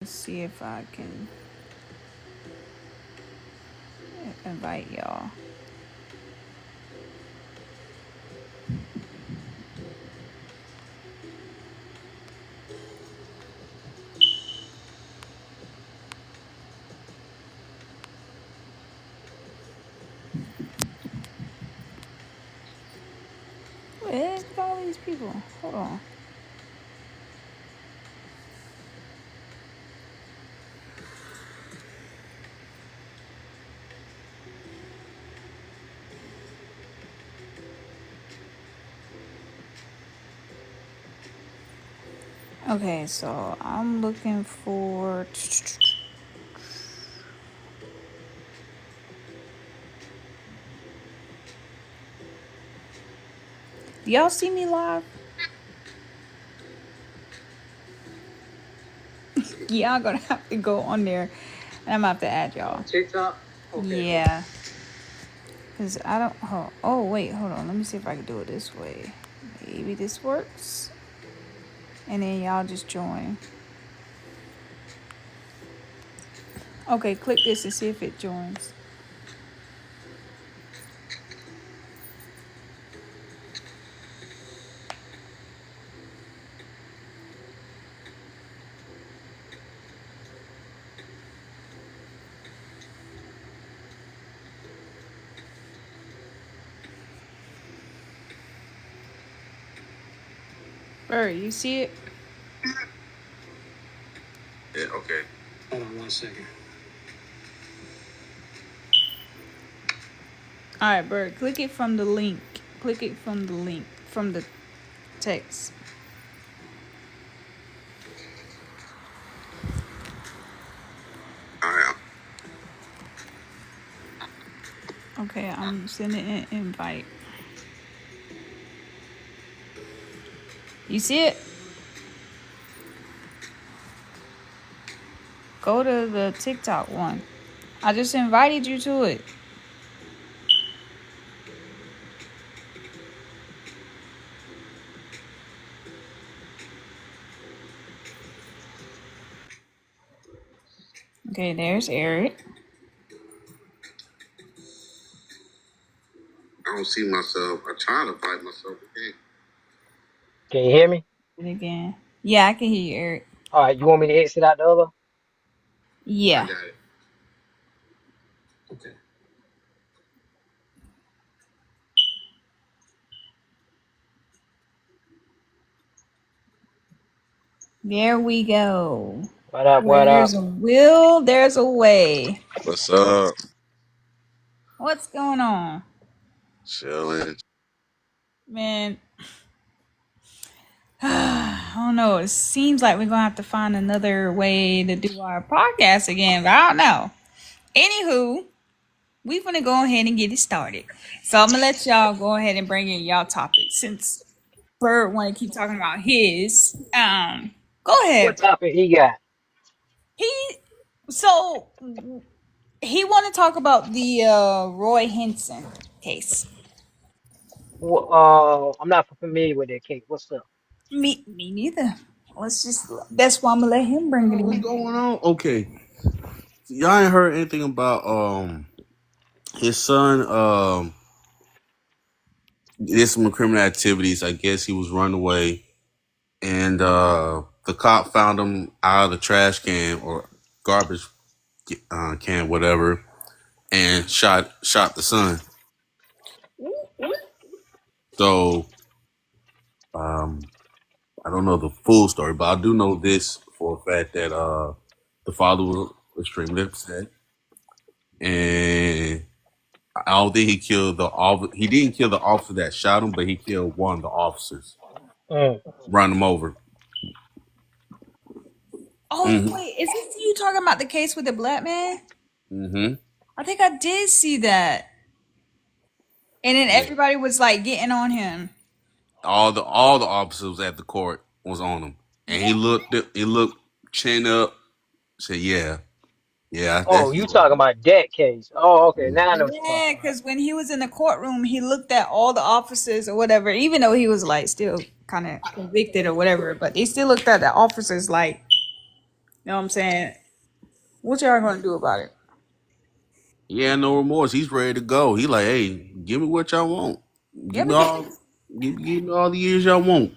See if I can invite y'all. Where's all these people? Hold on. Okay, so I'm looking for. Do y'all see me live? Y'all gonna have to go on there, and I'm gonna have to add y'all. TikTok? Okay. Yeah. Cause I don't. Oh wait, hold on. Let me see if I can do it this way. Maybe this works. And then y'all just join. Okay, click this and see if it joins. Bird, you see it? Yeah, okay. Hold on 1 second. All right, Bird. Click it from the link. Click it from the link from the text. All right. Okay, I'm sending an invite. You see it? Go to the TikTok one. I just invited you to it. Okay, there's Eric. I don't see myself. I'm trying to fight myself again. Can you hear me? And again. Yeah, I can hear you, Eric. All right, you want me to exit out the other? I Yeah. got it. Okay. There we go. What up, Where what up? there's a will, there's a way. What's up? What's going on? Chilling. Man, I don't know. It seems like we're going to have to find another way to do our podcast again, but I don't know. Anywho, we're going to go ahead and get it started. So I'm going to let y'all go ahead and bring in y'all topic since Bird want to keep talking about his. Go What ahead. topic he got? He so he want to talk about the Roy Henson case. I'm not familiar with that case. What's up? Me neither. Let's just. That's why I'm gonna let him bring it What's in. going on? Okay. Y'all ain't heard anything about his son did some criminal activities. I guess he was run away and the cop found him out of the trash can or garbage can, whatever, and shot the son. So um I don't know the full story, but I do know this for a fact that the father was extremely upset, and I don't think he killed the officer. He didn't kill the officer that shot him, but he killed one of the officers, Mm. run him over. Oh Mm-hmm. wait, is this you talking about the case with the black man? Mm-hmm. I think I did see that. And then Yeah. everybody was like getting on him. All the officers at the court was on him, and Yeah. he looked chin up, said, "Yeah, yeah, Oh, that's you what." talking about that case? Oh, okay. Mm-hmm. Now I know what you're Yeah, talking about. because when he was in the courtroom, he looked at all the officers or whatever, even though he was like still kind of convicted or whatever, but they still looked at the officers like You know what I'm saying? What y'all gonna do about it? Yeah, no remorse. He's ready to go. He like, hey, give me what y'all want. Yeah, Give me all, give me all the years y'all want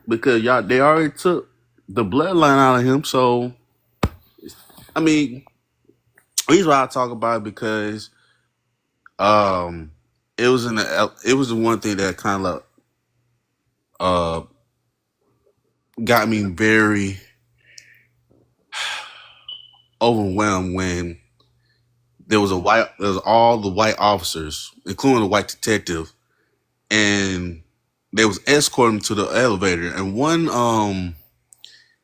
because y'all they already took the bloodline out of him. So I mean, the reason why I talk about it because um, it was the one thing that kind of uh got me very overwhelmed when there was all the white officers, including the white detective, and they was escorting him to the elevator. And one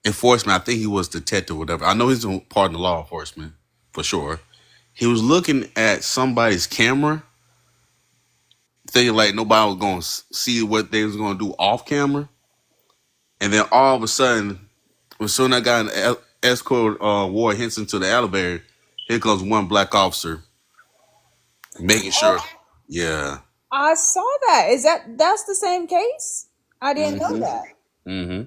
enforcement, I think he was detective, or whatever. I know he's a part of the law enforcement for sure. He was looking at somebody's camera, thinking like nobody was going to see what they was going to do off camera. And then all of a sudden, as soon as I got an escort Ward Henson to the elevator, here comes one black officer making sure. Yeah. I saw that. Is that's the same case? I didn't know Mm-hmm. that. Mm-hmm.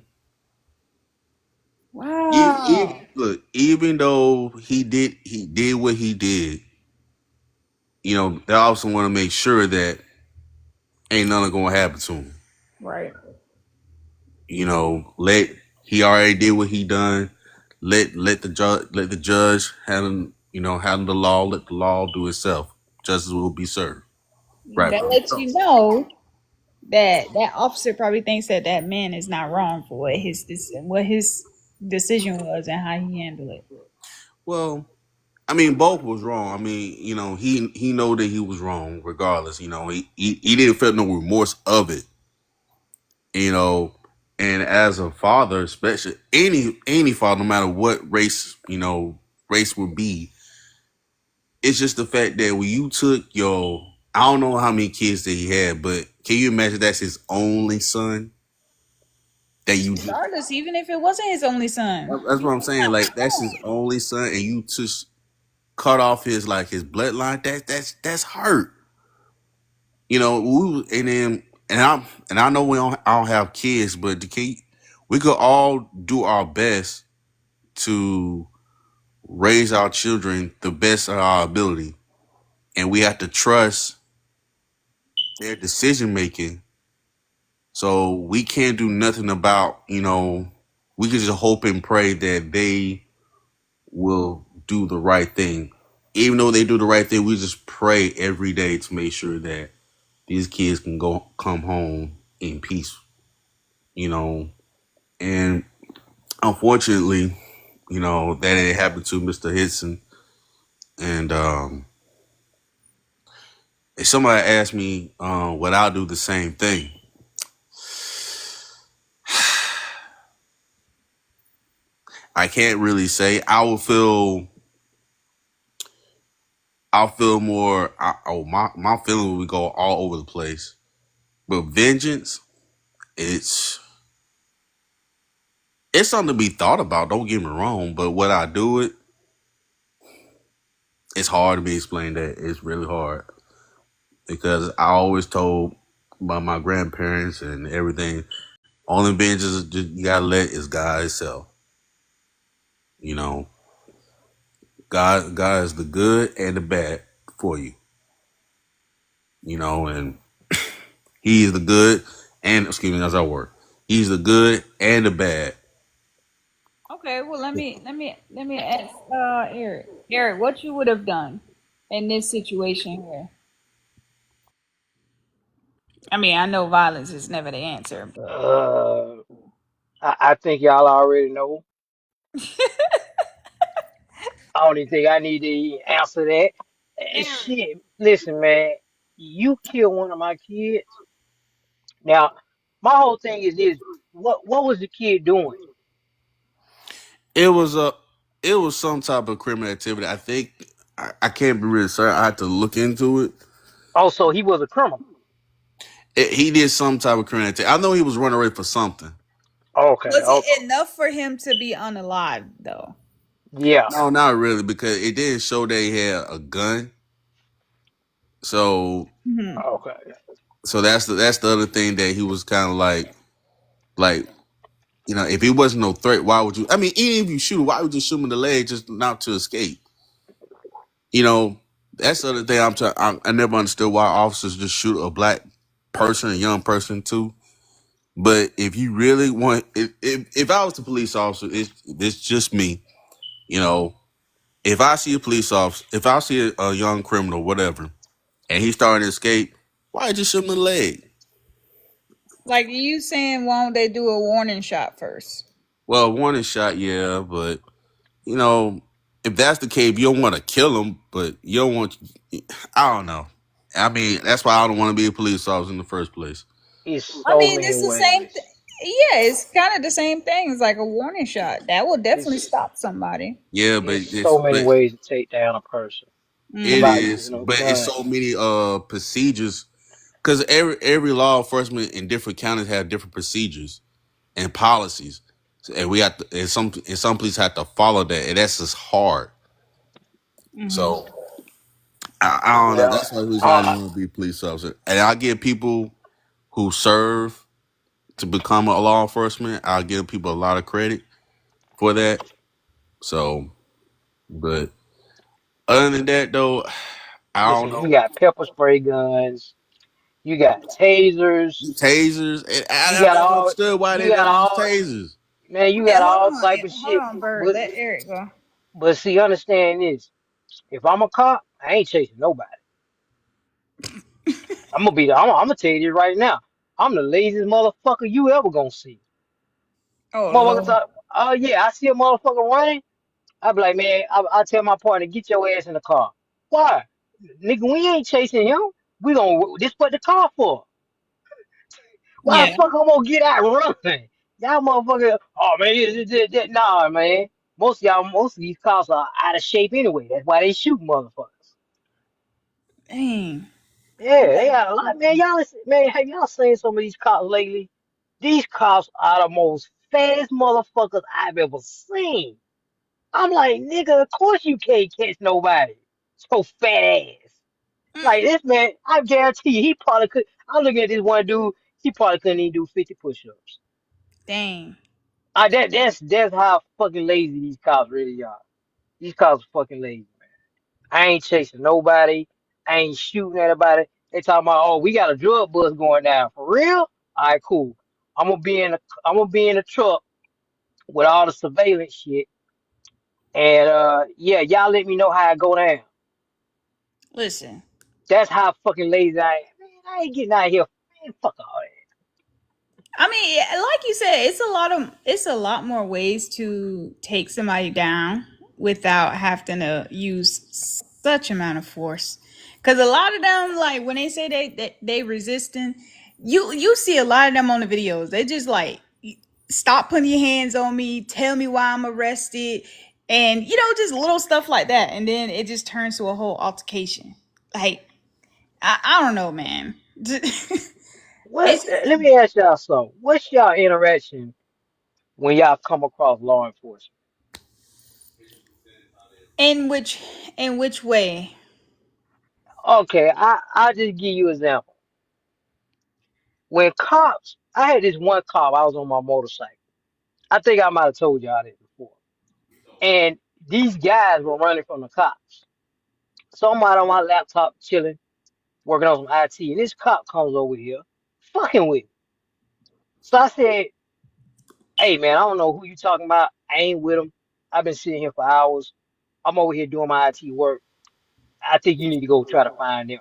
Wow. Look, even though he did what he did, they also want to make sure that ain't nothing gonna happen to him. Right. Let he already did what he done. Let the judge handle the law. Let the law do itself. Justice will be served. Right. That lets you know that that officer probably thinks that that man is not wrong for what his decision was and how he handled it. Well, I mean, both was wrong. I mean, he know that he was wrong. Regardless, he didn't feel no remorse of it. You know, and as a father, especially any father, no matter what race would be, it's just the fact that when you took your, I don't know how many kids that he had, but can you imagine that's his only son that you just, Regardless, even if it wasn't his only son. that's what I'm saying. Like that's his only son, and you just cut off his bloodline. That's hurt. And I know I don't have kids, but we could all do our best to raise our children the best of our ability, and we have to trust their decision making. So we can't do nothing about, we can just hope and pray that they will do the right thing. Even though they do the right thing, we just pray every day to make sure that these kids can come home in peace, you know. And unfortunately, that it happened to Mr. Hitson. And if somebody asked me, would I do the same thing? I can't really say. I'll feel more. My feeling would go all over the place. But vengeance, it's it's something to be thought about. Don't get me wrong. But would I do it? It's hard to be explained. That it's really hard because I always told by my grandparents and everything. Only vengeance you gotta let is God Himself. You know, God is the good and the bad for you. And He is the good and excuse me, that's our word. He's the good and the bad. Okay, well let me ask Eric. Eric, what you would have done in this situation here? I mean, I know violence is never the answer, but Uh, I think y'all already know. I don't even think I need to answer that. Shit, listen, man. You kill one of my kids. Now, my whole thing is this: what was the kid doing? It was a it was some type of criminal activity. I think I can't be really certain. I had to look into it. Oh, so he was a criminal. He did some type of criminal activity. I know he was running away for something. Okay, was okay, it enough for him to be unalive though? yeah, No, not really, because it didn't show that he had a gun. So Hmm. okay. that's the other thing that he was kind of like If it wasn't no threat, why would you? I mean, even if you shoot, why would you shoot him in the leg just not to escape? You know, that's the other thing I never understood why officers just shoot a black person, a young person too. But if you really want, if I was the police officer, it's just me. You know, if I see a police officer, if I see a young criminal, whatever, and he's starting to escape, why just shoot him in the leg? Like you saying, why don't they do a warning shot first? Well, warning shot, yeah, but you know, if that's the case, you don't want to kill him, but you don't want. I don't know. I mean, that's why I don't want to be a police officer in the first place. It's I so mean, many it's the same. ways. Yeah, it's kind of the same thing. It's like a warning shot that will definitely It's stop somebody. Yeah, it's so many but ways to take down a person it Mm-hmm. without using is, a but it's gun. so many procedures because every law enforcement in different counties have different procedures and policies, and we have to, and some police have to follow that, and that's just hard. Mm-hmm. So I don't know. Well, That's why reason I uh, didn't want to be a police officer, and I give people who serve to become a law enforcement. I'll give people a lot of credit for that. So, but other than that, though, I don't listen, you know. got pepper spray guns, you got tasers, Tasers, and you I got never all, understood why you they got don't use all, tasers. man, you Yeah, got all type of hold shit. on, Bird. Let Eric go. But see, understand this: if I'm a cop, I ain't chasing nobody. I'm gonna be the, I'm gonna tell you this right now. I'm the laziest motherfucker you ever gonna see. Oh Motherfucker Lord. talk, oh yeah, I see a motherfucker running. I be like, man, I tell my partner, get your ass in the car. Why? Nigga, we ain't chasing him. We gonna this what the car for. Why the Yeah. fuck I'm gonna get out and run? Y'all motherfucker, oh man, nah, man. Most of these cars are out of shape anyway. That's why they shoot motherfuckers. Dang. Yeah, I they think. got a lot, man. Man, have y'all seen some of these cops lately? These cops are the most fast motherfuckers I've ever seen. I'm like, nigga, of course you can't catch nobody. So fat ass. Like this man, I guarantee you, he probably could. I'm looking at this one dude. He probably couldn't even do 50 push-ups. Dang. That's how fucking lazy these cops really are. These cops are fucking lazy, man. I ain't chasing nobody. I ain't shooting at anybody. They talking about, oh, we got a drug bust going down. For real? All right, cool. I'm gonna be in the truck with all the surveillance shit, and yeah, y'all let me know how it go down. Listen. That's how fucking lazy I am. Man, I ain't getting out of here. Man, fuck all I mean, like you said, it's a lot more ways to take somebody down without having to use such amount of force. Because a lot of them, like when they say they resisting, you see a lot of them on the videos. They just like stop putting your hands on me, tell me why I'm arrested, and just little stuff like that, and then it just turns to a whole altercation. Like I don't know, man. What? It's Let me ask y'all something. What's y'all interaction when y'all come across law enforcement? in which way? Okay, I just give you an example. When cops, I had this one cop. I was on my motorcycle. I think I might have told y'all that before. And these guys were running from the cops. So I'm out on my laptop chilling, working on some IT, and this cop comes over here, fucking with me. So I said, "Hey man, I don't know who you talking about. I ain't with him. I've been sitting here for hours. I'm over here doing my IT work. I think you need to go try to find them."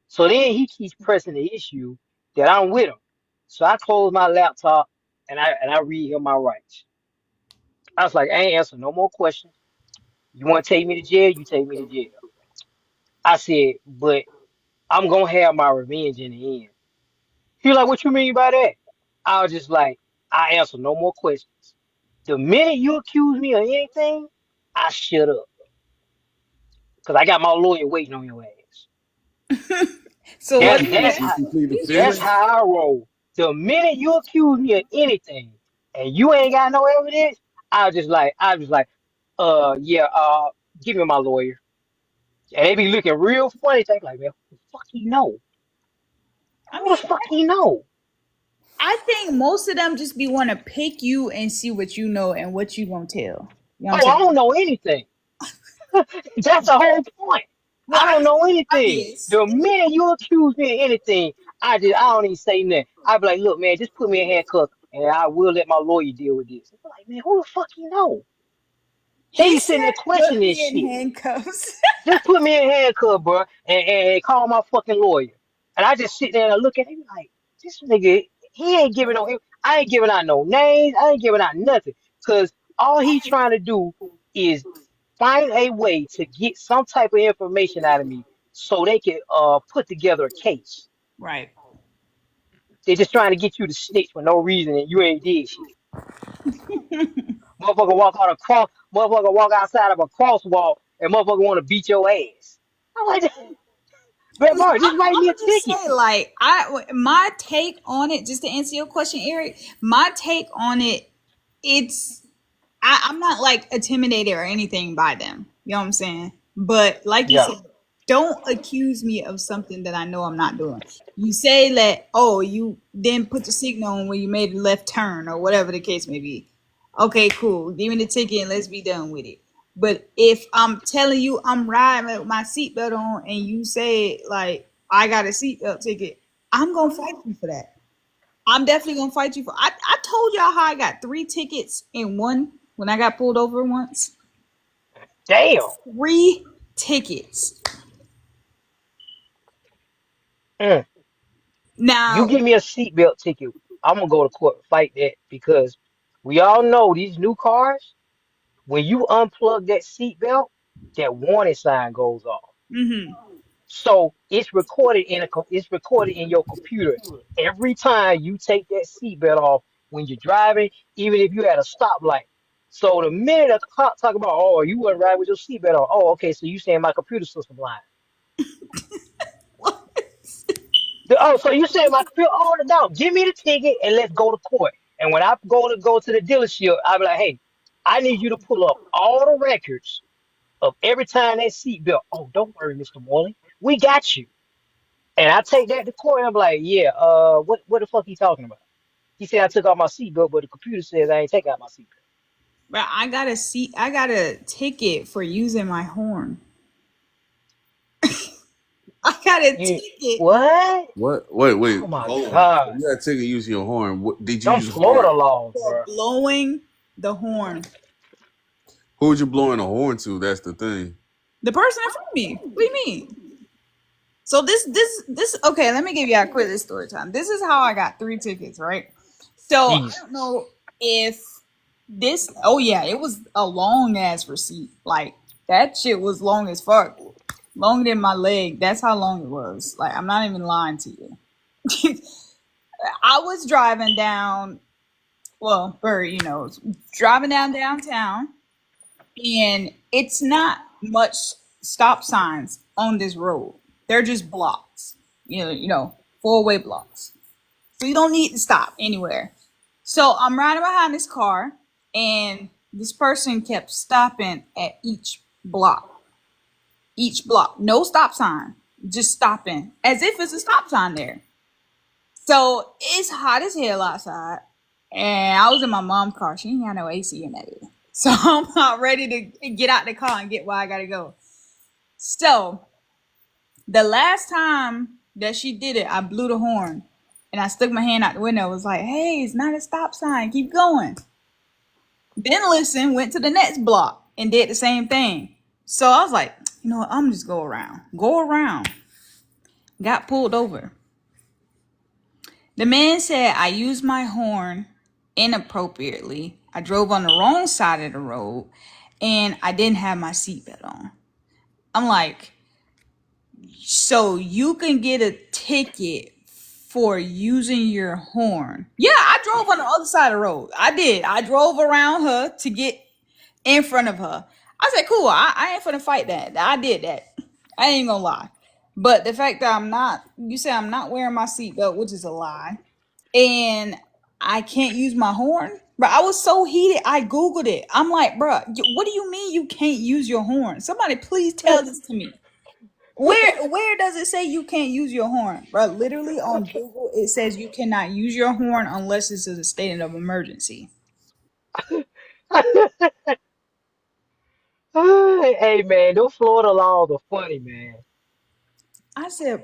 So then he keeps pressing the issue that I'm with him. So I close my laptop and I read him my rights. I was like, I ain't answering no more questions. You want to take me to jail? You take me to jail. I said, but I'm gonna have my revenge in the end. He was like, what you mean by that? I was just like, I answer no more questions. The minute you accuse me of anything, I shut up because I got my lawyer waiting on your ass. So what That's he that's did? how Complete that's defense. how I roll. The minute you accuse me of anything and you ain't got no evidence, I was just like, yeah, give me my lawyer. And they be looking real funny, think like, man, who the fuck he know? I Who the mean, fuck he know? I think most of them just be want to pick you and see what you know and what you gonna tell. You know what I'm Oh, I saying? don't know anything. That's the whole point. Well, I I don't guess know it's anything. obvious. The minute you accuse me of anything, I don't even say nothing. I be like, look, man, just put me in handcuffs and I will let my lawyer deal with this. I'm like, man, who the fuck you know? They He be sitting there said, "Put questioning me in shit. handcuffs." Just put me in handcuffs, bro, and call my fucking lawyer. And I just sit there and look at him like, this nigga, he ain't giving no, I ain't giving out no names. I ain't giving out nothing. Cause all he trying to do is find a way to get some type of information out of me so they can put together a case. Right. They're just trying to get you to snitch for no reason and you ain't did shit. Motherfucker walk outside of a crosswalk and motherfucker want to beat your ass. I'm like, but bro, just write I'm me a gonna just ticket. say, like, my take on it, just to answer your question, Eric. My take on it, it's I'm not like intimidated or anything by them. You know what I'm saying? But like you Yeah. said, don't accuse me of something that I know I'm not doing. You say that, oh, you didn't put the signal on when you made a left turn or whatever the case may be. Okay, cool. Give me the ticket and let's be done with it. But if I'm telling you I'm riding with my seatbelt on and you say like I got a seatbelt ticket, I'm gonna fight you for that. I'm definitely gonna fight you for. I told y'all how I got 3 tickets in one when I got pulled over once. Damn. 3 tickets. Mm. You Now, give me a seatbelt ticket, I'm gonna go to court and fight that because we all know these new cars, when you unplug that seatbelt, that warning sign goes off. hmm So it's recorded in your computer every time you take that seatbelt off when you're driving, even if you're at a stoplight. So the minute a cop talk about, oh, you wasn't riding with your seatbelt on, oh, okay, so you saying my computer system lying. Oh, so you saying my computer? Oh, no, give me the ticket and let's go to court. And when I go to the dealership, I'll be like, hey, I need you to pull up all the records of every time that seatbelt. Oh, don't worry, Mr. Morley, we got you. And I take that to court and I'm like, yeah, what the fuck he talking about? He said I took off my seatbelt, but the computer says I ain't take out my seatbelt. but I got a ticket for using my horn. I got a You ticket what? What? Wait, wait, Oh my hold on. So god. you got to take and use your horn. What did you Them use a horn? Florida laws, for bro. blowing the horn. Who would you blowing a horn to? That's the thing. The person in front of me. What do you mean? So this okay, let me give you a quick story time. This is how I got 3 tickets, right? So I don't Jesus. know if this oh yeah, it was a long ass receipt. Like that shit was long as fuck. Longer than my leg. That's how long it was. Like I'm not even lying to you. I was driving down well, for driving down downtown and it's not much stop signs on this road. They're just blocks, four-way blocks. So you don't need to stop anywhere. So I'm riding behind this car, and this person kept stopping at each block, no stop sign, just stopping as if it's a stop sign there. So it's hot as hell outside, and I was in my mom's car. She ain't got no AC in that. So I'm not ready to get out the car and get where I gotta go. So the last time that she did it, I blew the horn and I stuck my hand out the window. Was like, "Hey, it's not a stop sign. Keep going." Then listen, went to the next block and did the same thing. So I was like, you know what? I'm just go around. Go around. Got pulled over. The man said I used my horn inappropriately. I drove on the wrong side of the road and I didn't have my seatbelt on. I'm like, so you can get a ticket for using your horn. Yeah, I drove on the other side of the road. I did. I drove around her to get in front of her. I said, cool, I ain't finna fight that. I did that. I ain't gonna lie. But the fact that you say I'm not wearing my seatbelt, which is a lie, and I can't use my horn. But I was so heated, I Googled it. I'm like, bro, what do you mean you can't use your horn? Somebody please Man, tell this to me. Where does it say you can't use your horn? Bro, literally on Google it says you cannot use your horn unless it's a state of emergency. Hey man, those Florida laws are funny, man. I said,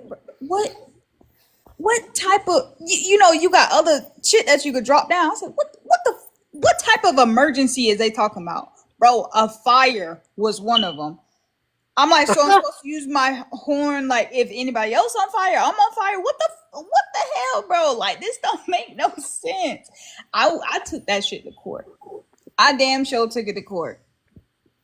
what type of you know you got other shit that you could drop down. I said, what type of emergency is they talking about? Bro, a fire was one of them. I'm like, so I'm supposed to use my horn like if anybody else on fire, I'm on fire. What the hell, bro? Like this don't make no sense. I took that shit to court. I damn sure took it to court.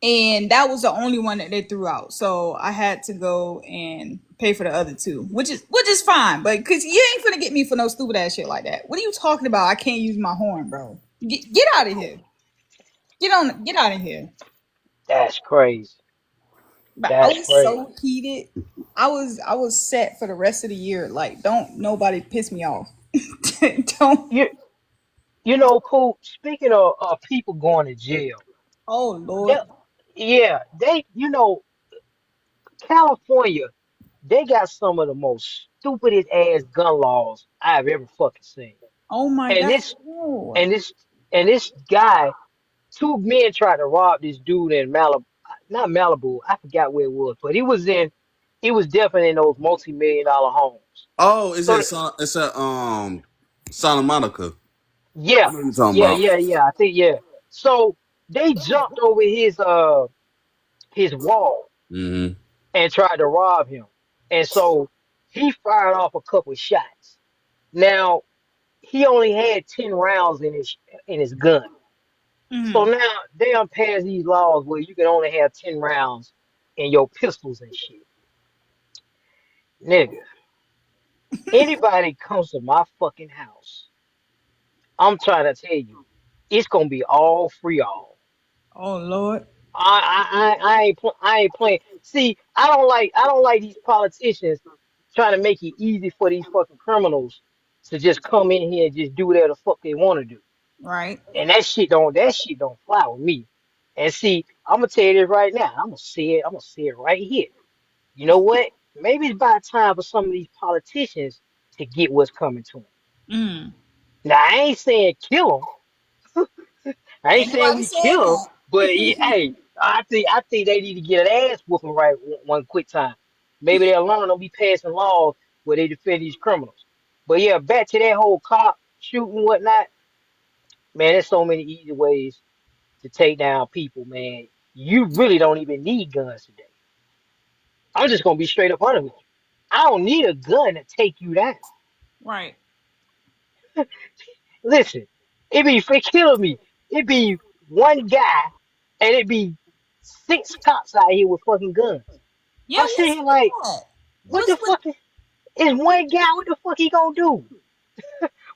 And that was the only one that they threw out. So I had to go and pay for the other two, which is fine. But cause you ain't finna get me for no stupid ass shit like that. What are you talking about? I can't use my horn, bro. Get out of here. Get out of here. That's crazy. But I That's was crazy. so heated. I was set for the rest of the year. Like, don't nobody piss me off. Don't. You you know, Pooh, speaking of people going to jail, Oh they, Lord. yeah, California, they got some of the most stupidest ass gun laws I've ever fucking seen. Oh my And God. this No. and this and this guy, two men tried to rob this dude in Malibu, not Malibu, I forgot where it was, but he was definitely in those multi-million-dollar homes. Oh, is So it? It's a Santa Monica. I yeah, know what you're talking about. yeah. I think yeah. So they jumped over his wall Hmm. and tried to rob him. And so he fired off a couple shots. Now he only had 10 rounds in his gun. So Mm. now they done passed these laws where you can only have 10 rounds in your pistols and shit. Nigga, anybody comes to my fucking house, I'm trying to tell you, it's gonna be all free all. Oh Lord. I ain't playing. See, I don't like these politicians trying to make it easy for these fucking criminals to just come in here and just do whatever the fuck they want to do. Right. And that shit don't fly with me. And see, I'm gonna tell you this right now. I'm gonna say it right here. You know what? Maybe it's about time for some of these politicians to get what's coming to them. Mm. Now I ain't saying kill them. I ain't Ain't saying nobody we said kill them, that. but hey, I think they need to get an ass whooping right one quick time. Maybe they'll learn. They'll be passing laws where they defend these criminals. But yeah, back to that whole cop shooting whatnot. Man, there's so many easy ways to take down people, man. You really don't even need guns today. I'm just gonna be straight up honest with you. I don't need a gun to take you down. Right. Listen, it be for killing me. It be one guy and it be six cops out here with fucking guns. Yeah, I'm sitting what's here with like, that? what the What's with fuck is one guy? What the fuck he gonna do?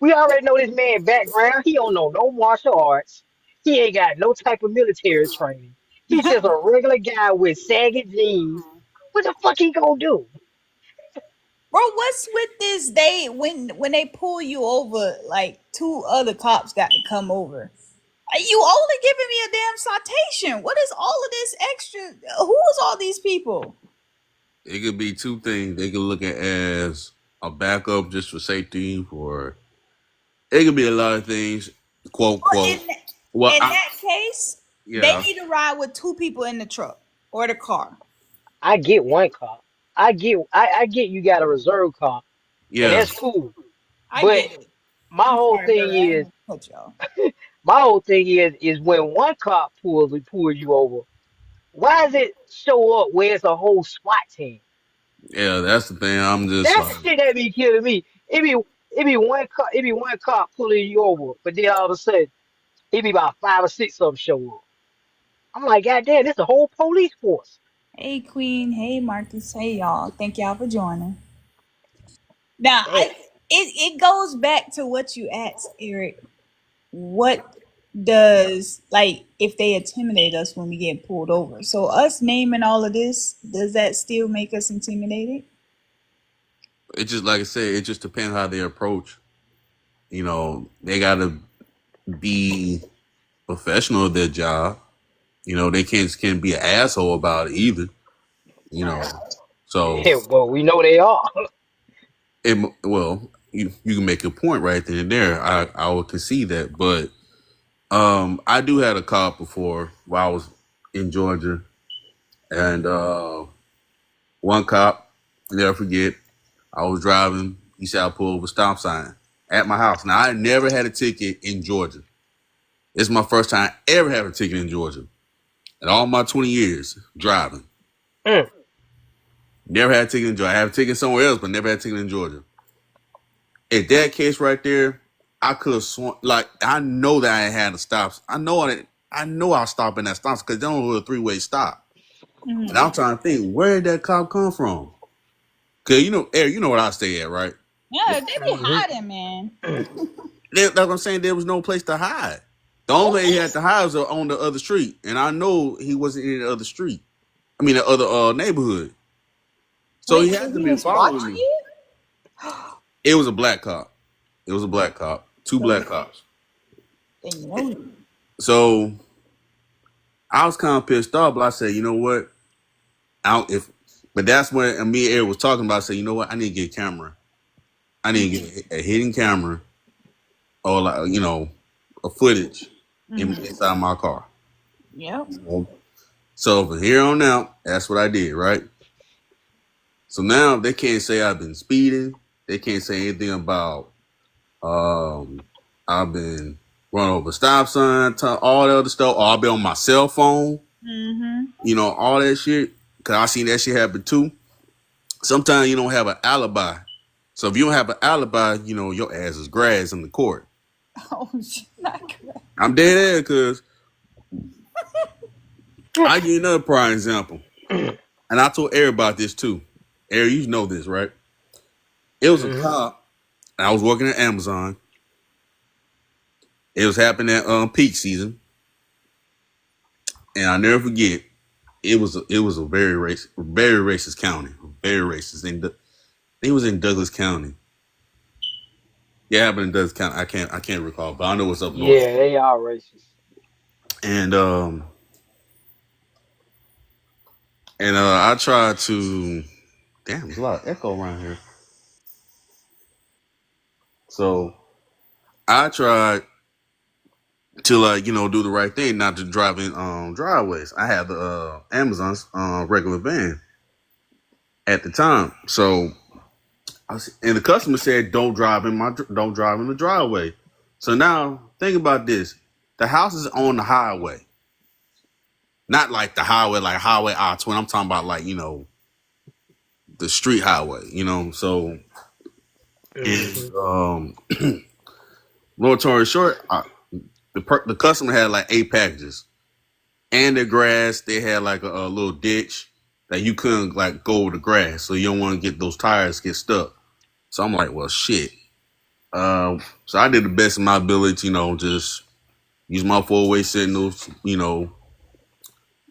We already know this man background. He don't know no martial arts. He ain't got no type of military training. He's just a regular guy with sagging jeans. What the fuck he gonna do? bro, what's with this they when they pull you over, like two other cops got to come over. You only giving me a damn citation. What is all of this extra? Who is all these people? It could be two things. They could look at as a backup just for safety, or it could be a lot of things. Quote Well, quote. Well, in that case, they yeah, need to ride with two people in the truck or the car. I get one cop. I get you got a reserve cop, and yeah. that's cool. I But get it. my I'm whole sorry, thing Barry. I didn't is mean to cut y'all. my whole thing is when one cop pulls you over, why does it show up where it's a whole SWAT team? Yeah, that's the thing. I'm just That's like, the shit that be killing me. It be one cop pulling you over, but then all of a sudden it be about five or six of them show up. I'm like, God damn, this a whole police force. Hey, Queen. Hey, Marcus. Hey, y'all. Thank y'all for joining. Now, Damn. it goes back to what you asked, Eric. What does like if they intimidate us when we get pulled over? So us naming all of this, does that still make us intimidated? it just like I said, it just depends how they approach. They gotta be professional at their job. They can't be an asshole about it either. You know, Right. So, Yeah, well, we know they are. well, you can make a point right then and there. I would concede that, but I do had a cop before while I was in Georgia, and one cop, never forget, I was driving. He said I pull over stop sign at my house. Now I never had a ticket in Georgia. It's my first time ever having a ticket in Georgia. In all my 20 years driving, Mm, never had a ticket in Georgia. I have a ticket somewhere else, but never had a ticket in Georgia. In that case right there, I could have sworn. Like I know that I had to stop. I know I was stopping at stops because they don't do a three-way stop. And Mm-hmm. I'm trying to think, where did that cop come from? Cause Eric, you know what I stay at, right? Yeah, they be hmm hiding, man. That's what I'm saying. There was no place to hide. The only place he had to hide was on the other street, and I know he wasn't in the other street. I mean, the other neighborhood. So he Wait, so had to he be was following watching me. you? It was a black cop. It was a black cop. Two So black cops. they know you. So I was kind of pissed off, but I said, you know what? But that's when me and Eric was talking about. I said, you know what? I need to get a camera. I need to get a hidden camera or like a footage Mm-hmm. inside my car. Yep. So from here on out, that's what I did, right? So now they can't say I've been speeding. They can't say anything about um I've been running over stop sign, all the other stuff. Or I'll be on my cell phone, Mm-hmm. all that shit. Cause I seen that shit happen too. Sometimes you don't have an alibi. So if you don't have an alibi, your ass is grass in the court. Oh, shit, not good. I'm dead ass because I give you another prime example. And I told Eric about this too. Eric, you know this, right? It was a cop. And I was working at Amazon. It was happening at peak season. And I never forget, it was a very racist county. Very racist. And it was in Douglas County. Yeah, it happened in Douglas County. I can't recall, but I know it's up north. Yeah, they are racist. And I tried to damn, there's a lot of echo around here. So I tried to do the right thing, not to drive in driveways. I had the Amazon's regular van at the time. So and the customer said, don't drive in the driveway." So now think about this: the house is on the highway, not like the highway, like Highway I-20. I'm talking about like the street highway. So hmm and long story short, the customer had like 8 packages, and the grass they had like a little ditch that you couldn't like go over the grass, so you don't want to get those tires get stuck. So I'm like, well, shit. So I did the best of my ability, just use my four-way signals,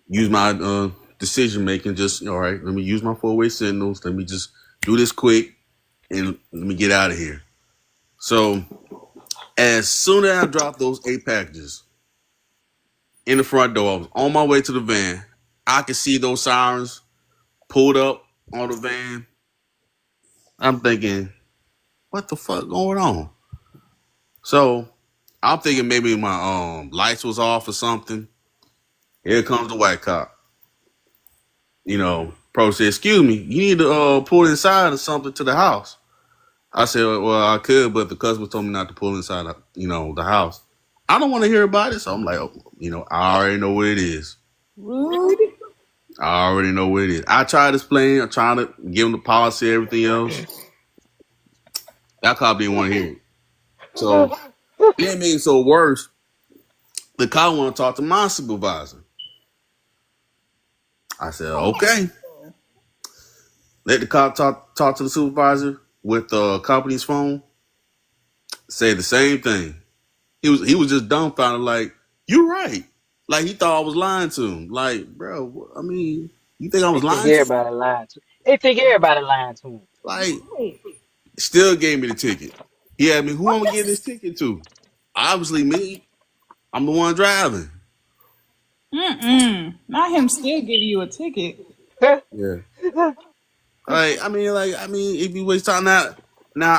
use my decision making. Just all right, let me use my four-way signals. Let me just do this quick and let me get out of here. So as soon as I dropped those 8 packages in the front door, I was on my way to the van. I could see those sirens pulled up on the van. I'm thinking, what the fuck going on? So I'm thinking maybe my lights was off or something. Here comes the white cop. Pro said, "Excuse me, you need to pull inside or something to the house." I said, "Well, I could, but the customer told me not to pull inside, the house." I don't want to hear about it, so I'm like, I already know what it is. Rude. I already know what it is. I tried to explain. I tried to give him the policy, everything else. That cop didn't want to hear it. So it made it so worse. The cop want to talk to my supervisor. I said, "Okay." Let the cop talk to the supervisor with the company's phone. Say the same thing. He was just dumbfounded, like, "You're right." Like he thought I was lying to him. Like, bro, I mean, you think I They was think lying to you? everybody lying to. They think everybody lying to them. Like, Right. still gave me the ticket. He asked me, "Who I'm gonna give this ticket to?" Obviously me. I'm the one driving. Mm-mm. Not him still give you a ticket. Yeah. If you waste time now,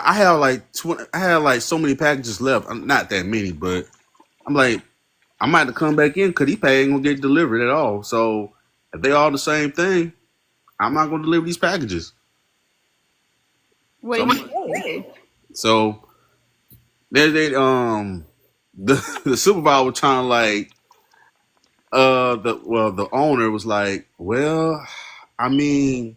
I have like 20, I have like so many packages left. Not that many, but I'm like, I might have to come back in because these packages ain't gonna get delivered at all. So if they all the same thing, I'm not gonna deliver these packages. What So, do you say? so they the supervisor was trying to like the owner was like, well, I mean,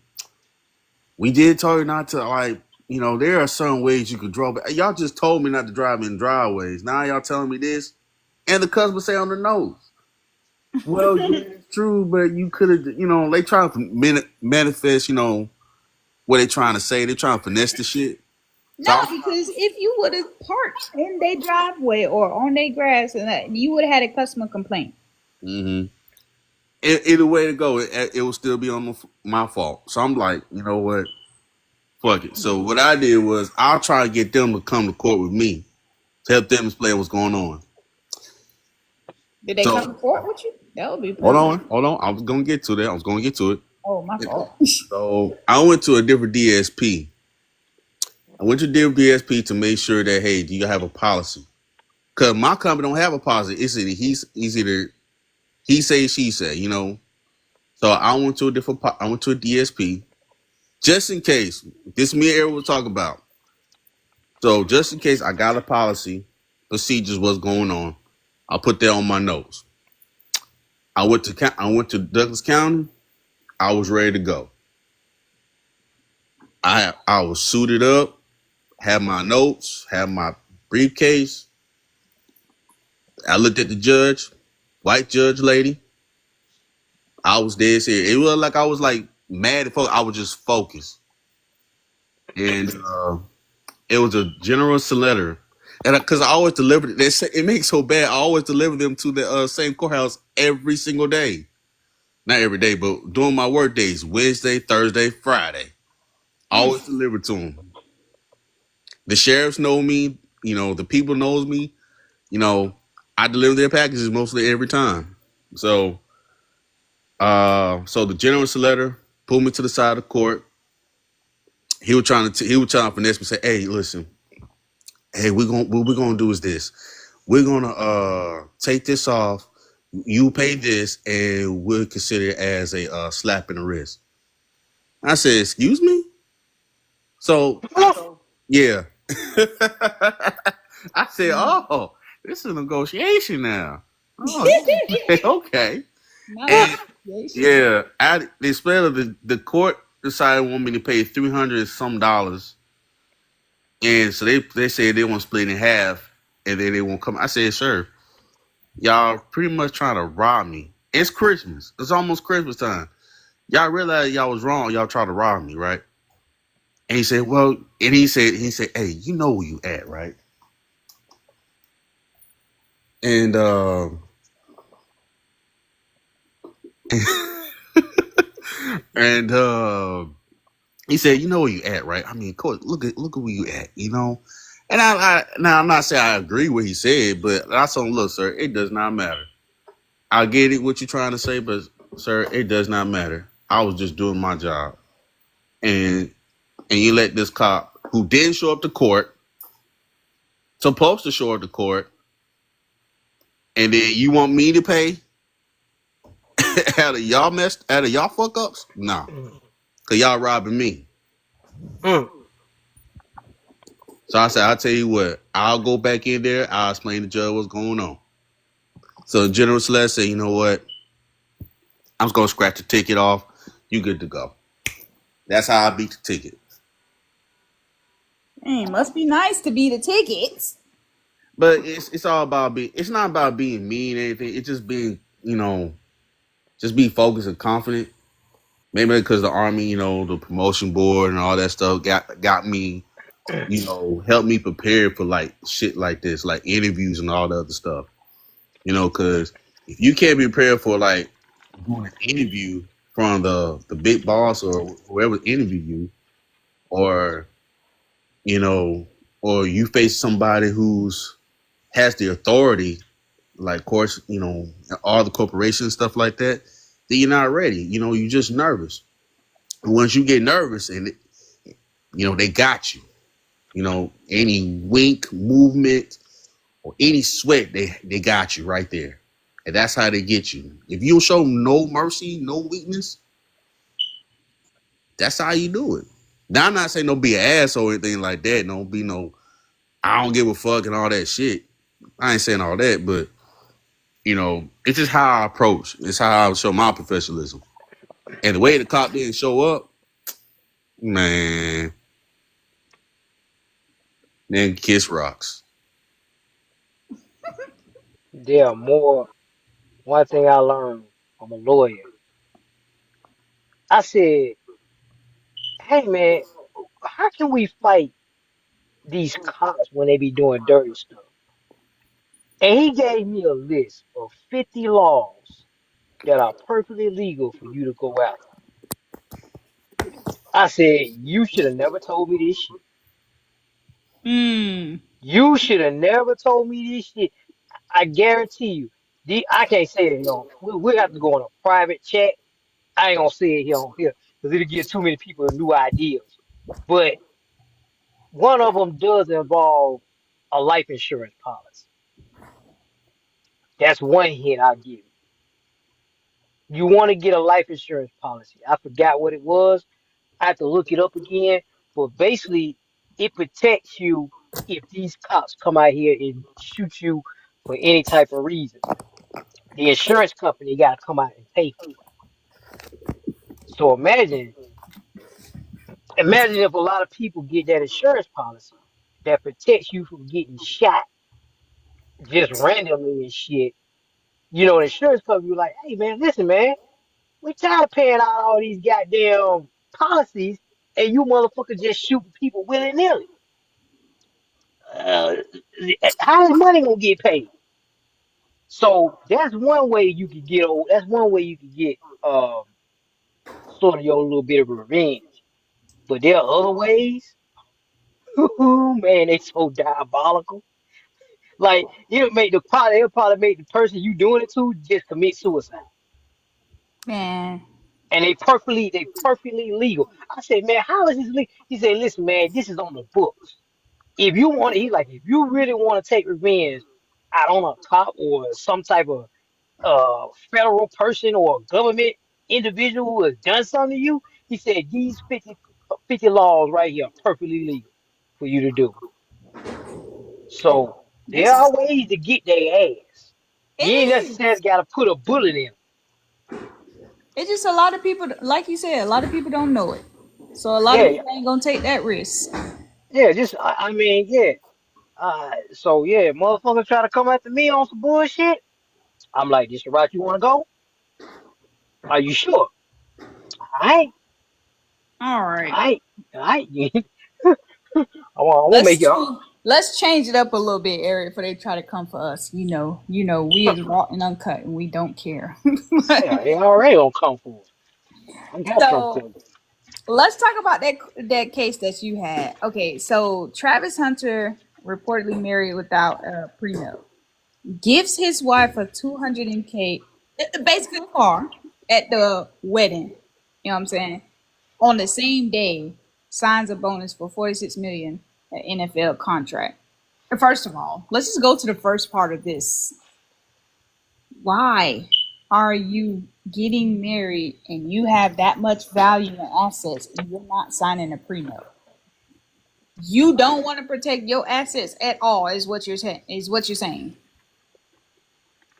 we did tell you not to like, there are certain ways you could draw, but y'all just told me not to drive in driveways. Now y'all telling me this, and the customer say on the nose. Well, yeah, it's true, but you could have, they trying to manifest, what they trying to say. They trying to finesse the shit. So No, because if you would have parked in their driveway or on their grass, and that, you would have had a customer complaint. mm-hmm. Either way to go, it will still be on my fault. So I'm like, you know what? Fuck it. So what I did was I'll try to get them to come to court with me to help them explain what's going on. Did they So come to court with you? That would be hold perfect. on. I was gonna get to that. I was gonna get to it. Oh, my fault. So I went to a different DSP. I went to different DSP to make sure that, hey, do you have a policy? Cause my company don't have a policy. It's either he say, she say, So I went to a DSP just in case. This me and Eric will talk about. So just in case I got a policy, procedures, what's going on, I'll put that on my notes. I went to Douglas County. I was ready to go. I was suited up, had my notes, had my briefcase. I looked at the judge, white judge lady. I was dead serious. It was like I was like mad at folks. I was just focused, and it was a general letter. And because I always delivered it, it makes so bad. I always deliver them to the same courthouse every single day. Not every day, but during my work days, Wednesday, Thursday, Friday. I always deliver to them. The sheriffs know me. The people knows me. I deliver their packages mostly every time. So the general letter pulled me to the side of the court. He was trying to finesse me, say, "Hey, listen, hey, what we're gonna do is this. We're gonna take this off. You pay this, and we'll consider it as a slap in the wrist." I said, "Excuse me." So yeah, I said, "Oh, this is a negotiation now." Oh, okay. And yeah, instead of the court decided want me to pay $300 some dollars, and so they said they want to split it in half, and then they won't come. I said, "Sir, y'all pretty much trying to rob me. It's Christmas. It's almost Christmas time. Y'all realize y'all was wrong. Y'all tried to rob me, right?" And he said, "Well," and he said, "Hey, you know where you at, right?" And and he said, "You know where you at, right? I mean, coach, look at where you at, And now I'm not saying I agree with what he said, but I told him, "Look, sir, it does not matter. I get it what you're trying to say, but sir, it does not matter. I was just doing my job, and you let this cop who didn't show up to court, supposed to show up to court, and then you want me to pay out of y'all fuck ups? Nah, cause y'all robbing me." So I said, "I'll tell you what, I'll go back in there. I'll explain to the judge what's going on." So General Celeste said, "You know what? I'm just gonna scratch the ticket off. You good to go." That's how I beat the ticket. It must be nice to be the tickets. But it's all about being. It's not about being mean or anything. It's just being, just be focused and confident. Maybe because the army, the promotion board and all that stuff got me, helped me prepare for like shit like this, like interviews and all the other stuff. Because if you can't be prepared for like doing an interview from the big boss or whoever interview you, or or you face somebody who's has the authority, like, of course, all the corporations, stuff like that, then you're not ready. You're just nervous. Once you get nervous and they got you. Any wink, movement, or any sweat, they got you right there. And that's how they get you. If you show no mercy, no weakness, that's how you do it. Now I'm not saying don't be an ass or anything like that. Don't be no I don't give a fuck and all that shit. I ain't saying all that, but it's just how I approach. It's how I show my professionalism. And the way the cop didn't show up, man, then kiss rocks. There are more. One thing I learned from a lawyer, I said, "Hey man, how can we fight these cops when they be doing dirty stuff?" And he gave me a list of 50 laws that are perfectly legal for you to go after. I said, "You should have never told me this shit. Mm. You should have never told me this shit. I guarantee you." I can't say it, we have to go on a private chat. I ain't gonna say it here on here because it'll give too many people new ideas. But one of them does involve a life insurance policy. That's one hint I'll give you. You want to get a life insurance policy. I forgot what it was. I have to look it up again. But basically, it protects you if these cops come out here and shoot you for any type of reason. The insurance company got to come out and pay for it. So imagine if a lot of people get that insurance policy that protects you from getting shot just randomly and shit. The insurance company be like, "Hey man, listen man, we tired of paying out all these goddamn policies and you motherfuckers just shooting people willy nilly. Uh, how is money gonna get paid?" So that's one way you could get old. That's one way you could get sort of your little bit of revenge. But there are other ways. Man, they so diabolical. Like it'll probably make the person you doing it to just commit suicide. Man. And they perfectly legal. I said, "Man, how is this legal?" He said, "Listen, man, this is on the books. If you want to," if you really want to take revenge out on a cop or some type of federal person or government individual who has done something to you," he said, "These 50 laws right here are perfectly legal for you to do." So there This are is ways to get their ass. it You ain't is. necessarily got to put a bullet in them. It's just a lot of people, like you said, a lot of people don't know it. So a lot of Yeah, people ain't gonna take that risk. yeah. I mean, yeah. So yeah, motherfuckers try to come after me on some bullshit. I'm like, "This the route you want to go? Are you sure?" All right, All all right. right, all right. I want to make Let's you. let's change it up a little bit, Eric, before they try to come for us. We is raw and uncut, and we don't care. Yeah, they already gonna come for us. I got to come So for us. let's talk about that case that you had. Okay, so Travis Hunter reportedly married without a prenup. Gives his wife a 200K, basically a car at the wedding. You know what I'm saying? On the same day, signs a bonus for 46 million NFL contract. First of all, let's just go to the first part of this. Why are you getting married and you have that much value and assets and you're not signing a prenup? You don't want to protect your assets at all, is what you're saying.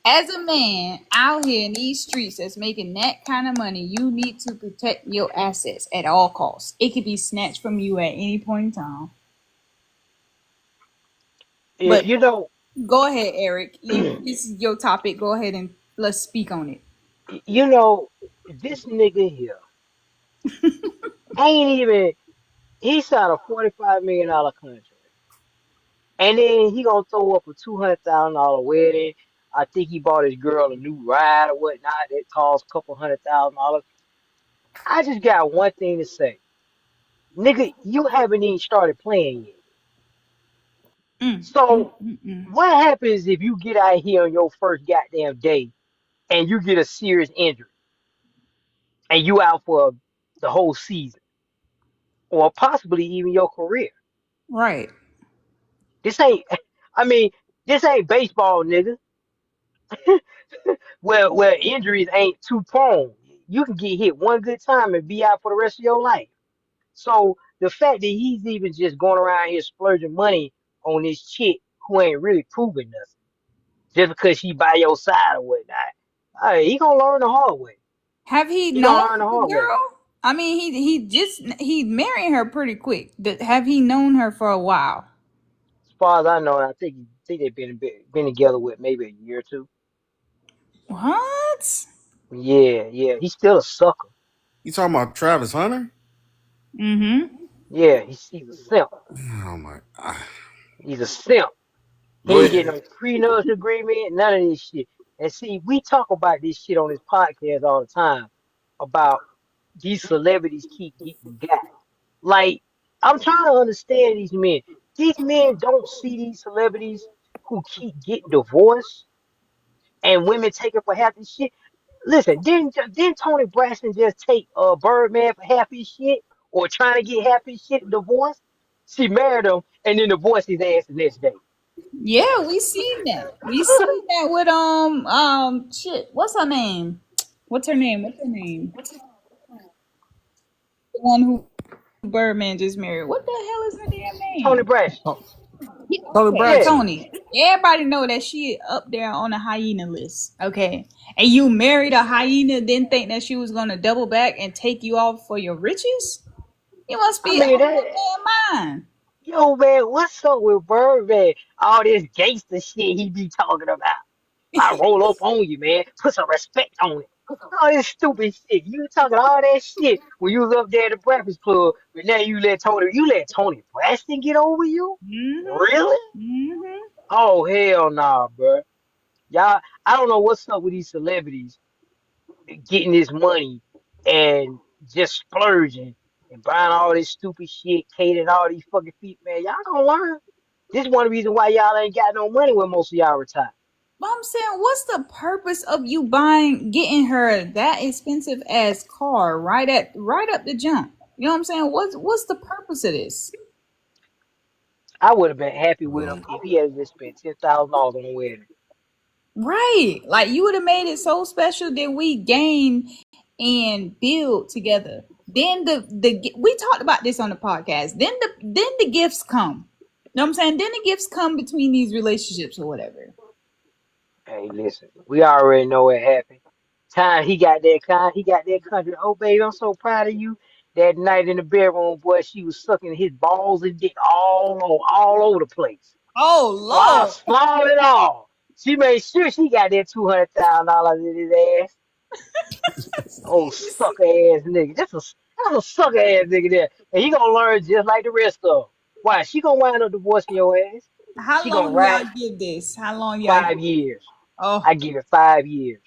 As a man out here in these streets that's making that kind of money, you need to protect your assets at all costs. It could be snatched from you at any point in time. Yeah, But go ahead, Eric. This is your topic. Go ahead and let's speak on it. this nigga here ain't even. He signed a $45 million contract, and then he gonna throw up a $200,000 wedding. I think he bought his girl a new ride or whatnot that cost a couple $100,000. I just got one thing to say, nigga. You haven't even started playing yet. Mm, mm, So mm, mm. what happens if you get out here on your first goddamn day and you get a serious injury and you out for the whole season, or possibly even your career. Right. This ain't, I mean, this ain't baseball, nigga. Where injuries ain't too prone. You can get hit one good time and be out for the rest of your life. So the fact that he's even just going around here splurging money on this chick who ain't really proving nothing, just because she by your side or whatnot, he gonna learn the hard way. Have he He known gonna learn the the hard way. girl? I mean, he married her pretty quick. Have he known her for a while? As far as I know, I think they've been together with maybe a year or two. What? Yeah, yeah. He's still a sucker. You talking about Travis Hunter? Mm-hmm. Yeah, he's a simp. Oh my! He's a simp. He Go ain't getting ahead. no prenuptial agreement, none of this shit. And see, we talk about this shit on this podcast all the time about these celebrities keep getting got. Like, I'm trying to understand these men. These men don't see these celebrities who keep getting divorced and women taking for half this shit. Listen, didn't Tony Braxton just take Birdman for half his shit or trying to get half his shit divorced? She married him and then divorced his ass the next day. Yeah, we seen that. We seen that with shit. What's her name? What's her name? What's her name? The one who Birdman just married. What the hell is her damn Tony name? Braxton. Yeah, Tony okay, Yeah. Braxton. Tony. Everybody know that she up there on the hyena list. Okay, and you married a hyena, didn't think that she was gonna double back and take you off for your riches? You must I be out mean of that your damn mind. yo man, what's up with Birdman? All this gangster shit he be talking about. I roll up on you, man. Put some respect on it. All this stupid shit. You talking all that shit when you was up there at the Breakfast Club, but now you let Tony Braxton get over you? Mhm. Really? Mhm. Oh hell nah, bro. Y'all, I don't know what's up with these celebrities getting this money and just splurging and buying all this stupid shit, catering all these fucking feet, man. Y'all gonna learn. This is one reason why y'all ain't got no money when most of y'all retire. But I'm saying, what's the purpose of you getting her that expensive ass car right up the jump? You know what I'm saying? What's the purpose of this? I would have been happy with him Um, if he had just spent $10,000 on a wedding. Right. Like you would have made it so special that we gain and build together. Then we talked about this on the podcast. Then the gifts come. You know what I'm saying? Then the gifts come between these relationships or whatever. Hey, listen, we already know what happened. He got that country. Oh, baby, I'm so proud of you. That night in the bedroom, boy, she was sucking his balls and dick all over the place. Oh Lord. Small and all. She made sure she got that $200,000 in his ass. Oh, sucker ass nigga. That's a sucker ass nigga there. And he gonna learn just like the rest of them. Why? She gonna wind up divorcing your ass. How She gonna long do y'all ride give this? How long y'all give? 5 years. Oh, I give it 5 years.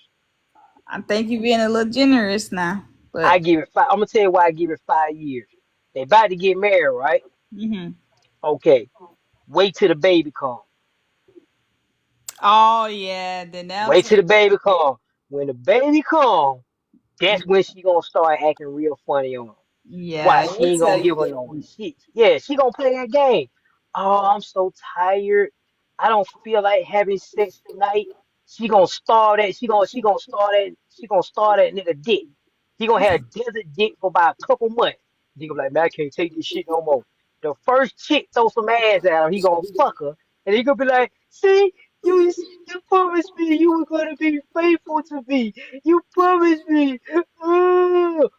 I think you're being a little generous now. I But give it five. I'm gonna tell you why I give it 5 years. They about to get married, right? hmm Okay. Wait till the baby come. oh yeah, then Wait that's till the baby come. When the baby come, that's when she gonna start acting real funny on him. Why yeah, she we'll ain't tell gonna you give her no different. shit. Yeah, she gonna play that game. Oh, I'm so tired. I don't feel like having sex tonight. She gonna start that nigga dick. He gonna have desert dick for about a couple months. He gonna be like, man, I can't take this shit no more. The first chick throw some ass at him, he gonna fuck her. And he gonna be like, see, you promised me you were gonna be faithful to me. You promised me.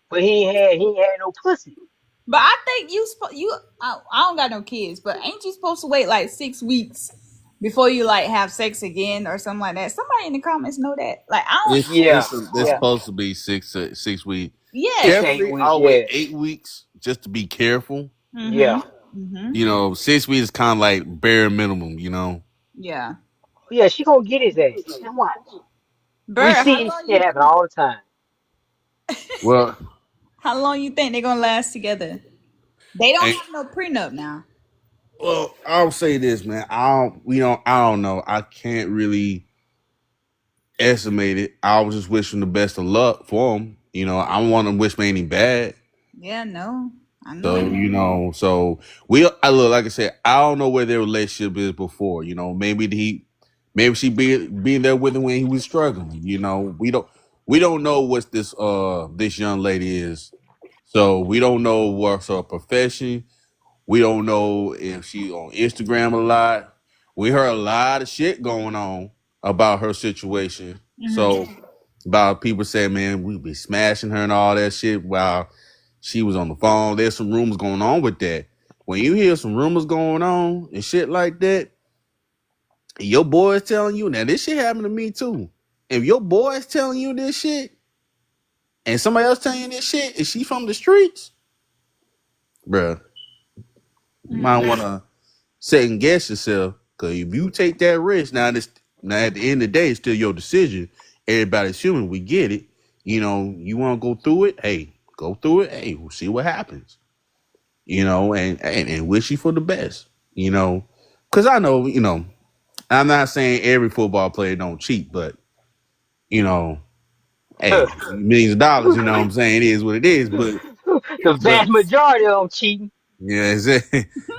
But he ain't had no pussy. But I think I don't got no kids, but ain't you supposed to wait like 6 weeks before you like have sex again or something like that? Somebody in the comments know that. Like I don't. Yeah, it's yeah. supposed to be 6 weeks. Yeah. 6 to 8 weeks. Definitely, I'll wait Yeah, 8 weeks just to be careful. yeah. Mhm. Mhm. 6 weeks is kind of like bare minimum. Yeah. Yeah, she gonna get his ass. And watch. We Bert, see this shit happen all the time. Well, how long you think they're gonna last together? They don't and have no prenup now. well, I'll say this, man. I don't know. I can't really estimate it. I was just wishing the best of luck for him. I don't want to wish me any bad. Yeah, no. I know So it. so I look like I said, I don't know where their relationship is before. Maybe she being there with him when he was struggling. We don't know what this young lady is. So we don't know what's her profession. We don't know if she on Instagram a lot. We heard a lot of shit going on about her situation. So about people saying, man, we be smashing her and all that shit while she was on the phone. There's some rumors going on with that. When you hear some rumors going on and shit like that, your boy is telling you, now this shit happened to me too. If your boy is telling you this shit and somebody else telling you this shit, is she from the streets? Bruh, you might want to second guess yourself. Because if you take that risk, now at the end of the day, it's still your decision. Everybody's human. We get it. You want to go through it? Hey, go through it. Hey, we'll see what happens. And wish you for the best. Because I know, I'm not saying every football player don't cheat, but, you know, hey, millions of dollars, you know what I'm saying? It is what it is. The But vast majority of them cheating. yeah, it's a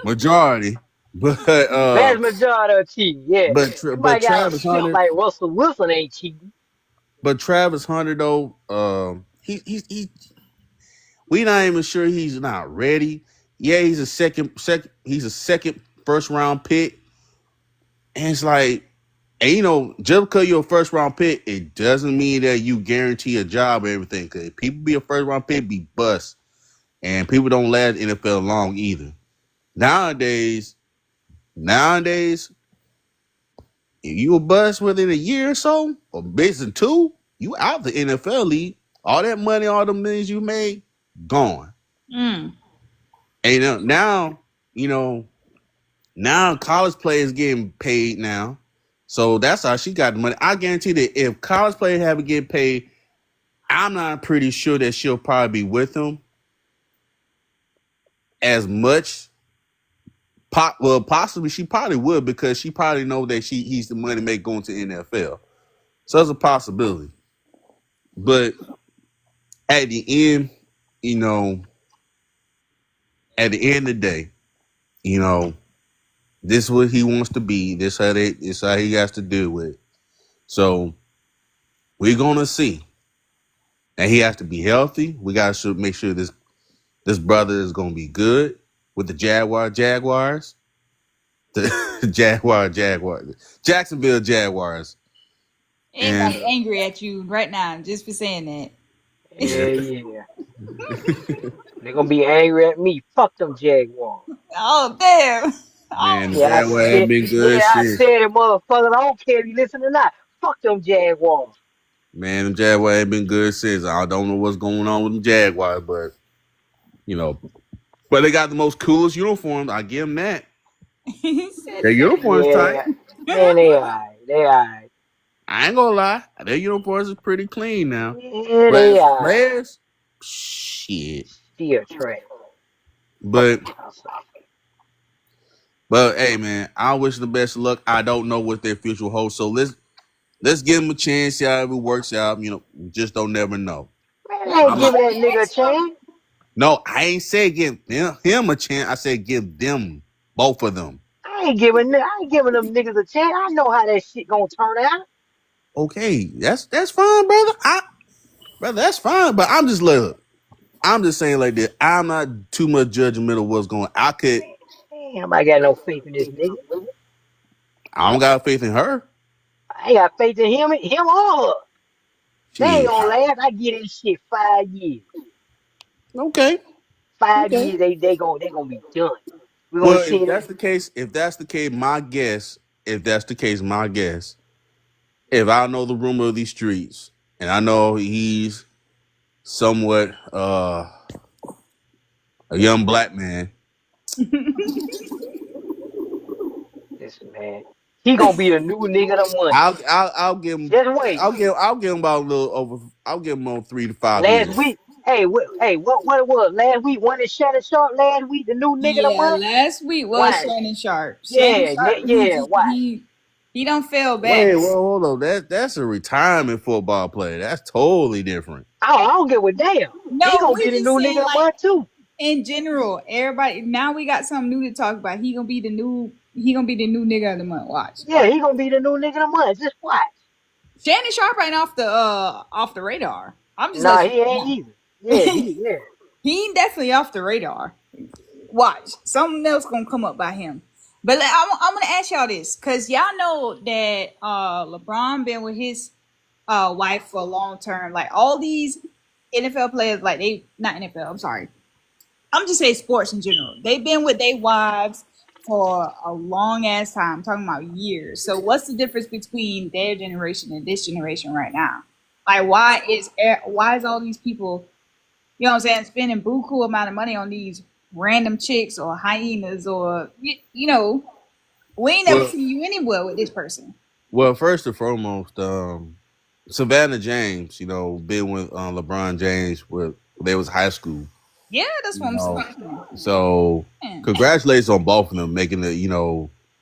majority. But Vast majority of cheating. Yeah, you but might got a Travis simp Hunter, like Russell Wilson ain't cheating. though, we not even sure he's not ready. Yeah, he's a second first round pick. And it's like, and just because you're a first round pick, it doesn't mean that you guarantee a job or everything. Because people be a first round pick, be bust. And people don't last in the NFL long either. Nowadays, if you a bust within a year or so, or basically two, you out the NFL league. All that money, all the millions you made, gone. Mm. And you know, now college players getting paid now. So that's how she got the money. I guarantee that if college players haven't get paid, I'm not pretty sure that she'll probably be with them as much. Well, possibly she probably would because she probably know that he's the money maker going to NFL. So it's a possibility. But at the end, you know, at the end of the day, you know, this is what he wants to be. This how he has to deal with. So we're gonna see. And he has to be healthy. We gotta make sure this brother is gonna be good with the Jaguars. The Jaguars. Jacksonville Jaguars. And Everybody angry at you right now just for saying that. Yeah, yeah. They're gonna be angry at me. Fuck them Jaguars. Oh damn. Oh, man, the Yeah, I Jaguars ain't said. been good Yeah, I shit. said it, motherfucker. I don't care if you listen or not. Fuck them Jaguars. Man, the Jaguars ain't been good since. I don't know what's going on with the Jaguars, you know, but they got the most coolest uniforms. I give them that. he said Their uniforms tight. Yeah, man, they alright. They alright. I ain't gonna lie. Their uniforms is pretty clean now. Yeah, But they as alright. players, shit. Still trash. Fuck But you, I say. but hey man, I wish them the best of luck. I don't know what their future holds. So let's give them a chance, see how it works out. We just don't never know. Man, I ain't I'm not, giving that nigga a chance. no, I ain't say give him a chance. I said give them both of them. I ain't giving them niggas a chance. I know how that shit gonna turn out. Okay, that's fine, brother. Brother, that's fine. But I'm just saying like this. I'm not too much judgmental of what's going. Damn, I got no faith in this nigga. I don't got faith in her. I ain't got faith in him or her. They ain't Shit. gonna last. I give this shit 5 years. Okay. 5 years, they gonna be done. We're gonna Well, see them. if that's the case, if that's the case, my guess, if I know the rumor of these streets, and I know he's somewhat a young black man, Listen, man, he gonna be the new nigga of the month. I'll give him Just wait. I'll give him about a little over. I'll give him on 3 to 5 years. Last week, hey, what it was? Last week, one that shot it short. Last week, the new nigga of the yeah, month. last week was Why? Shannon Sharp. Shannon Yeah, Sharp, yeah. Why? he don't feel Wait, back. well, hold on. That's a retirement football player. That's totally different. I don't give a damn. He No, gonna we're be the just new saying nigga of the like month too. in general. Everybody now we got something new to talk about. He gonna be the new. He gonna be the new nigga of the month. Watch. Yeah, he gonna be the new nigga of the month. Just watch. Shannon Sharp ain't off the radar. I'm just Nah, letting he you ain't know. either. Yeah, yeah. He ain't definitely off the radar. Watch something else gonna come up by him. But like, I'm gonna ask y'all this because y'all know that LeBron been with his wife for a long term. Like all these NFL players, like they not NFL. I'm sorry. I'm just saying sports in general. They've been with their wives for a long ass time. I'm talking about years. So what's the difference between their generation and this generation right now? Like why is all these people, you know what I'm saying, spending buku amount of money on these random chicks or hyenas or you know, we ain't never Well, seen you anywhere with this person. well, first and foremost, Savannah James, been with LeBron James when they was high school. Yeah, that's You what I'm know, saying. so Man. congratulations on both of them making it,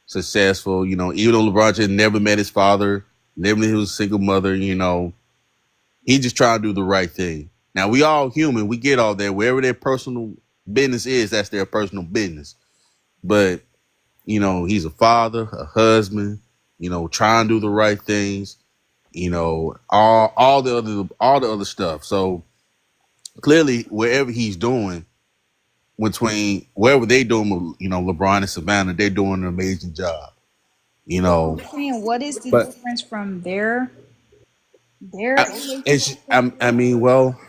successful. Even though LeBron James never met his father, never knew he was a single mother. He just trying to do the right thing. Now we all human, we get all that. Wherever their personal business is, that's their personal business. But he's a father, a husband. Trying to do the right things. All the other stuff. So clearly, wherever he's doing, between wherever they doing, LeBron and Savannah, they're doing an amazing job. You But know, I'm saying, what is the but difference from their relationship I mean, well,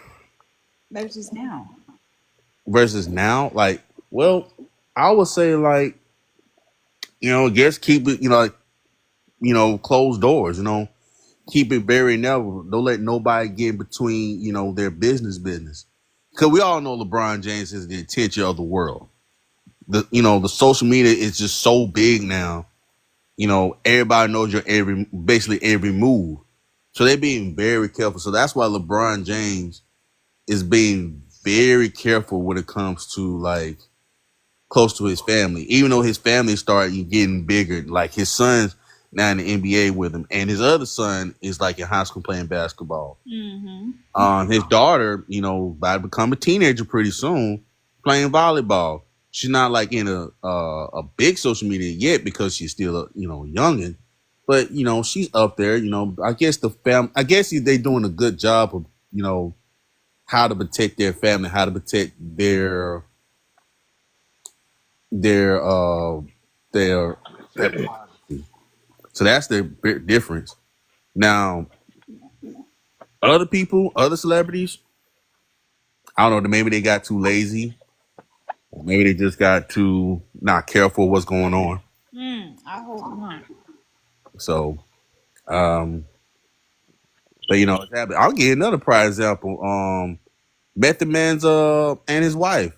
versus now? versus now, like, well, I would say like, just keep it, closed doors. Keep it very narrow. Don't let nobody get in between, their business. Because we all know LeBron James is the attention of the world. The social media is just so big now. Everybody knows your basically every move. So they're being very careful. So that's why LeBron James is being very careful when it comes to like close to his family. Even though his family started getting bigger, like his son's now in the NBA with him, and his other son is like in high school playing basketball. Mm-hmm. His daughter, about to become a teenager pretty soon, playing volleyball. She's not like in a big social media yet because she's still youngin, but she's up there. I guess I guess they doing a good job of how to protect their family, how to protect their uh their their privacy. So that's the big difference. Now, other people, other celebrities, I don't know. Maybe they got too lazy. Maybe they just got too not careful what's going on. I hope not. So, um, but it's happening. I'll give another prime example. Method Man's and his wife.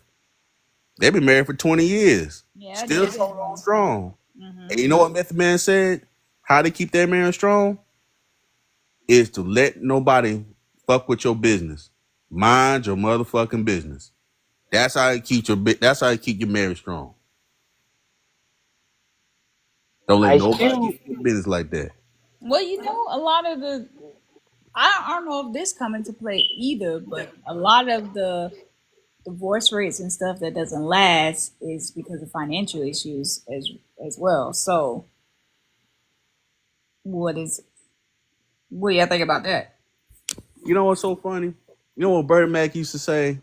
They've been married for 20 years. Yeah, I Still did. so on strong. Mm-hmm. And you know what Method Man said? How to keep their marriage strong is to let nobody fuck with your business. Mind your motherfucking business. That's how you keep your marriage strong. Don't let Ice nobody Cube. get in your business like that. Well, a lot of I don't know if this come into play either, but a lot of the divorce rates and stuff that doesn't last is because of financial issues as well. So, what is what do you think about that? You know what's so funny? You know what Bertie Mac used to say?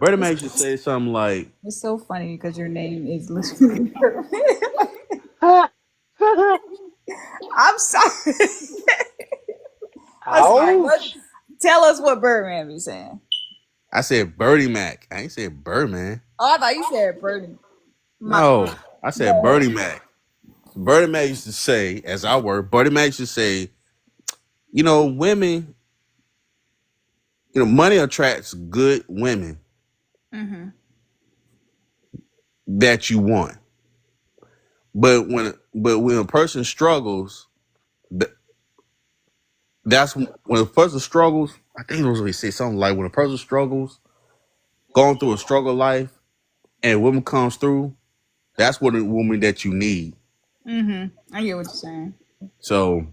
Bertie Mac used to say something like, It's so funny because your name is literally. I'm sorry. I'm sorry. What? Ouch. Tell us what Birdman be saying. I said Bertie Mac. I ain't said Birdman. Oh, I thought you said Birdie. My No, I said go Bertie Mac. Bertie Mac used to say, as I work, Bertie Mac used to say, women, money attracts good women ahead. Mm-hmm. that you want. But when a person struggles, th- that's when a person struggles. I think it was what he said something like when a person struggles, going through a struggle life, and a woman comes through, that's what a woman that you need. Mm-hmm. I get what you're saying. So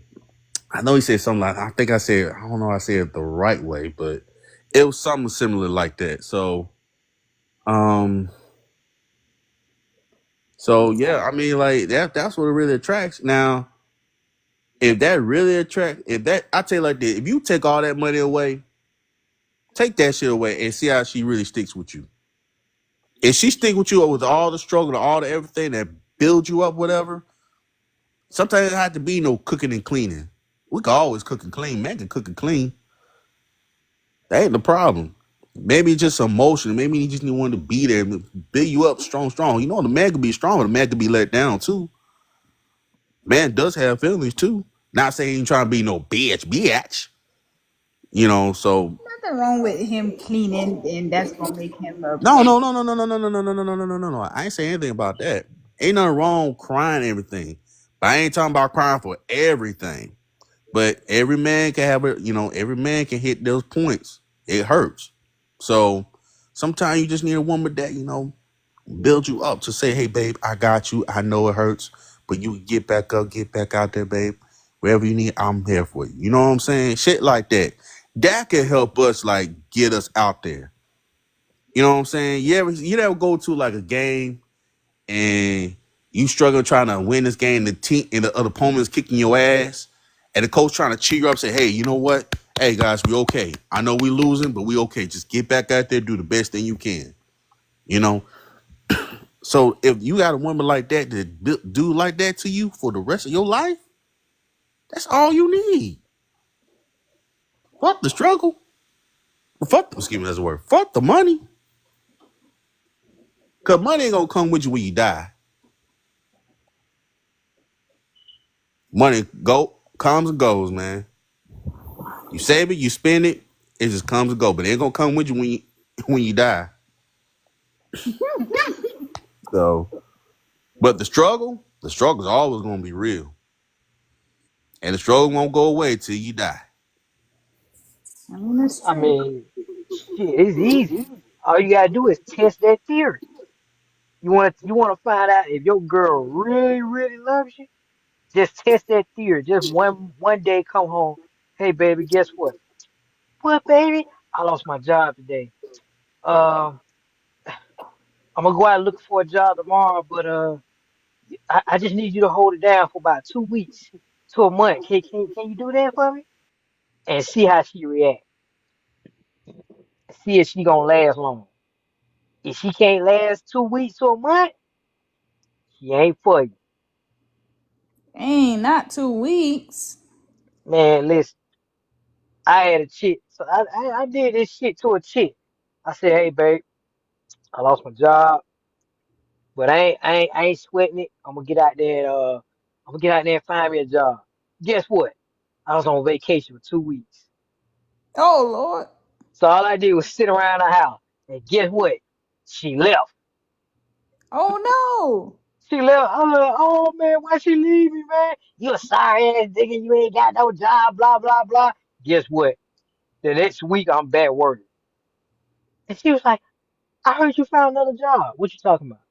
I know he said something like I think I said I don't know I said it the right way, but it was something similar like that. Um so yeah, I mean like that's what it really attracts. Now, if that really attract if that I tell you like this, if you take all that money away, take that shit away and see how she really sticks with you. If she stick with you with all the struggle, all the everything that builds you up, whatever, sometimes it have to be no cooking and cleaning. We can always cook and clean. Man can cook and clean. That ain't the problem. Maybe it's just emotion. Maybe you just need one to be there and build you up strong, strong. You know, the man could be strong, but the man could be let down too. Man does have feelings too. Not saying he ain't trying to be no bitch. You know, so Nothing wrong with him cleaning, and that's gonna make him a no, man. no, no, no, no, no, no, no, no, no, no, no, no, no, no, no. I ain't saying anything about that. Ain't nothing wrong crying and everything. But I ain't talking about crying for everything. But every man can have it, you know, every man can hit those points. It hurts. So sometimes you just need a woman that, you know, build you up to say, hey, babe, I got you. I know it hurts, but you get back up, get back out there, babe. Wherever you need, I'm here for you. You know what I'm saying? Shit like that. That can help us, like, get us out there. You know what I'm saying? You ever go to, like, a game and you struggle trying to win this game, the team and the other opponent is kicking your ass, and the coach trying to cheer you up, say, hey, you know what? Hey, guys, we okay. I know we losing, but we okay. Just get back out there, do the best thing you can. You know, so if you got a woman like that that do like that to you for the rest of your life, that's all you need. Fuck the struggle. Excuse me, that's the word. Fuck the money. Cause money ain't gonna come with you when you die. Money comes and goes, man. You save it, you spend it, it just comes and goes. But it ain't gonna come with you when you die. So, but the struggle's always gonna be real, and the struggle won't go away till you die. I mean, that's I true. mean, shit, it's easy. All you gotta do is test that theory. You want to find out if your girl really, really loves you? Just test that theory. Just one day come home. Hey baby, guess what? What baby? I lost my job today. Um, I'm gonna go out and look for a job tomorrow, but I just need you to hold it down for about 2 weeks to a month. Can you do that for me? And see how she react. See if she gonna last long. If she can't last 2 weeks to a month, she ain't for you. Ain't not 2 weeks. Man, listen, I had a chick, so I did this shit to a chick. I said, hey babe, I lost my job, but I ain't sweating it. I'm gonna get out there and find me a job. Guess what? I was on vacation for 2 weeks. Oh Lord. So all I did was sit around the house. And guess what? She left. Oh no. She left. I'm like, oh man, why she leave me, man? You a sorry ass nigga. You ain't got no job, blah, blah, blah. Guess what? The next week I'm back working. And she was like, I heard you found another job. What you talking about?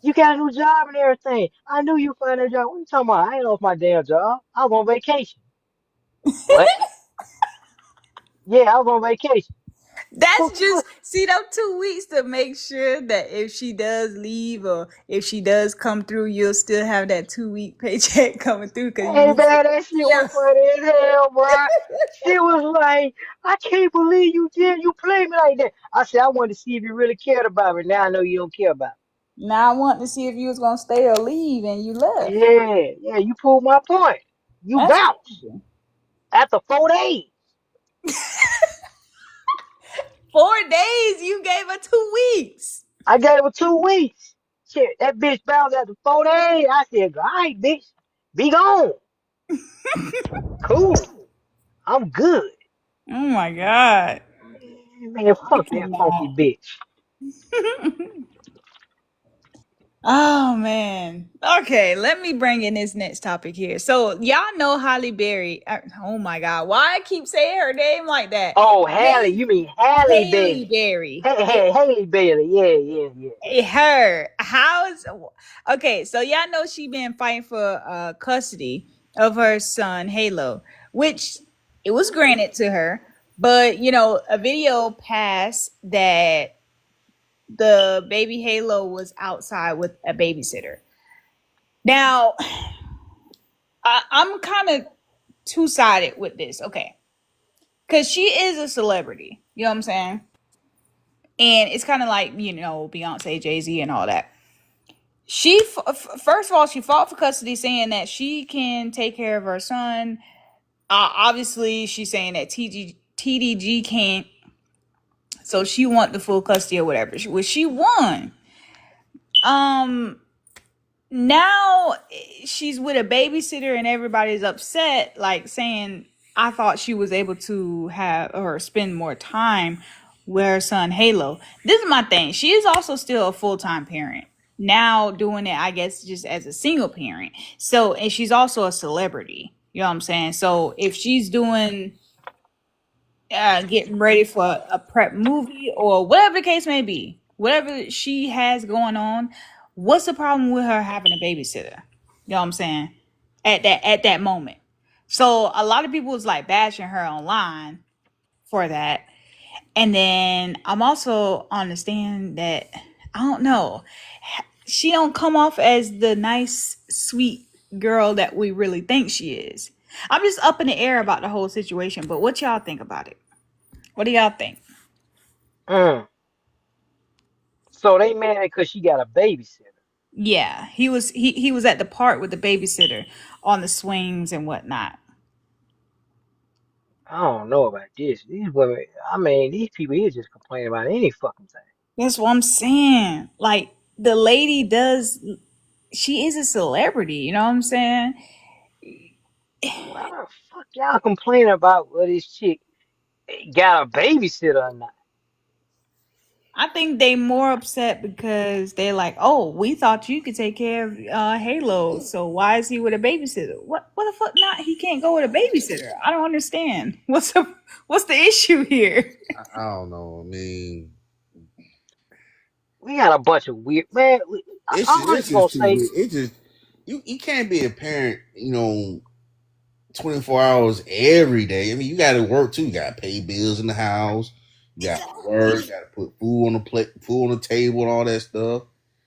You got a new job and everything. I knew you found a job. What you talking about? I ain't lost my damn job. I was on vacation. What? Yeah, I was on vacation. That's just see those 2 weeks to make sure that if she does leave or if she does come through, you'll still have that 2 week paycheck coming through because you Hey man, need to. that shit Yeah. was funny as hell, bro. She was like, I can't believe you did. You played me like that. I said, I wanted to see if you really cared about me. Now I know you don't care about Now I want to see if you was gonna stay or leave, and you me. left. Yeah, you proved my point. You That's bounced crazy. after 4 days. 4 days. You gave her 2 weeks. I gave her 2 weeks. Shit, that bitch bounced after 4 days. I said, all right, bitch, be gone. Cool. I'm good. Oh my god. Man, I fuck that funky cannot. bitch. Oh man. Okay, let me bring in this next topic here. So y'all know Holly Berry. Oh my god, why I keep saying her name like that? Oh, Haley, Haley, you mean Halle Haley Berry. Berry. Hey, hey, Haley Berry. Yeah. Her. How's okay? So y'all know she been fighting for custody of her son Halo, which it was granted to her. But you know, a video passed that the baby Halo was outside with a babysitter. Now, I'm kind of two sided with this, okay? Because she is a celebrity, you know what I'm saying? And it's kind of like, you know, Beyonce, Jay Z, and all that. First of all, she fought for custody, saying that she can take care of her son. Obviously, she's saying that TDG can't, so she want the full custody or whatever. She won. Um, Now she's with a babysitter and everybody's upset, like saying, I thought she was able to have or spend more time with her son Halo. This is my thing. She is also still a full-time parent. Now doing it, I guess, just as a single parent. So, and she's also a celebrity. You know what I'm saying? So if she's doing getting ready for a prep movie or whatever the case may be, whatever she has going on, what's the problem with her having a babysitter? You know what I'm saying? At that moment. So a lot of people was like bashing her online for that. And then I'm also understand that I don't know. She don't come off as the nice, sweet girl that we really think she is. I'm just up in the air about the whole situation, but what y'all think about it? What do y'all think? Mm. So they mad because she got a babysitter. Yeah, he was at the park with the babysitter on the swings and whatnot. I don't know about this. These women, I mean, these people here just complain about any fucking thing. That's what I'm saying. Like the lady does, she is a celebrity. You know what I'm saying? Why the fuck y'all complaining about what this chick got a babysitter or not? I think they more upset because they're like, oh, we thought you could take care of Halo, so why is he with a babysitter? What the fuck? Not he can't go with a babysitter. I don't understand. What's the issue here? I don't know. I mean, We got a bunch of weird man. I'm it's just gonna just too say, weird. It just you can't be a parent, 24 hours every day. I mean, you got to work too. You got to pay bills in the house. You got to work. You got to put food on the plate, food on the table, and all that stuff.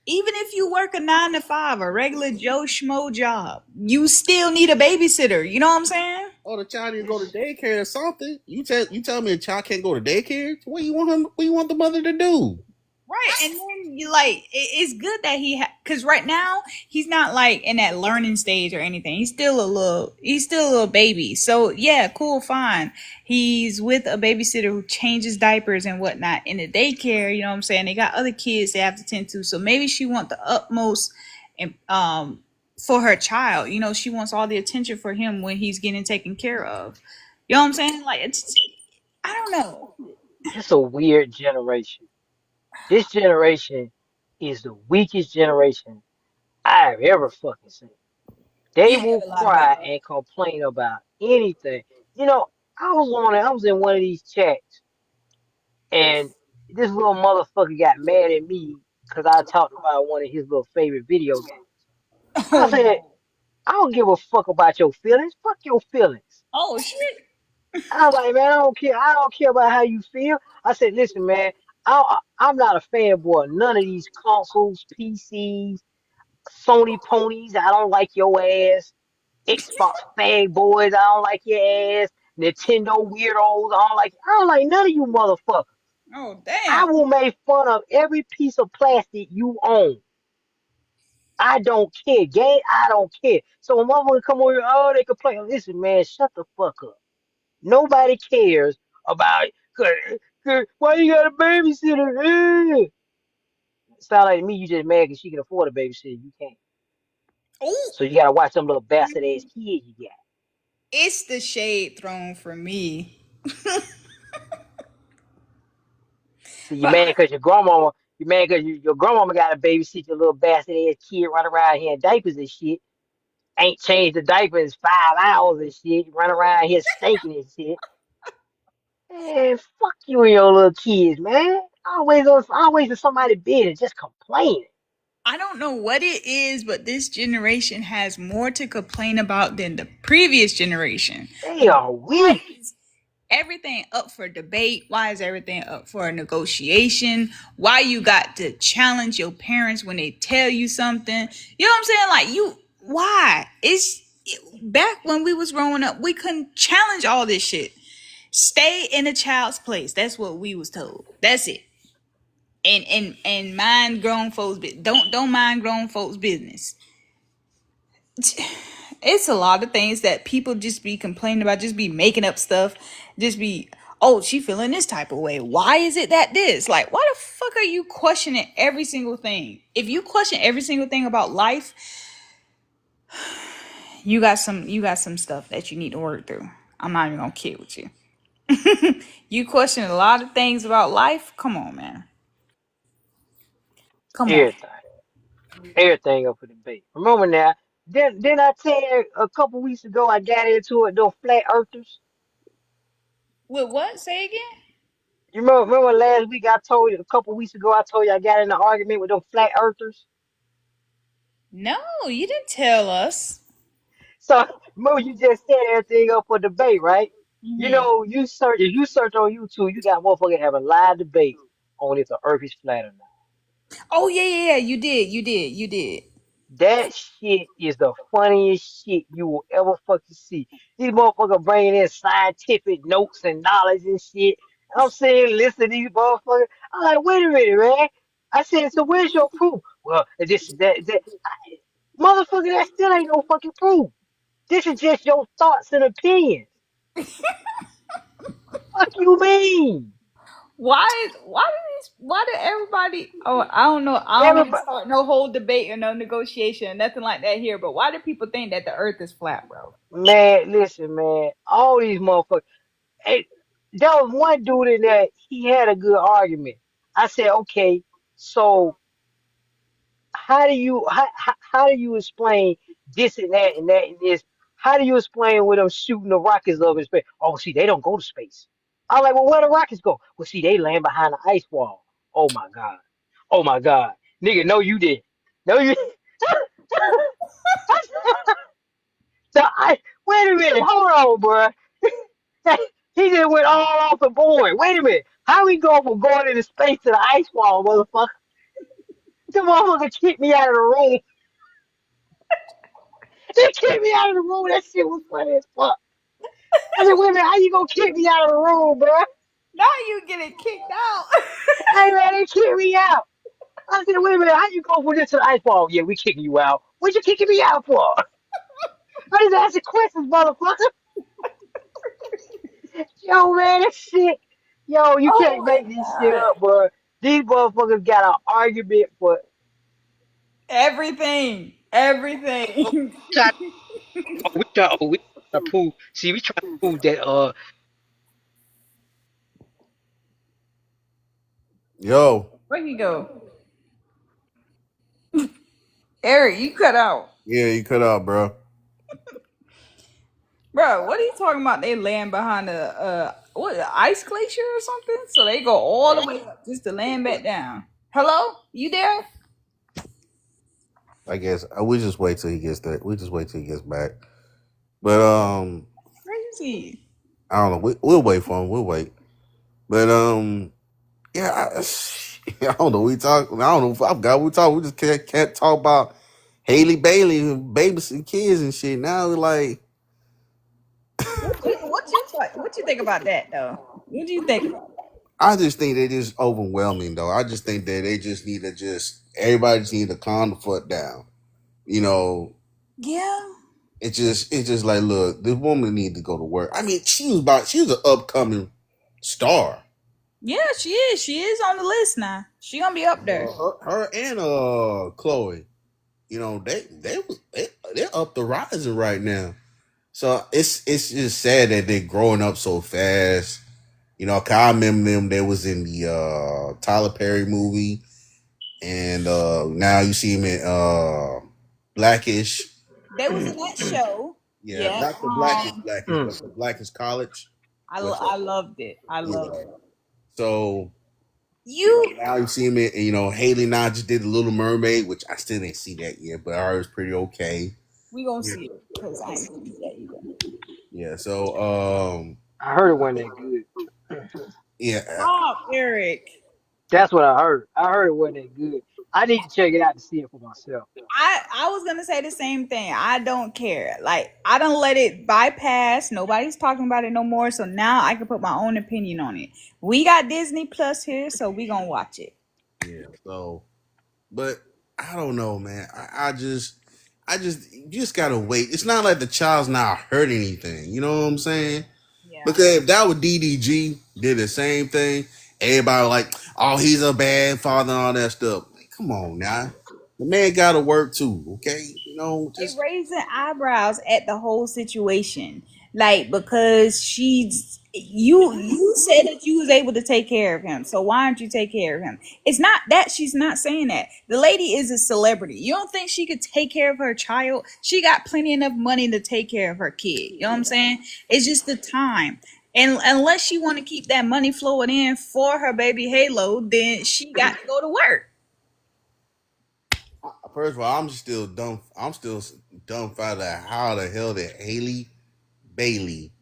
Even if you work a 9 to 5, a regular Joe Schmo job, you still need a babysitter. You know what I'm saying? Oh, the child need to go to daycare or something. You tell me a child can't go to daycare. What you want him? What you want the mother to do? Right, and then you like it's good that because right now he's not like in that learning stage or anything. He's still a little baby. So yeah, cool, fine. He's with a babysitter who changes diapers and whatnot in the daycare. You know what I'm saying? They got other kids they have to tend to. So maybe she want the utmost, and for her child. You know, she wants all the attention for him when he's getting taken care of. You know what I'm saying? Like I don't know. it's a weird generation. This generation is the weakest generation I've ever fucking seen. They You have will a lot of it cry though. and complain about anything. You know, I was in one of these chats and this little motherfucker got mad at me because I talked about one of his little favorite video games. I Oh said, no. I don't give a fuck about your feelings. Fuck your feelings. Oh shit. I was like, man, I don't care. I don't care about how you feel. I said, listen, man, I'm not a fanboy of none of these consoles, PCs, Sony ponies. I don't like your ass. Xbox fag boys. I don't like your ass. Nintendo weirdos. I don't like none of you motherfuckers. Oh I damn. will make fun of every piece of plastic you own. I don't care. Gang, I don't care. So when motherfuckers come over here, oh, they complain. Listen, man, shut the fuck up. Nobody cares about it. Why you got a babysitter? Sound like to me you just mad because she can afford a babysitter. You can't. Oh, So you gotta watch them little bastard ass kids you got. it's the shade thrown for me. So you But mad because your grandmama, you mad because your grandmama got to babysit your little bastard ass kid running around here in diapers and shit. Ain't changed the diapers 5 hours and shit. Run around here stinking and shit. Man, fuck you and your little kids, man. Always in somebody's business, just complaining. I don't know what it is, but this generation has more to complain about than the previous generation. They Like, are why weak. is everything up for debate? Why is everything up for a negotiation? Why you got to challenge your parents when they tell you something? You know what I'm saying? Like why? Back when we was growing up, we couldn't challenge all this shit. Stay in a child's place. That's what we was told. That's it. And mind grown folks. Don't mind grown folks' business. It's a lot of things that people just be complaining about, just be making up stuff, just be, oh, she feeling this type of way. Why is it that this? Like, why the fuck are you questioning every single thing? If you question every single thing about life, you got some stuff that you need to work through. I'm not even gonna kid with you. You question a lot of things about life. Come on, man. Come on. Everything. Everything up for debate. Remember now, didn't I tell you a couple weeks ago I got into it, those flat earthers? With what? Say again? You remember last week I told you, a couple weeks ago I told you I got in an argument with those flat earthers? No, you didn't tell us. So remember you just said everything up for debate, right? You Hmm. know, if you search on YouTube, you got motherfuckers having live debates on if the earth is flat or not. Oh yeah, yeah, yeah. You did. That shit is the funniest shit you will ever fucking see. These motherfuckers bringing in scientific notes and knowledge and shit. I'm saying, listen to these motherfuckers. I'm like, wait a minute, man. I said, so where's your proof? Well, this, that. Motherfucker, that still ain't no fucking proof. This is just your thoughts and opinions. Fuck you mean? Why did everybody, oh, I don't know, I don't want to Everybody, start no whole debate or no negotiation, nothing like that here, but why do people think that the earth is flat, bro? man, listen, man. All these motherfuckers. Hey, there was one dude in there. He had a good argument. I said, okay, so how do you explain this and that and this? How do you explain with them shooting the rockets up in space? Oh, see, they don't go to space. I'm like, well, where the rockets go? Well, see, they land behind the ice wall. Oh my god. Oh my god. Nigga, no, you did. No, you. So I wait a minute. Hold on, bro. He just went all off the board. Wait a minute. How we go from going into space to the ice wall, motherfucker? The motherfucker kicked me out of the room. They kicked me out of the room. That shit was funny as fuck. I said, wait a minute, how you gonna kick me out of the room, bro? Now you getting kicked out. Hey man, they kicked me out. I said, wait a minute, how you go from this to the ice wall? Yeah, we kicking you out. What you kicking me out for? I just asking questions, motherfucker. Yo, man, that shit. Yo, you Oh can't my make this shit god. up, bro. These motherfuckers got an argument for. Everything. Try, we trying to prove. See, we trying to prove that. Yo, Where you go? Eric, you cut out. yeah, you cut out, bro. Bro, what are you talking about? They land behind a ice glacier or something? So they go all the way up just to land back down. Hello? You there? I guess we just wait till he gets there. We just wait till he gets back. But Crazy. I don't know. We'll wait for him. We'll wait. But yeah, I don't know. We talk. I don't know. I forgot what we talk. We just can't talk about Haley Bailey and babysitting kids and shit. Now we're like, What you think about that though? What do you think about that? I just think they just overwhelming though. I just think that they just need to everybody just need to calm the foot down. You know, Yeah. it's just like, look, this woman need to go to work. I mean, she was an upcoming star. Yeah, she is. She is on the list now. She gonna be up there. Her and Chloe, you know, they're up the rising right now. So it's just sad that they're growing up so fast. You know, 'cause I remember them. They was in the Tyler Perry movie, and now you see him in Blackish. They was in that show. Yeah, Yeah. not the Blackish, mm, but the Blackish College. I But I loved it. I loved yeah, it. so. You Now you see him in, Haley now just did the Little Mermaid, which I still didn't see that yet, but I heard it's pretty okay. we gonna see it because I ain't seen that either. Yeah, so I heard it wasn't that good. yeah, Stop, Eric. That's what I heard. I heard it wasn't that good. I need to check it out to see it for myself. I was gonna say the same thing. I don't care. Like I don't let it bypass. Nobody's talking about it no more. So now I can put my own opinion on it. We got Disney Plus here, so we gonna watch it. yeah. So, but I don't know, man. You just gotta wait. It's not like the child's not hurt anything. You know what I'm saying? Yeah. Because if that was DDG did the same thing, everybody like, oh, he's a bad father and all that stuff. Like, come on now, the man got to work too. Okay, They just raising eyebrows at the whole situation, like because you said that you was able to take care of him, so why aren't you take care of him? It's not that she's not saying that the lady is a celebrity. You don't think she could take care of her child? She got plenty enough money to take care of her kid. You know what I'm saying? It's just the time. And unless she want to keep that money flowing in for her baby Halo, then she got to go to work. first of all, I'm still dumb. I'm still dumbfounded at how the hell did Haley Bailey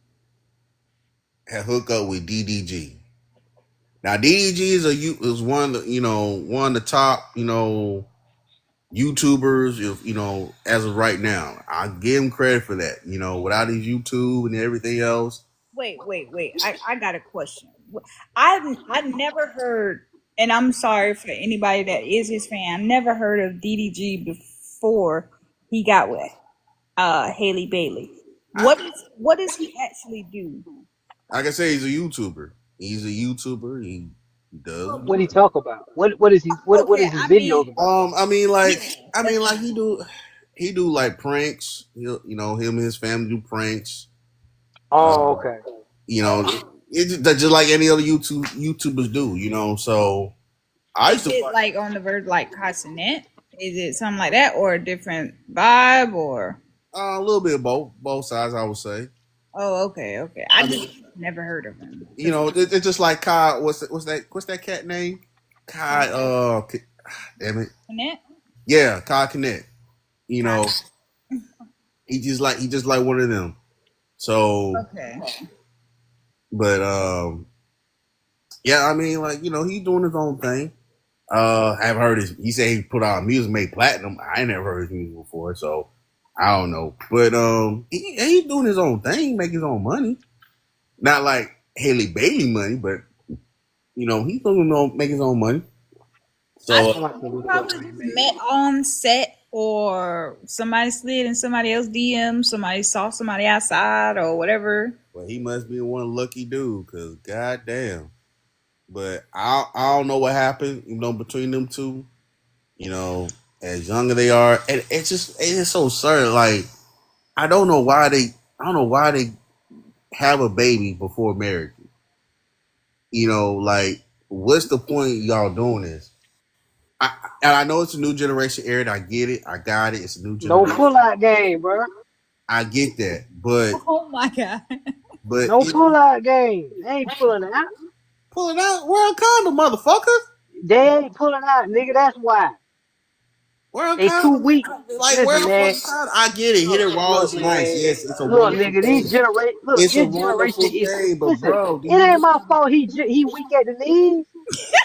had hooked up with DDG. Now DDG is one of the one of the top YouTubers, if as of right now. I give him credit for that. Without his YouTube and everything else. Wait. I got a question. I've never heard, and I'm sorry for anybody that is his fan. I've never heard of DDG before he got with Haley Bailey. What does he actually do? Like I say, he's a YouTuber. He does. What he talk about? What is he? What Okay, is his I mean, videos about? yeah, like he do like pranks. Him and his family do pranks. Oh, Uh, okay. it's just like any other YouTubers do. So I is used to it watch like on the verge like Cassinet? Is it something like that, or a different vibe, or? a little bit of both sides. I would say. Oh, okay. I I just mean, never heard of him. it's just like Kai. What's that cat name? Kai. Damn it. Cassinet? Yeah, Kai Connect. You know, he just like one of them. So, Okay. but yeah, I mean, like he's doing his own thing. I've heard his. He said he put out music made platinum. I ain't never heard his music before, so I don't know. But he's doing his own thing, make his own money. Not like Haley Bailey money, but he's gonna make his own money. I So think I'm about to we look up probably what he just made. met on set, or somebody slid in somebody else DM, somebody saw somebody outside or whatever. well, he must be one lucky dude, cause goddamn. But I don't know what happened, between them two. As young as they are, and it's so certain. Like I don't know why they have a baby before marriage. Like what's the point of y'all doing this? And I know it's a new generation era. I get it. I got it. It's a new No generation. pull out game, bro. I get that, but Oh my god. but No pull out game. They ain't pulling out. pull it out. Wear a condom, motherfucker. They ain't pulling out, nigga. That's why. Wear a They too condom. weak. Like wear Listen, a man. fucking condom. I get it. Hit it raw Look, is nice. man. Yes, it's a Look, wonderful nigga. thing. It's a This generation wonderful is. thing, but Listen, bro, do it you ain't my fault. He weak at the knees.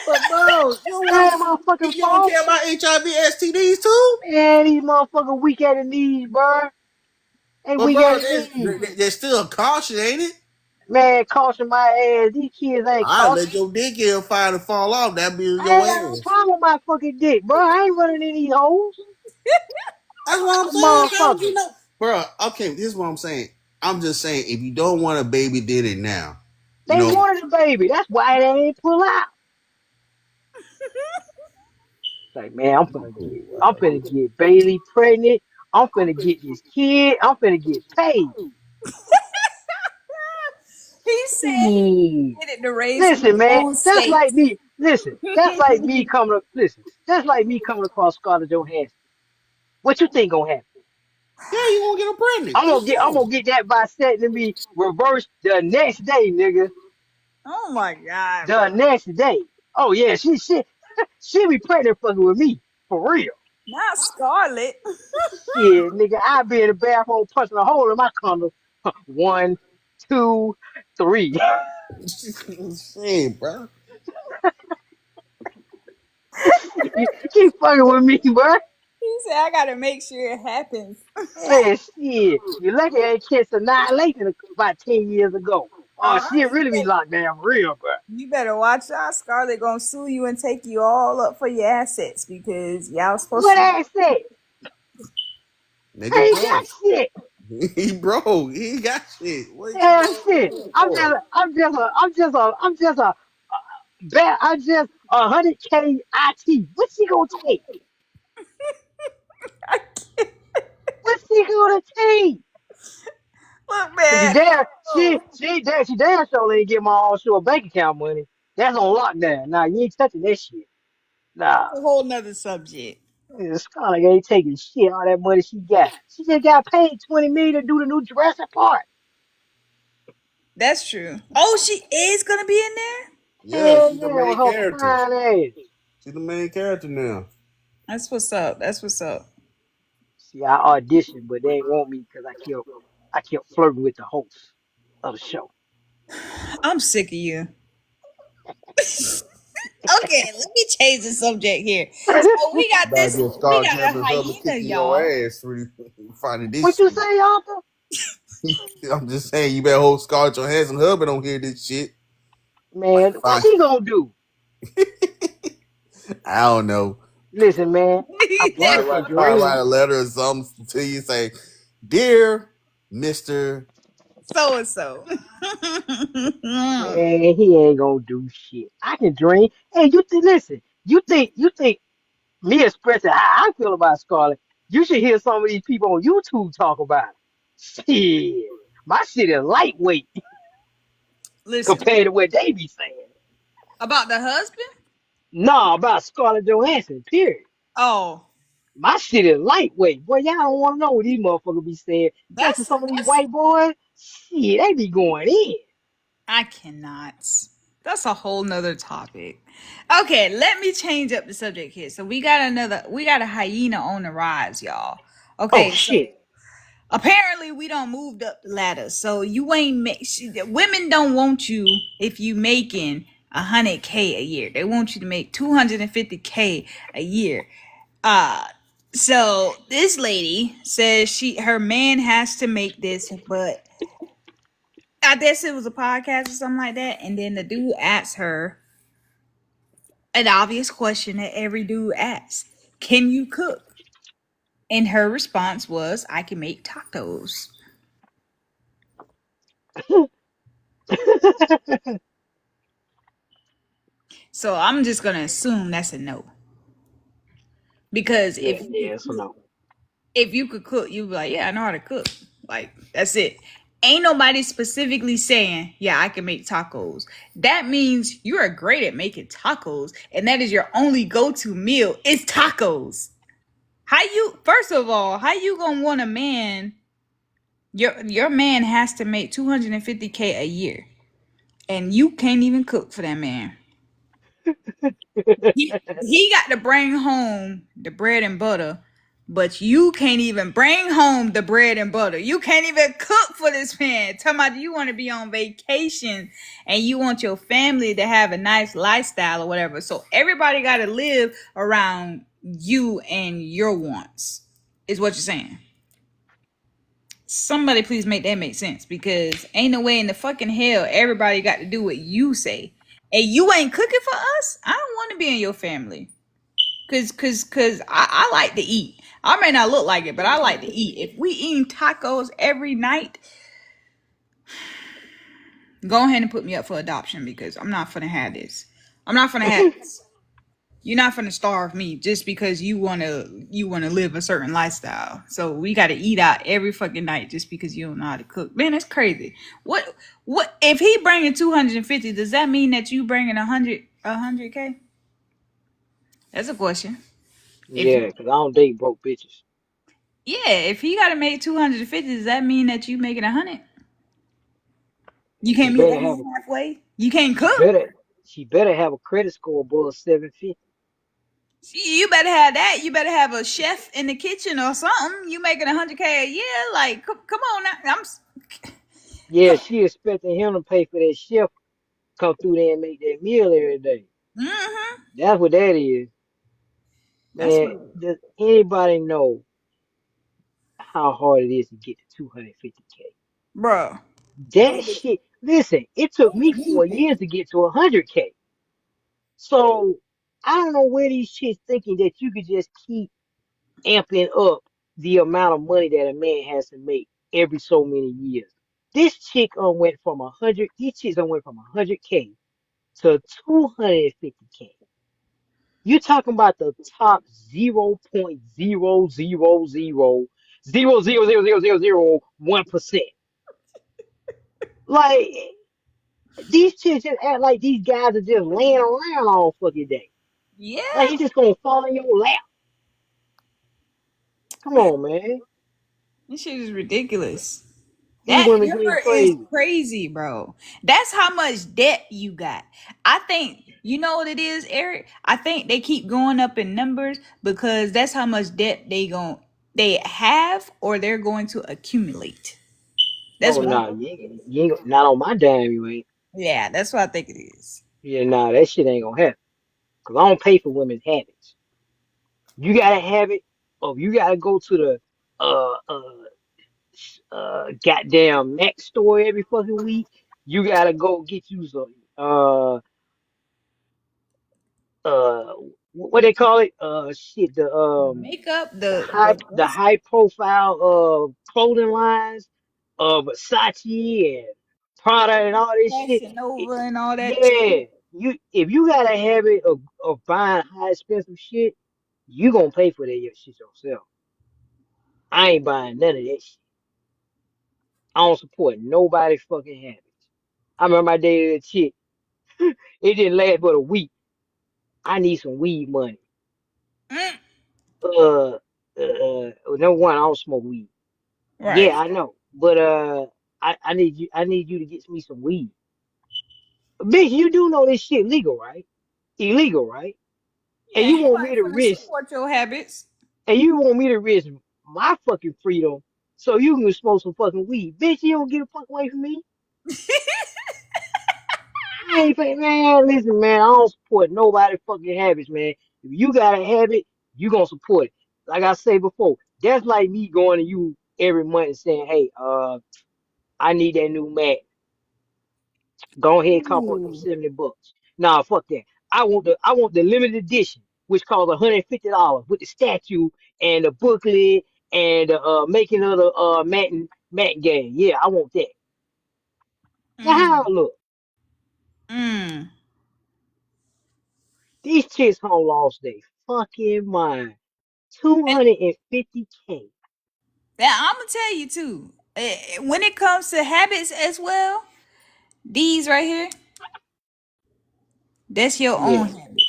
but bro, you don't It want ain't my fucking you don't fault. care about HIV STDs too? Man, these motherfuckers weak at the knees, bro. They But weak bro, at the knees. there's still a caution, ain't it? Man, caution my ass. These kids ain't I let caution. your dick get fire to fall off. That be I your ain't got no ass. problem with my fucking dick, bro. I ain't running in these holes. That's what I'm saying. How would you Motherfucker. know? Bro, okay, this is what I'm saying. I'm just saying, if you don't want a baby, did it now. You They know, wanted a baby. That's why they ain't pull out. Like, man, I'm finna get Bailey pregnant. I'm finna get this kid. I'm finna get paid. He said he Shit. did it to raise his Listen, man, own that's state. like me. Listen, that's like me coming up. Listen, that's like me coming across Scarlett Johansson. What you think gonna happen? yeah, you won't get her pregnant. Just I'm go. gonna get that by setting me reverse the next day, nigga. Oh my god, bro. The next day. Oh yeah, she be pregnant fucking with me for real. Not Scarlet. Shit, nigga, I be in the bathroom punching a hole in my condom. One, two, three. Shit, bro. Keep fucking with me, bro. He said, I gotta make sure it happens. Hey, shit. You lucky I ain't catch Annihilation about 10 years ago. Oh, Uh, shit really be locked down for real, bro. you better watch out. Scarlet gonna sue you and take you all up for your assets because y'all supposed What to. ass said? I Nigga ain't got broke. shit. He broke. He ain't got shit. What you Hell going shit. I'm just a 100K IT. What she gonna take? What she gonna take? Look, Cause man. she damn sure ain't get my offshore bank account money. That's on lockdown. Nah, you ain't touching that shit. Nah. That's a whole nother subject. Sonic ain't taking shit. All that money she got. She just got paid 20 million to do the new Jurassic Park. That's true. Oh, she is gonna be in there. Yeah, Hell she's the yeah, with main her character. fine ass. She's the main character now. That's what's up. That's what's up. See, I auditioned, but they ain't want me because I kept flirting with the host of the show. I'm sick of you. Okay, let me change the subject here. So we got About to this. get We Scar got a Jeffrey Hubbard hyena, kicking your y'all. ass for finding this What you shit. say, Arthur? I'm just saying, you better hold Scarlett Johansson Hubbard don't hear this shit. Man, Fine. what's he gonna do? I don't know. Listen, man, I'm Probably getting some write, probably write dreams. a letter or something to you. Say, dear Mister. So and so. Man, he ain't gonna do shit. I can dream. Hey, listen. You think me expressing how I feel about Scarlett, you should hear some of these people on YouTube talk about it. Shit, my shit is lightweight Listen, compared to what they be saying. about the husband. Nah, about Scarlett Johansson, period. Oh, My shit is lightweight. Boy, y'all don't want to know what these motherfuckers be saying. Especially some of these that's. white boys. Shit, they be going in. I cannot. That's a whole nother topic. Okay, let me change up the subject here. So we got a hyena on the rise, y'all. Oh, Okay, so shit. apparently we don't moved up the ladder. So you ain't make women don't want you if you making 100K a year. They want you to make 250K a year. Uh so this lady says her man has to make this, but I guess it was a podcast or something like that. And then the dude asked her an obvious question that every dude asks: can you cook? And her response was, I can make tacos. So I'm just gonna assume that's a no. Because Yeah, yeah, so no. if you could cook, you'd be like, yeah, I know how to cook. Like, that's it. Ain't nobody specifically saying, yeah, I can make tacos. That means you are great at making tacos, and that is your only go-to meal is tacos. How you first of all, how you gonna want a man? Your man has to make 250K a year, and you can't even cook for that man. He got to bring home the bread and butter, but you can't even bring home the bread and butter. You can't even cook for this man. Talking about you want to be on vacation and you want your family to have a nice lifestyle or whatever. So everybody got to live around you and your wants. Is what you're saying. Somebody please make that make sense because ain't no way in the fucking hell everybody got to do what you say. And you ain't cooking for us? I don't want to be in your family. Cause I like to eat. I may not look like it, but I like to eat. If we eating tacos every night, go ahead and put me up for adoption because I'm not gonna have this. I'm not gonna have this. You're not gonna starve me just because you wanna live a certain lifestyle. So we gotta eat out every fucking night just because you don't know how to cook. Man, that's crazy. What if he bringing 250? Does that mean that you bringing 100K? That's a question. If Yeah, because I don't date broke bitches. Yeah, if he got to make 250, does that mean that you making 100? You She can't meet better that have man halfway. You can't she cook. better She better have a credit score above 750. You better have that. You better have a chef in the kitchen or something. You making 100K a year? Like, come on now. Yeah, Come. she expecting him to pay for that chef come through there and make that meal every day. Mm-hmm. That's what that is. That's Man, what, does anybody know how hard it is to get to 250K? bro. That shit, listen, it took me 4 years to get to 100K. So I don't know where these chicks thinking that you could just keep amping up the amount of money that a man has to make every so many years. This chick went from 100, these chicks went from 100K to 250K. You're talking about the top 0.00000000001%. Like, these chicks just act like these guys are just laying around all fucking day. Like, yeah. he's just gonna fall in your lap. Come on, man. This shit is ridiculous. These That women getting number is crazy. crazy, bro. That's how much debt you got. I think you know what it is, Eric. I think they keep going up in numbers because that's how much debt they have or they're going to accumulate. That's Oh, what I. nah, you ain't, not on my dime, you ain't. Yeah, that's what I think it is. Yeah, nah, that shit ain't gonna happen. Cause I don't pay for women's habits. You gotta have it, or you gotta go to the uh uh goddamn Mac store every fucking week. You gotta go get you some uh what they call it? Shit, The makeup, the the the best high profile clothing lines of Versace and Prada and all this shit. Fashion Nova and all that shit. Yeah, you if you got a habit of buying high expensive shit, you gonna pay for that your shit yourself. I ain't buying none of that shit. I don't support nobody fucking habits. I remember I dated a chick. It didn't last but a week. I need some weed money. Mm, Number one, I don't smoke weed. right. Yeah, I know, but I need you to get me some weed. Bitch, you do know this shit legal, right? Illegal, right? And Yeah, you you want me might to finna risk support your habits. and you want me to risk my fucking freedom so you can smoke some fucking weed. Bitch, you don't get the fuck away from me. I ain't pay, man, listen, man, I don't support nobody fucking habits, man. If you got a habit, you gonna support it. Like I say before, that's like me going to you every month and saying, hey, I need that new Mac. Go ahead and cop up them Ooh. $70. Nah, fuck that. I want the limited edition, which costs $150 with the statue and the booklet and the making of the Matin game. Yeah, I want that. Now how I Mm, look? mm. These chicks home lost their fucking mind. 250K. Yeah, I'm gonna tell you too. When it comes to habits as well, these right here, that's your Yeah. own habit.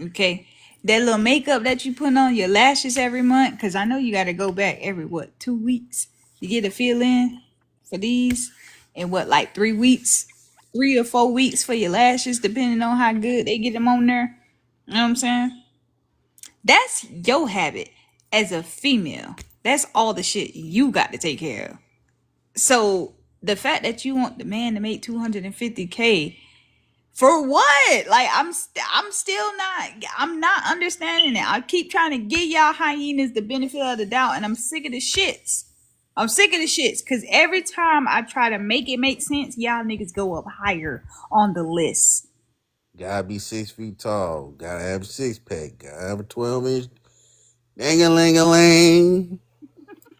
Okay, that little makeup that you put on your lashes every month, because I know you got to go back every what 2 weeks to get a feel in for these, and what like 3 weeks, 3 or 4 weeks for your lashes, depending on how good they get them on there. You know what I'm saying? That's your habit as a female. That's all the shit you got to take care of. So the fact that you want the man to make 250K for what? Like I'm still not I'm not understanding it. I keep trying to give y'all hyenas the benefit of the doubt and I'm sick of the shits. I'm sick of the shits because every time I try to make it make sense, y'all niggas go up higher on the list. Gotta be 6 feet tall. Gotta have a six pack. Gotta have a 12-inch. Dang a ling a ling.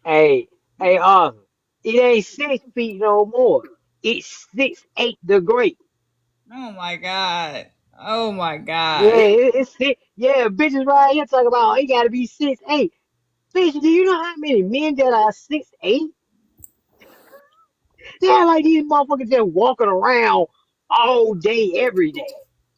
Hey, Arthur. It ain't 6 feet no more. It's 6'8" the great. Oh my god. Oh my Yeah, god. it's six. Yeah, bitches right here talking about he gotta be 6'8". Bitch, do you know how many men that are 6'8"? They're like these motherfuckers just walking around all day, every day.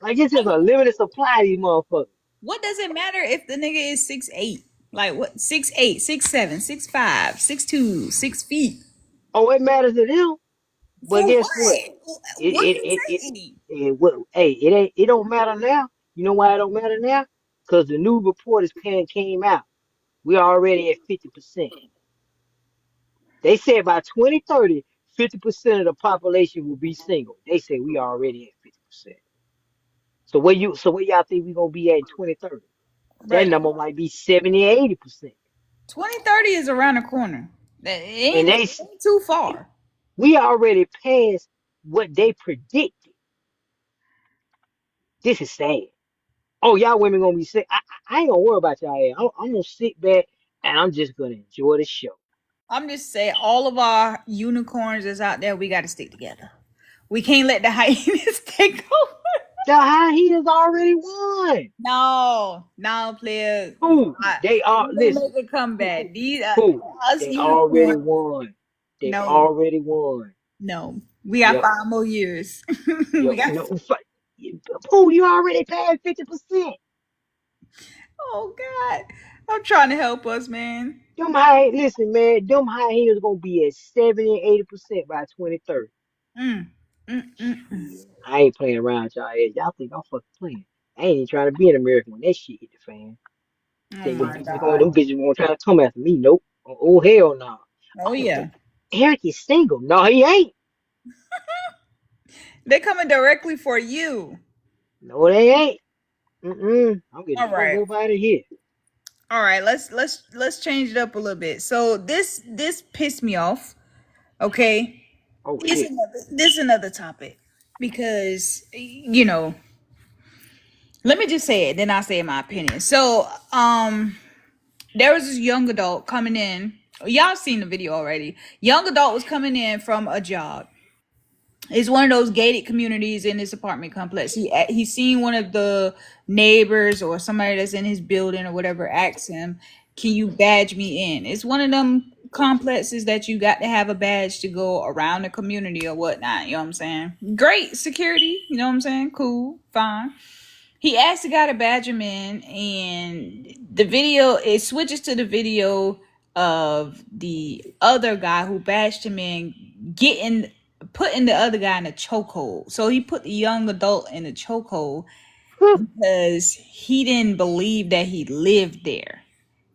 Like it's just a limited supply of these motherfuckers. What does it matter if the nigga is 6'8"? Like what 6'8", 6'7", 6'5", 6'2", 6 feet? Oh, it matters to them, but For guess what? what? It What it are you it it saying? And what? Hey, it don't matter now. You know why it don't matter now? Because the new report is came out. We already at 50%. They said by 2030, 50% of the population will be single. They say we already at 50%. So where y'all think we gonna be at in 2030? That Right. number might be 70 or 80%. 2030 is around the corner. And It ain't too far. we already passed what they predicted. This is sad. Oh, y'all women gonna be sick. I ain't gonna worry about y'all. I'm gonna sit back and I'm just gonna enjoy the show. I'm just saying, all of our unicorns that's out there, we got to stick together. We can't let the hyenas take over. The high heaters already won. No, no, players. Who? I, They are, we gonna listen, make a comeback. who? These Who? us They already unicorns. won. They No, already won. no. We got Yep. 5 more years. Yep. We got. No, who? You already passed 50%. Oh God, I'm trying to help us, man. Listen, man, them high heaters gonna be at 70 and 80% by 2030. Mm, mm. Shit, I ain't playing around with y'all. Y'all think I'm fucking playing. I ain't even trying to be an American when that shit hit the fan. Oh Think them my bitches going, God. them bitches gonna try to come after me. Nope. Oh, hell no. Oh Oh, yeah. Eric is single. No, he ain't. They're coming directly for you. No, they ain't. I'm getting All the fuck right. up out of here. All right, let's change it up a little bit. So this pissed me off. Okay, Oh shit. this another topic because let me just say it, then I'll say my opinion. So there was this young adult coming in. Y'all seen the video already. Young adult was coming in from a job. It's one of those gated communities in this apartment complex. He seen one of the neighbors or somebody that's in his building or whatever ask him, "Can you badge me in?" It's one of them complexes that you got to have a badge to go around the community or whatnot. You know what I'm saying? Great security. You know what I'm saying? Cool, fine. He asked the guy to badge him in, and the video it switches to the video of the other guy who badged him in getting putting the other guy in a chokehold. So he put the young adult in a chokehold because he didn't believe that he lived there.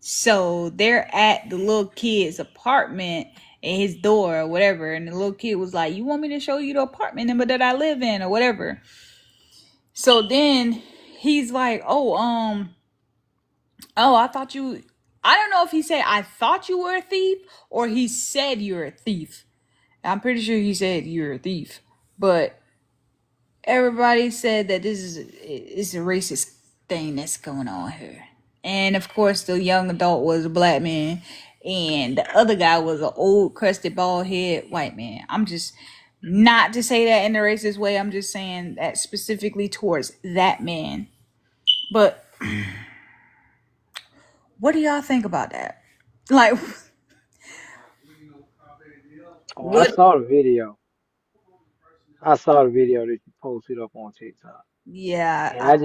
So they're at the little kid's apartment and his door or whatever, and the little kid was like, "You want me to show you the apartment number that I live in or whatever?" So then he's like, oh, I thought you. I don't know if he said I thought you were a thief or he said you're a thief. I'm pretty sure he said you're a thief, but everybody said that this is a racist thing that's going on here. And of course, the young adult was a black man, and the other guy was an old, crusted, bald head white man. I'm just not to say that in a racist way. I'm just saying that specifically towards that man. But what do y'all think about that? Like, Oh, I what? saw the video. I saw the video that you posted up on TikTok. Yeah, And I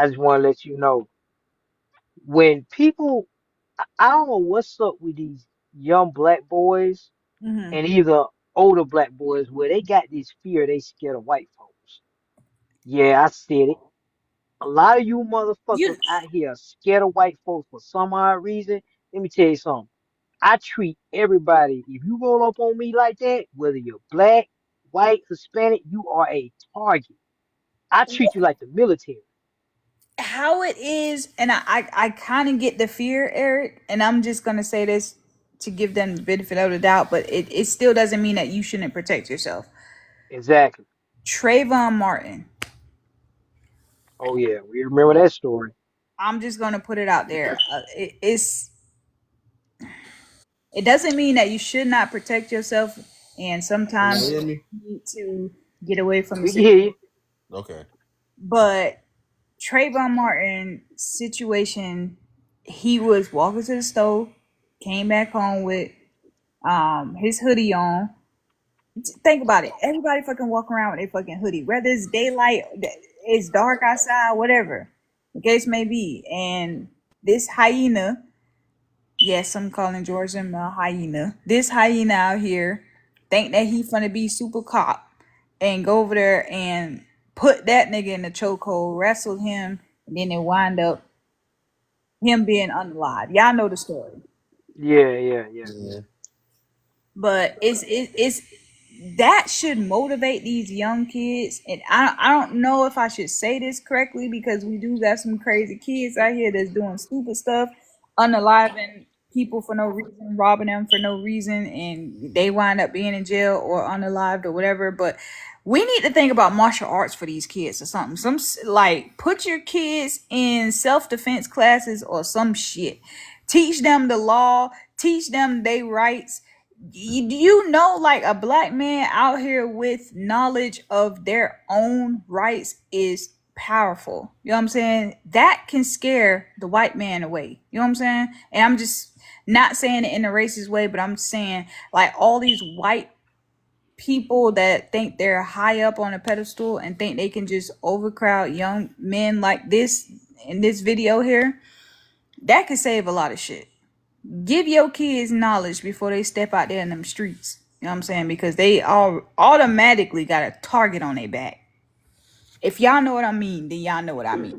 just want to let you know when people, I don't know what's up with these young black boys mhm. and either older black boys where they got this fear they scared of white folks. Yeah, I said it. A lot of you You motherfuckers out here are scared of white folks for some odd reason. Let me tell you something. I treat everybody, if you roll up on me like that, whether you're black, white, Hispanic, you are a target. I treat you like the military. how it is, and I kind of get the fear, Eric, and I'm just gonna say this to give them the benefit of the doubt, but it still doesn't mean that you shouldn't protect yourself. Exactly. Trayvon Martin, Oh yeah, we remember that story. I'm just gonna put it out there. It doesn't mean that you should not protect yourself, and Can y'all sometimes hear you me? need to get away from the We can hear situation. you. Okay. But Trayvon Martin situation, he was walking to the stove, came back home with his hoodie on. Think about it. Everybody fucking walk around with a fucking hoodie, whether it's daylight, it's dark outside, whatever the case may be. And this hyena, yes, I'm calling George a hyena. This hyena out here think that he finna be super cop. and go over there and put that nigga in the chokehold, wrestled him, and then it wind up him being unalive. Y'all know the story. Yeah, yeah, yeah. Yeah. But it's that should motivate these young kids. And I don't know if I should say this correctly because we do got some crazy kids out here that's doing stupid stuff, unaliving people for no reason, robbing them for no reason, and they wind up being in jail or unalived or whatever. But we need to think about martial arts for these kids or something. Like put your kids in self defense classes or some shit. Teach them the law. Teach them their rights. You know, like a black man out here with knowledge of their own rights is powerful. You know what I'm saying? That can scare the white man away. You know what I'm saying? And I'm just not saying it in a racist way, but I'm saying like all these white people that think they're high up on a pedestal and think they can just overcrowd young men like this in this video here, that could save a lot of shit. Give your kids knowledge before they step out there in them streets. You know what I'm saying? Because they all automatically got a target on their back. If y'all know what I mean, then y'all know what I mean.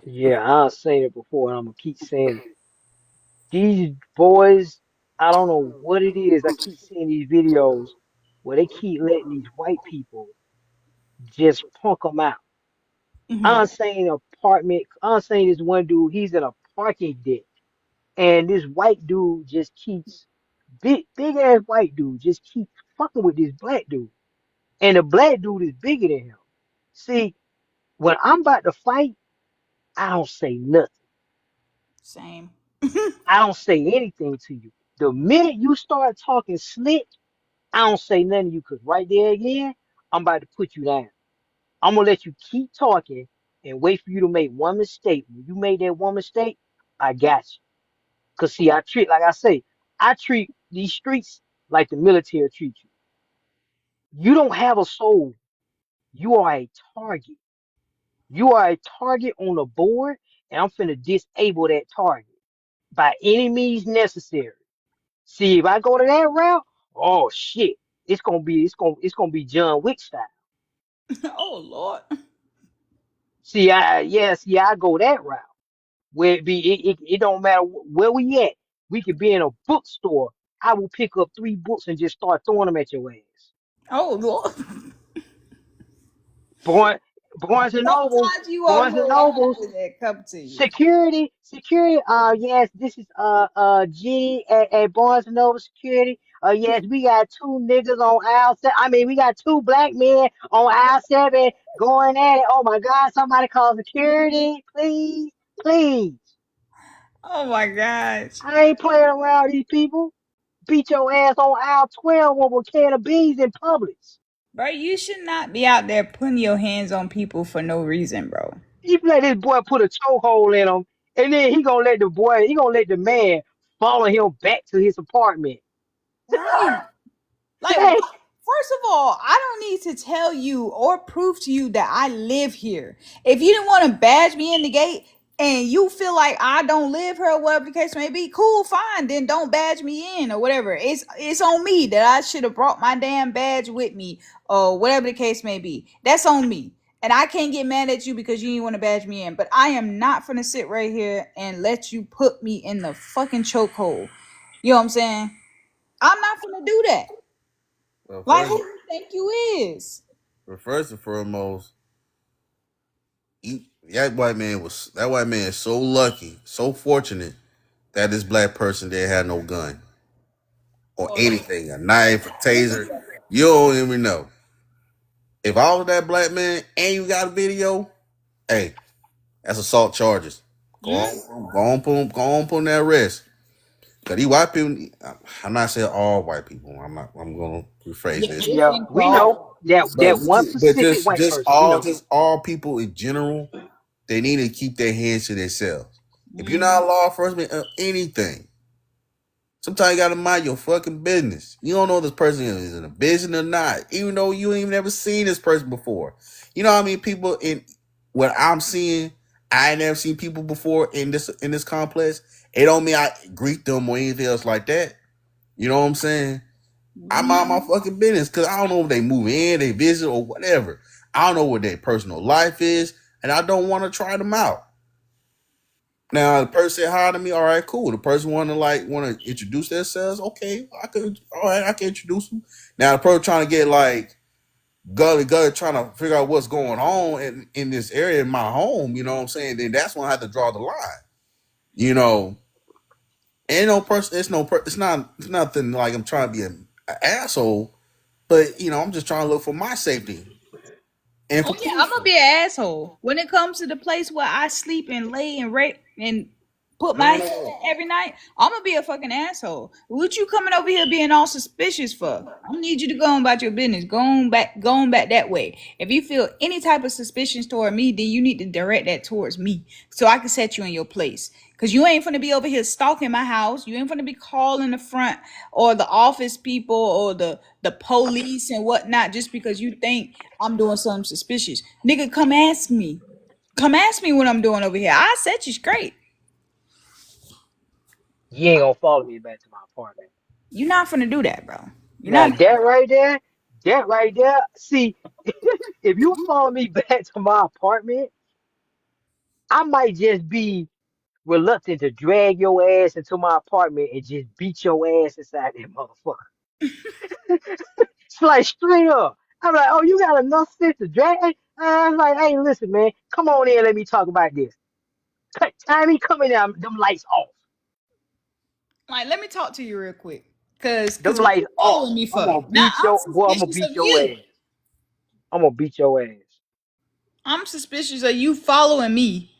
Yeah, I've seen it before, and I'm gonna keep saying it. These boys, I don't know what it is. I keep seeing these videos where they keep letting these white people just punk them out. I'm Hmm. saying apartment. I'm saying this one dude, he's in a parking deck, and this white dude just keeps big ass white dude just keeps fucking with this black dude, and the black dude is bigger than him. See, when I'm about to fight, I don't say nothing. Same. I don't say anything to you. The minute you start talking slick, I don't say nothing to you because right there again, I'm about to put you down. I'm gonna let you keep talking and wait for you to make one mistake. When you made that one mistake, I got you. Cause see, like I say, I treat these streets like the military treat you. You don't have a soul. You are a target. You are a target on the board, and I'm finna disable that target by any means necessary. See, if I go to that route, oh shit, it's gonna be John Wick style. Oh Lord. See, I go that route where it don't matter where we at. We could be in a bookstore. I will pick up 3 books and just start throwing them at your ass. Oh Lord. Barnes, Barnes and Nobles, Sometimes you Barnes and overreact Nobles, when it comes to you. security. Yes, this is G at Barnes and Noble security. Yes, we got 2 niggas on aisle seven. I mean, we got 2 black men on aisle 7 going at it. Oh my God! Somebody call security, please, please. Oh my gosh. I ain't playing around with these people. Beat your ass on aisle 12 over a can of beans in Publix. Bro, you should not be out there putting your hands on people for no reason, bro. He let this boy put a chokehold in him, and then he gonna let the man follow him back to his apartment. Right. Like, Hey, what? First of all, I don't need to tell you or prove to you that I live here. If you didn't want to badge me in the gate and you feel like I don't live here, or whatever the case may be, cool, fine. Then don't badge me in or whatever. It's on me that I should have brought my damn badge with me or whatever the case may be. That's on me. And I can't get mad at you because you didn't want to badge me in. But I am not gonna sit right here and let you put me in the fucking chokehold. You know what I'm saying? I'm not gonna do that. Well, Like, first, who do you think you is? first and foremost, that white man is so lucky, so fortunate that this black person didn't have no gun or Oh, anything, a knife, a taser. You don't even know. If I was that black man and you got a video, hey, that's assault charges. Go on, put him that arrest. Cause these white people, I'm not saying all white people. I'm gonna rephrase yeah, this. it's yeah, we implied. know that one But specific white person. We know. just all people in general, they need to keep their hands to themselves. If you're not Mhm. a law enforcement of anything, sometimes you gotta mind your fucking business. You don't know if this person is in a business or not, even though you ain't even never seen this person before. You know how many people in what I'm seeing, I ain't never seen people before in this complex. It don't mean I greet them or anything else like that. You know what I'm saying? I mind my fucking business because I don't know if they move in, they visit, or whatever. I don't know what their personal life is, and I don't want to try them out. Now, the person said hi to me. All right, cool. The person want to introduce themselves. Okay, I could. All right, I can introduce them. Now, the person trying to get like gully trying to figure out what's going on in this area in my home. You know what I'm saying? Then that's when I have to draw the line. You know, ain't no person. It's no. It's not. It's nothing like I'm trying to be an asshole. But I'm just trying to look for my safety and Oh for yeah, I'm gonna Keisha. be an asshole when it comes to the place where I sleep and lay and rape and put my head in every night. I'm gonna be a fucking asshole. What you coming over here being all suspicious for? I need you to go on about your business. Go on back that way. If you feel any type of suspicions toward me, then you need to direct that towards me so I can set you in your place. Cause you ain't gonna be over here stalking my house. You ain't gonna be calling the front or the office people or the police and whatnot just because you think I'm doing something suspicious. Nigga, come ask me. Come ask me what I'm doing over here. I set you straight. You ain't gonna follow me back to my apartment. You're not finna do that, bro. You're Now not. that right there. See, if you follow me back to my apartment, I might just be reluctant to drag your ass into my apartment and just beat your ass inside that motherfucker. It's like straight up. I'm like, oh, you got enough sense to drag? I'm like, hey, listen, man, come on in, let me talk about this. Time he coming down, them lights off. Like, let me talk to you real quick. Cause Them what you lights off. following me I'm for? gonna Now beat I'm your boy. I'm gonna suspicious beat of your you. ass. I'm gonna beat your ass. I'm suspicious of you following me,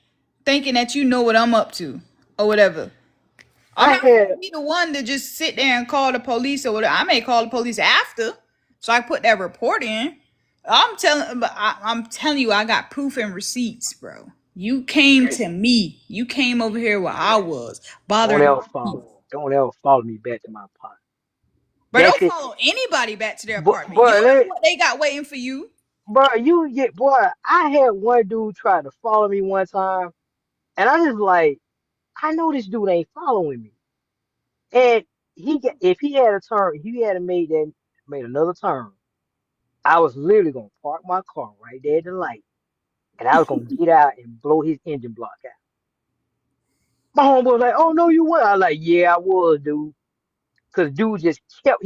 thinking that you know what I'm up to or whatever. I'm I not gonna had be the one to just sit there and call the police or whatever. I may call the police after, so I put that report in. I'm telling you, I got proof and receipts, bro. You came to me. You came over here where I was don't bothering ever me, don't ever follow me back to my apartment. but That don't could, follow anybody back to their apartment. You bro, don't know what they got waiting for you. bro, you get boy. I had one dude try to follow me one time, and I just like, I know this dude ain't following me, and if he had a turn, he had made another turn. I was literally gonna park my car right there at the light, and I was gonna get out and blow his engine block out. My homeboy was like, "Oh no, you were." I was like, "Yeah, I was, dude." Cause dude just kept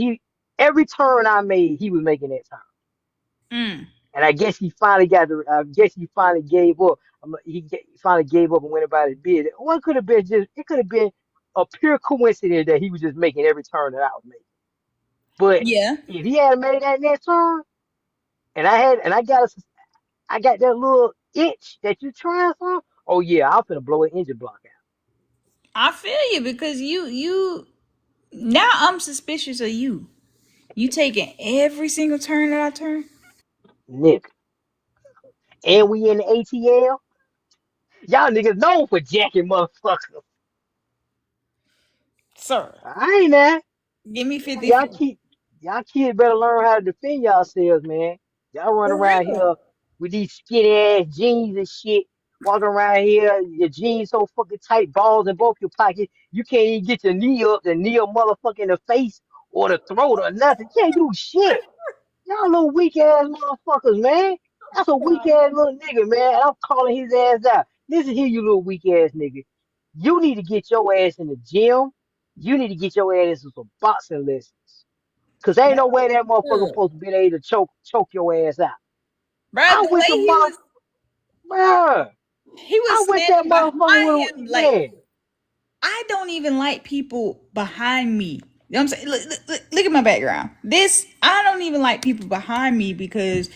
every turn I made, he was making that turn. Mm. And I guess he finally got the. I guess he finally gave up. He finally gave up and went about his business. What could have been just? It could have been a pure coincidence that he was just making every turn that I was making. But Yeah, if he had made that next turn, and I got that little itch that you trying for. Oh yeah, I'm finna blow an engine block out, I feel you because you now I'm suspicious of you. You taking every single turn that I turn, nigga. And we in the ATL. Y'all niggas known for jacking motherfuckers. sir. I ain't that. Give me 50 Y'all 50. keep y'all kids better learn how to defend yourselves, man. Y'all run For around real. here with these skinny ass jeans and shit. Walking around here, your jeans so fucking tight, balls in both your pockets. You can't even get your knee up, the knee a motherfucker in the face or the throat or nothing. You can't do shit. Y'all little weak ass motherfuckers, man. That's a weak ass little nigga, man. I'm calling his ass out. Listen here, you little weak ass nigga. You need to get your ass in the gym. You need to get your ass into some boxing lessons. Cause ain't no way that motherfucker Good. supposed to be able to choke your ass out. Bruh, I the went to way bruh. he I was went that standing motherfucker behind with him, a like man. I don't even like people behind me. You know what I'm saying? Look at my background. This I don't even like people behind me because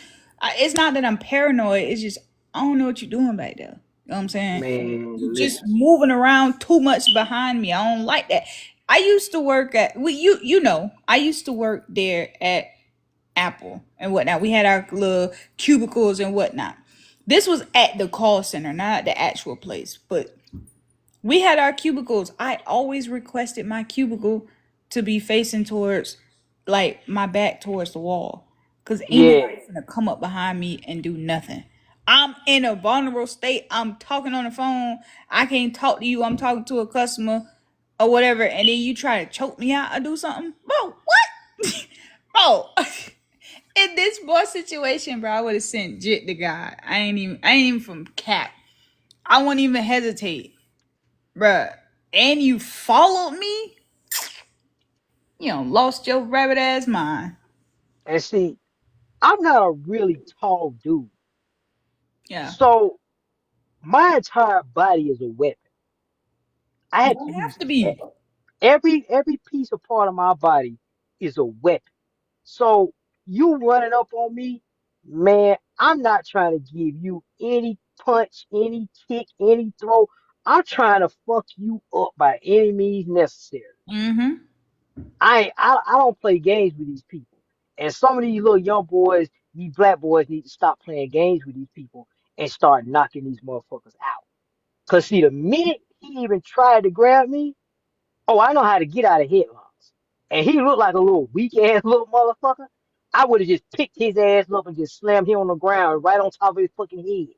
it's not that I'm paranoid. It's just I don't know what you're doing back there. You know what I'm saying? Man, You just listen. moving around too much behind me. I don't like that. I used to work at you know I used to work there at Apple and whatnot. We had our little cubicles and whatnot. This was at the call center, not at the actual place, but we had our cubicles. I always requested my cubicle to be facing towards, like, my back towards the wall. Because ain't Yeah, nobody gonna come up behind me and do nothing. I'm in a vulnerable state. I'm talking on the phone. I can't talk to you. I'm talking to a customer or whatever. And then you try to choke me out or do something. Bro, what? Oh, in this boy situation, bro, I would have sent Jit the guy. I ain't even from Cap. I wouldn't even hesitate, bruh. And you followed me? You know, lost your rabbit ass mind. And see, I'm not a really tall dude. Yeah. So my entire body is a weapon. I You had to don't use have to be. every piece of part of my body is a weapon. So you running up on me, man, I'm not trying to give you any punch, any kick, any throw. I'm trying to fuck you up by any means necessary. Mm-hmm. I don't play games with these people. And some of these little young boys, these black boys need to stop playing games with these people and start knocking these motherfuckers out. Cause see, the minute he even tried to grab me, oh, I know how to get out of headlocks. And he looked like a little weak ass little motherfucker. I would have just picked his ass up and just slammed him on the ground right on top of his fucking head.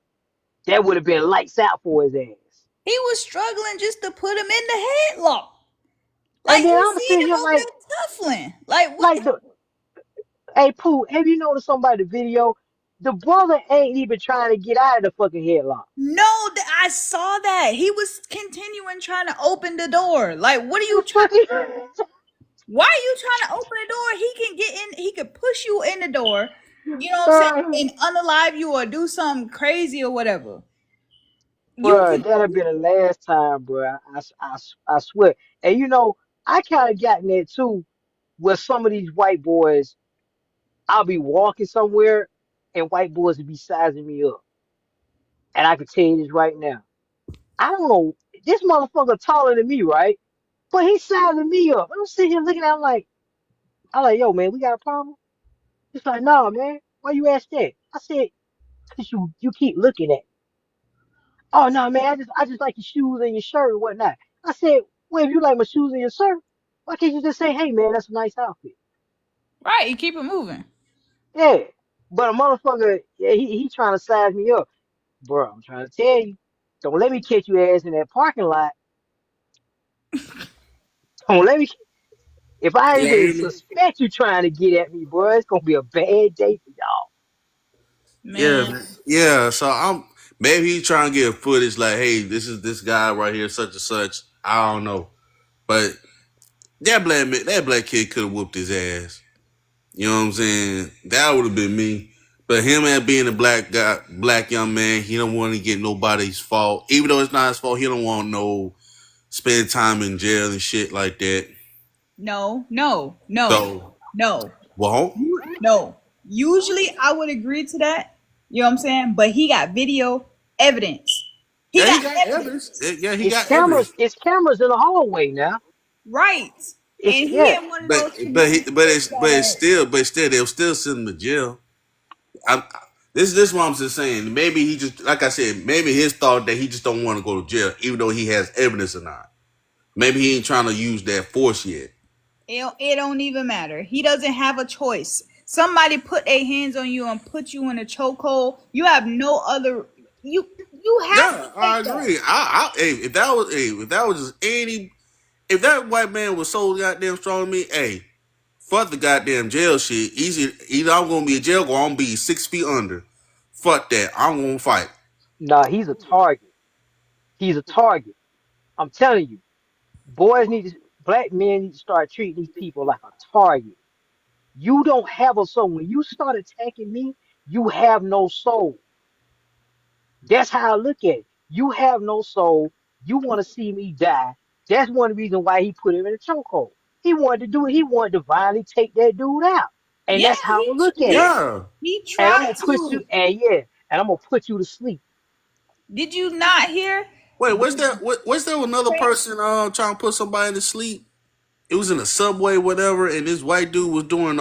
That would have been lights out for his ass. He was struggling just to put him in the headlock. And Like then you I'm seen sitting him here over there tuffling. Like what? like the, hey Pooh, have you noticed somebody the video? The brother ain't even trying to get out of the fucking headlock. No, I saw that. He was continuing trying to open the door. Like, what are you The trying? fucking Why are you trying to open the door? He can get in. He could push you in the door. You know what I'm saying? And unalive you or do something crazy or whatever. You Bruh, can. that'll be the last time, bruh. I swear. And you know, I kind of gotten that too with some of these white boys. I'll be walking somewhere and white boys will be sizing me up. And I can tell you this right now. I don't know. This motherfucker taller than me, right? But he's sizing me up. I'm sitting here looking at him like, I'm like, yo, man, we got a problem? He's like, nah, man. Why you ask that? I said, cause you keep looking at me. Oh no, man, I just like your shoes and your shirt and whatnot. I said, well, if you like my shoes and your shirt, why can't you just say, hey man, that's a nice outfit? Right, you keep it moving. Yeah. But a motherfucker, yeah, he trying to size me up. Bro, I'm trying to tell you. Don't let me catch you ass in that parking lot. Don't let me if I even Yeah, suspect you trying to get at me, bro, it's gonna be a bad day for y'all. yeah, Man, yeah. So I'm maybe he trying to get footage like, hey, this is this guy right here, such and such. I don't know, but that black kid could have whooped his ass. You know what I'm saying? That would have been me. But him as being a black guy, black young man, he don't want to get nobody's fault. Even though it's not his fault, he don't want no spend time in jail and shit like that. no, no, no, So, no, well, no. Usually I would agree to that. You know what I'm saying? But he got video evidence. He yeah, he got got evidence. evidence. Yeah, he It's got evidence. cameras, it's cameras in the hallway now. Right. It's And he yeah. in one of But those conditions that but still they'll still send him to jail. I, this is what I'm just saying. Maybe he just like I said, maybe his thought that he just don't want to go to jail, even though he has evidence or not. Maybe he ain't trying to use that force yet. it don't even matter. He doesn't have a choice. Somebody put their hands on you and put you in a chokehold. You have no other. You have to Yeah, I take that. agree. Hey, if that was just any, if that white man was so goddamn strong to me, hey, fuck the goddamn jail shit. Either I'm gonna be a jail or I'm gonna be 6 feet under. Fuck that. I'm gonna fight. Nah, he's a target. He's a target. I'm telling you, black men need to start treating these people like a target. You don't have a soul. When you start attacking me, you have no soul. That's how I look at it. You have no soul. You want to see me die. That's one reason why he put him in a chokehold. He wanted to do it. He wanted to violently take that dude out. And Yeah, that's how I look at it. Yeah. he And I'm tried gonna put you, to. and yeah, and I'm gonna put you to sleep. Did you not hear? Wait, was there another Crazy. person trying to put somebody to sleep? It was in a subway, whatever, and this white dude was doing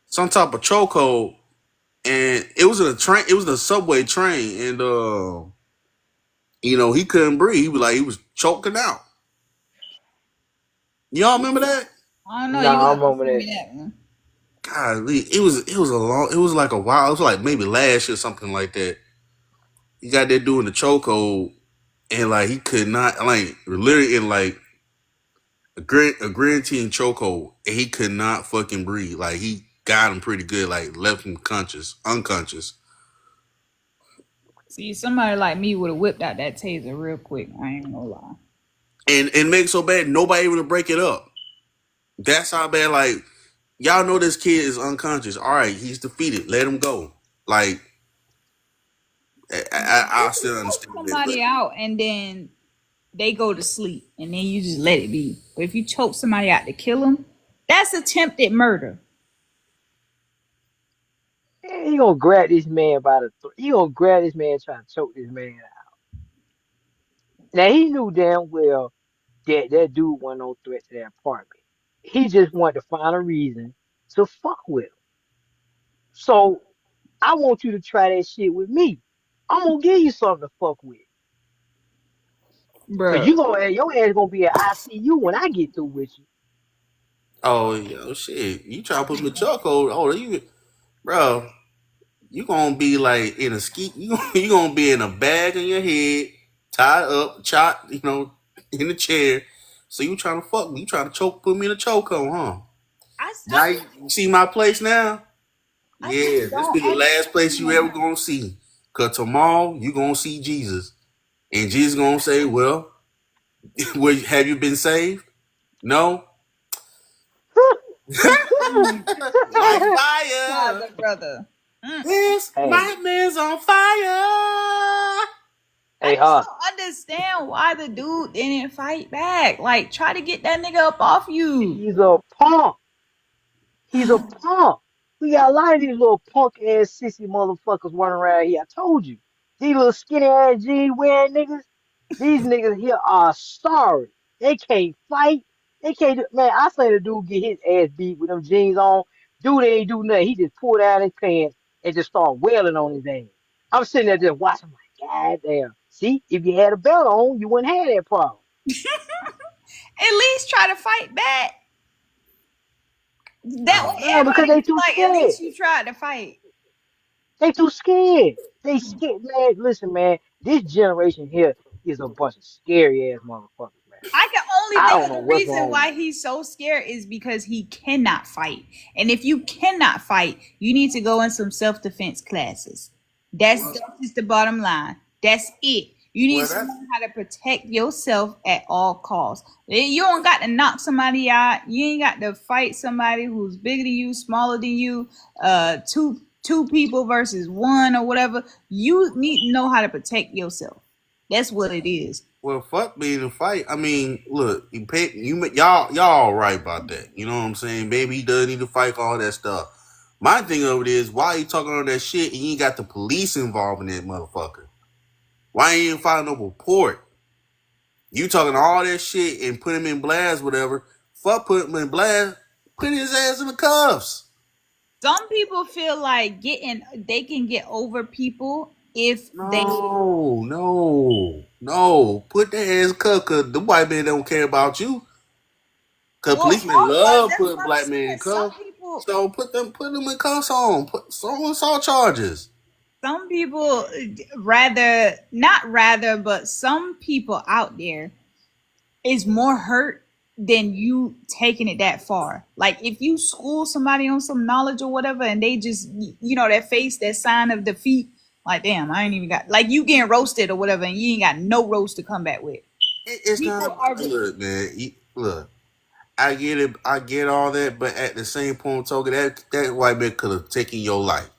some type of chokehold, and it was in a train. It was in a subway train, and he couldn't breathe. He was choking out. Y'all remember that? I don't know. You Nah, gonna I'm have to over send that. me that one. Golly, it was like a while. It was like maybe last year, something like that. He got there doing the chokehold, and like he could not, like literally in like a guaranteeing chokehold, and he could not fucking breathe. Like he got him pretty good, like left him unconscious. See, somebody like me would have whipped out that taser real quick. I ain't gonna lie. And make it so bad nobody able to break it up. That's how bad. Like y'all know this kid is unconscious. All right, he's defeated. Let him go. Like I If you still choke understand it, but somebody out and then they go to sleep and then you just let it be. But if you choke somebody out to kill them, that's attempted murder. He gonna grab this man by the throat. He gonna grab this man, trying to choke this man out. Now he knew damn well that dude wasn't no threat to that apartment. He just wanted to find a reason to fuck with him. So I want you to try that shit with me. I'm gonna give you something to fuck with. Cause Bruh. you gonna your ass gonna be at ICU when I get through with you. oh yo shit, you try to put me in chokehold? Oh, you bro, you gonna be like in a ski. You gonna be in a bag on your head, tied up, chopped, in the chair. So you trying to fuck me? You trying to put me in a chokehold, huh? Now I you see my place now. I just Yeah, this don't be the last place you ever understand. gonna see. Cause tomorrow you gonna see Jesus, and Jesus gonna say, "Well, have you been saved? No, like fire. Father, brother. This Hey, my man's on fire." I hey, just huh? don't understand why the dude didn't fight back. Like, try to get that nigga up off you. He's a punk. He's a punk. We got a lot of these little punk ass sissy motherfuckers running around here. I told you. These little skinny ass jean wearing niggas. These niggas here are sorry. They can't fight. They can't man, I seen a dude get his ass beat with them jeans on. Dude ain't do nothing. He just pulled down his pants and just started wailing on his ass. I'm sitting there just watching like, God damn. See, if you had a belt on, you wouldn't have that problem. At least try to fight back. That way No, because everybody they can be too like, at scared. least you tried to fight. They too scared. They scared, man. Listen, man. This generation here is a bunch of scary ass motherfuckers, man. I can only I think don't of know the what's reason wrong with why them. he's so scared is because he cannot fight. And if you cannot fight, you need to go in some self defense classes. That's just the bottom line. That's it. You need Well, to that's learn how to protect yourself at all costs. You don't got to knock somebody out. You ain't got to fight somebody who's bigger than you, smaller than you, two people versus one or whatever. You need to know how to protect yourself. That's what it is. well, fuck me to fight. I mean, look, y'all all right about that. You know what I'm saying? Maybe he does need to fight all that stuff. My thing of it is, why you talking all that shit and you ain't got the police involved in that motherfucker? Why ain't you filing no report? You talking all that shit and put him in blast, whatever. Fuck, put him in blast. Put his ass in the cuffs. Some people feel like they can get over people if they No. Put their ass in cuffs, cause the white man don't care about you. Cause well policemen also love that's putting what I'm black men in saying. Some cuffs. people So put them in cuffs on. Put some assault charges. some people rather not rather, but some people out there is more hurt than you taking it that far. Like if you school somebody on some knowledge or whatever and they just that face, that sign of defeat, like damn, I ain't even got like you getting roasted or whatever and you ain't got no roast to come back with. It's not People are about look, man. Look, I get it. I get all that, but at the same point, token, that white man could have taken your life.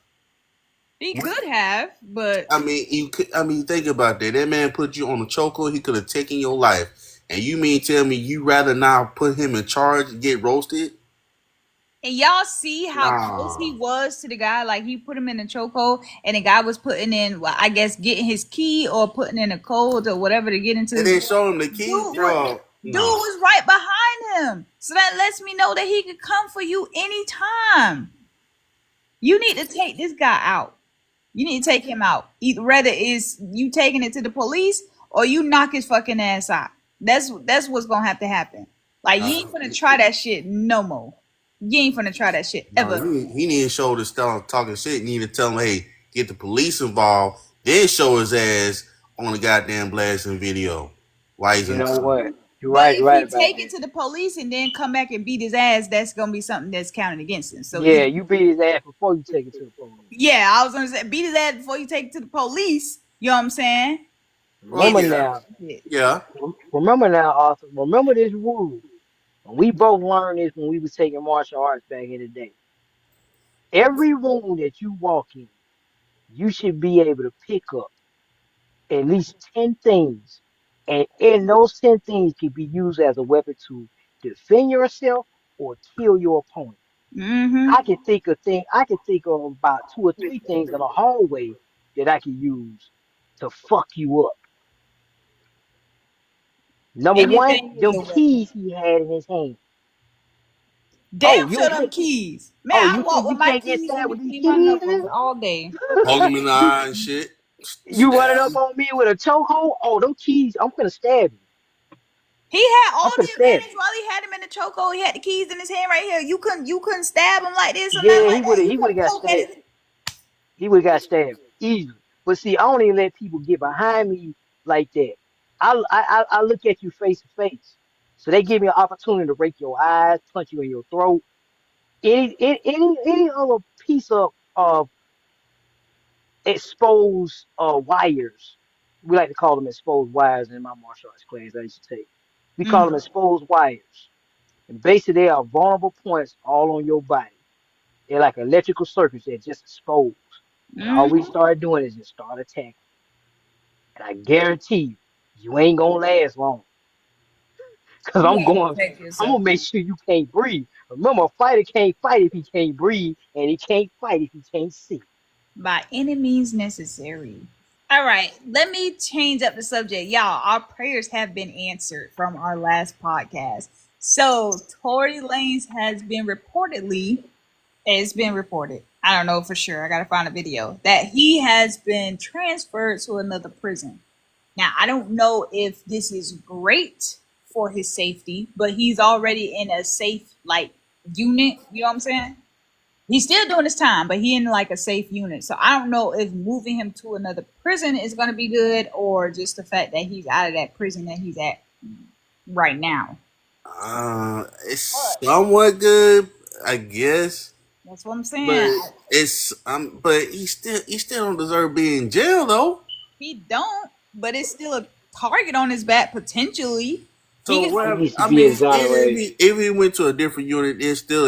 he could have, but I mean, you could. I mean, think about that. That man put you on a chokehold. He could have taken your life. And you mean tell me you rather now put him in charge and get roasted? and y'all see how close he Nah. was to the guy. Like he put him in a chokehold, and the guy was putting in, well, I guess, getting his key or putting in a code or whatever to get into And his then room. show him the Dude key, was, bro. dude Nah. was right behind him, so that lets me know that he could come for you anytime. You need to take this guy out. You need to take him out. Either whether it's you taking it to the police or you knock his fucking ass out. That's what's gonna have to happen. Like you Uh, ain't gonna try that shit no more. You ain't gonna try that shit no, ever. he need to show the stuff talking shit. He need to tell him, hey, get the police involved. Then show his ass on the goddamn blasting video. Why he's You in. know what? You're But right. You're if right he about take that. it to the police and then come back and beat his ass, that's gonna be something that's counted against him. So Yeah, either, you beat his ass before you take it to the police. yeah, I was gonna say beat his ass before you take it to the police. You know what I'm saying? Well, And Remember yeah, now. shit. yeah. Remember now, Arthur. Remember this rule. And we both learned this when we was taking martial arts back in the day. Every room that you walk in, you should be able to pick up at least 10 things. And in those 10 things can be used as a weapon to defend yourself or kill your opponent. Mm-hmm. I can think of about 2 or 3 things in a hallway that I can use to fuck you up. Number one, Anything is them a weapon. keys he had in his hand. Oh, Damn, you show them can't. keys, man. Oh, I walk with you my can't get keys in stabbed with these between my keys, knuckles nigga? all day. Poke him in the eye and shit. You running Stab up him. on me with a chokehold? Oh, them keys, I'm gonna stab you. He had I'm all gonna the stab advantage you. while he had him in the chokehold. He had the keys in his hand right here. You couldn't stab him like this or nothing Yeah, like that. You he would have couldn't got poke at stabbed. it. He would have got stabbed easily. But see, I don't even let people get behind me like that. I look at you face to face. So they give me an opportunity to rake your eyes, punch you in your throat. Any other piece of exposed wires. We like to call them exposed wires in my martial arts class I used to take. We call them Mm-hmm. exposed wires. And basically, they are vulnerable points all on your body. They're like electrical circuits that just exposed. And all we Mm-hmm. start doing is just start attacking. And I guarantee you, you ain't gonna last long. Cause You gotta protect I'm yourself gonna make sure you can't breathe. Remember, a fighter can't fight if he can't breathe, and he can't fight if he can't see. by any means necessary. All right, let me change up the subject. Y'all, our prayers have been answered from our last podcast. So, Tory Lanez has been reportedly, it's been reported, I don't know for sure, I gotta find a video, that he has been transferred to another prison. Now, I don't know if this is great for his safety, but he's already in a safe, like, unit. You know what I'm saying? He's still doing his time, but he in like a safe unit. So I don't know if moving him to another prison is going to be good or just the fact that he's out of that prison that he's at right now. It's But somewhat good, I guess. that's what I'm But saying. but he still don't deserve being in jail though. He don't, but it's still a target on his back potentially. He So can. He what? needs to I be mean, exonerated. if he went to a different unit, there's still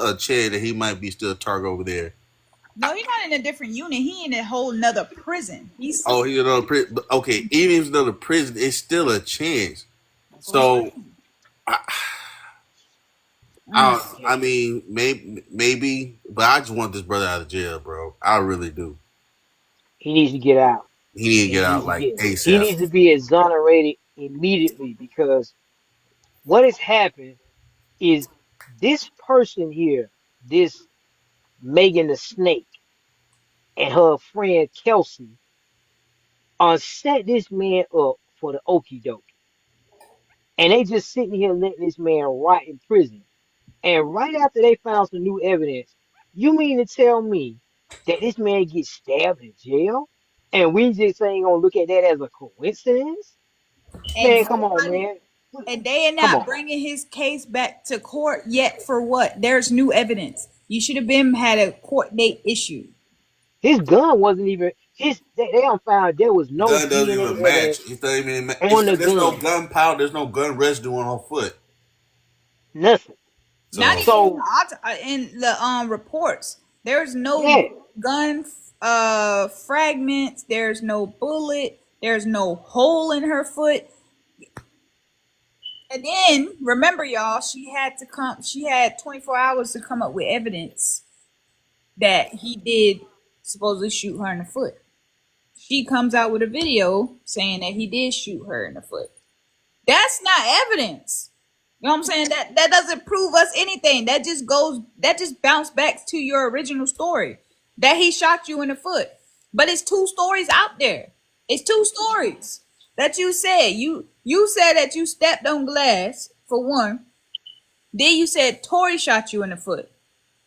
a chance that he might be still a target over there. No, he's not in a different unit. He in a whole nother prison. He's. Oh, he's another prison. Okay, even if it's another prison, it's still a chance. That's what I'm So saying. I, Mm. I mean, maybe, but I just want this brother out of jail, bro. I really do. He needs to get out. He need to And get out like he ASAP. needs to be exonerated immediately because what has happened is this person here, this Megan the Snake and her friend Kelsey, set this man up for the okie doke. And they just sitting here letting this man rot in prison. And right after they found some new evidence, you mean to tell me that this man gets stabbed in jail? And we just ain't gonna look at that as a coincidence? And Man, come on, nobody, man. and they are Come not on. bringing his case back to court yet for what? There's new evidence. You should have been had a court date issued. His gun wasn't even they don't found there was no Gun doesn't DNA even match. evidence It doesn't even. on the There's no gun. gunpowder. There's no gun residue on her foot. Nothing. Not So even So in the reports. There's no yeah, gun fragments. There's no bullet. There's no hole in her foot. And then remember, y'all, she had to come. She had 24 hours to come up with evidence that he did supposedly shoot her in the foot. She comes out with a video saying that he did shoot her in the foot. That's not evidence. You know what I'm saying? That doesn't prove us anything. That just bounced back to your original story. That he shot you in the foot. But it's two stories out there. It's two stories that you said. You said that you stepped on glass for one. Then you said Tori shot you in the foot.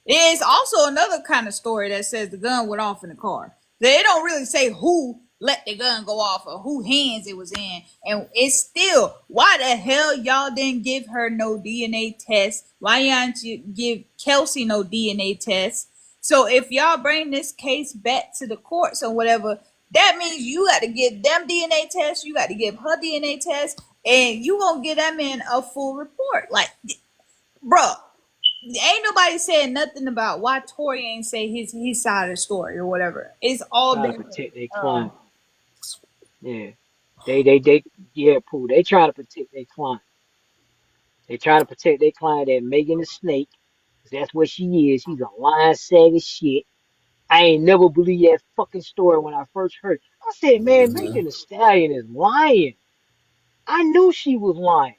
There's also another kind of story that says the gun went off in the car. They don't really say who let the gun go off or who hands it was in. And it's still, why the hell y'all didn't give her no DNA test? Why y'all didn't give Kelsey no DNA test? So if y'all bring this case back to the courts or whatever, that means you got to give them DNA tests, you got to give her DNA test, and you gonna give that man a full report. Like, bro, ain't nobody saying nothing about why Tory ain't say his side of the story or whatever. It's all Trying to been protect their client. Yeah. Yeah, Pooh. They trying to protect their client. They trying to protect their client that Megan the Snake. 'Cause that's what she is. She's a lying sack of shit. I ain't never believed that fucking story when I first heard it. I said, man, Mm-hmm. Megan the Stallion is lying. I knew she was lying.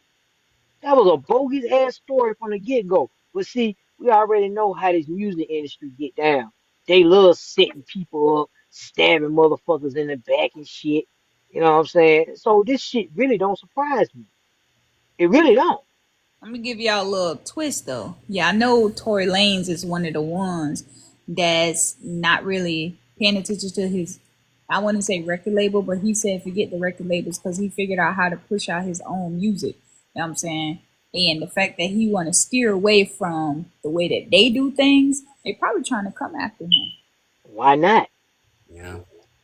That was a bogus ass story from the get go. But see, we already know how this music industry get down. They love setting people up, stabbing motherfuckers in the back and shit. You know what I'm saying? So this shit really don't surprise me. It really don't. I'm gonna give y'all a little twist though. Yeah, I know Tory Lanez is one of the ones that's not really paying attention to his, I wouldn't say record label, but he said forget the record labels because he figured out how to push out his own music. You know what I'm saying? And the fact that he want to steer away from the way that they do things, they probably trying to come after him. Why not? Yeah.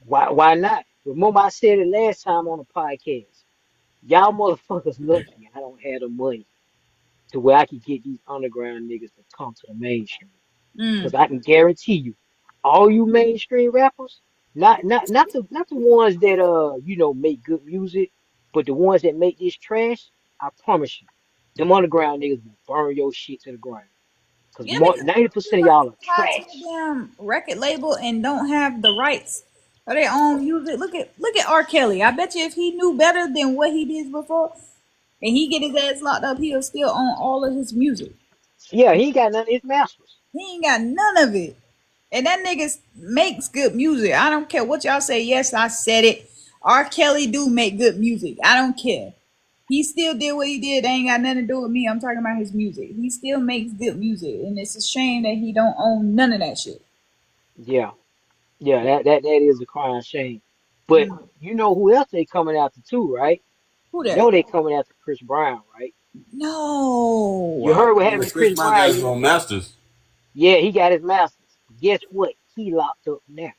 Why not? Remember I said it last time on the podcast. Y'all motherfuckers lucky I don't have the money to where I could get these underground niggas to come to the mainstream. Cause Mm. I can guarantee you, all you mainstream rappers, not the ones that make good music, but the ones that make this trash, I promise you, them underground niggas will burn your shit to the ground. Cause Yeah, more because 90% of everybody y'all are tied to the trash. damn record label and don't have the rights of their own music. Look at R. Kelly. I bet you if he knew better than what he did before and he get his ass locked up, he'll still own all of his music. Yeah, he ain't got none of his masters. He ain't got none of it. And that nigga makes good music. I don't care what y'all say. Yes, I said it. R. Kelly do make good music. I don't care. He still did what he did. They ain't got nothing to do with me. I'm talking about his music. He still makes good music, and it's a shame that he don't own none of that shit. Yeah, yeah, that is a crying shame. But you know who else they coming after too, right? Who You know that? they coming after Chris Brown, right? You No. heard what happened Yeah, to Chris Chris Brown got Brown? his own masters. Yeah, he got his masters. Guess what? He locked up now.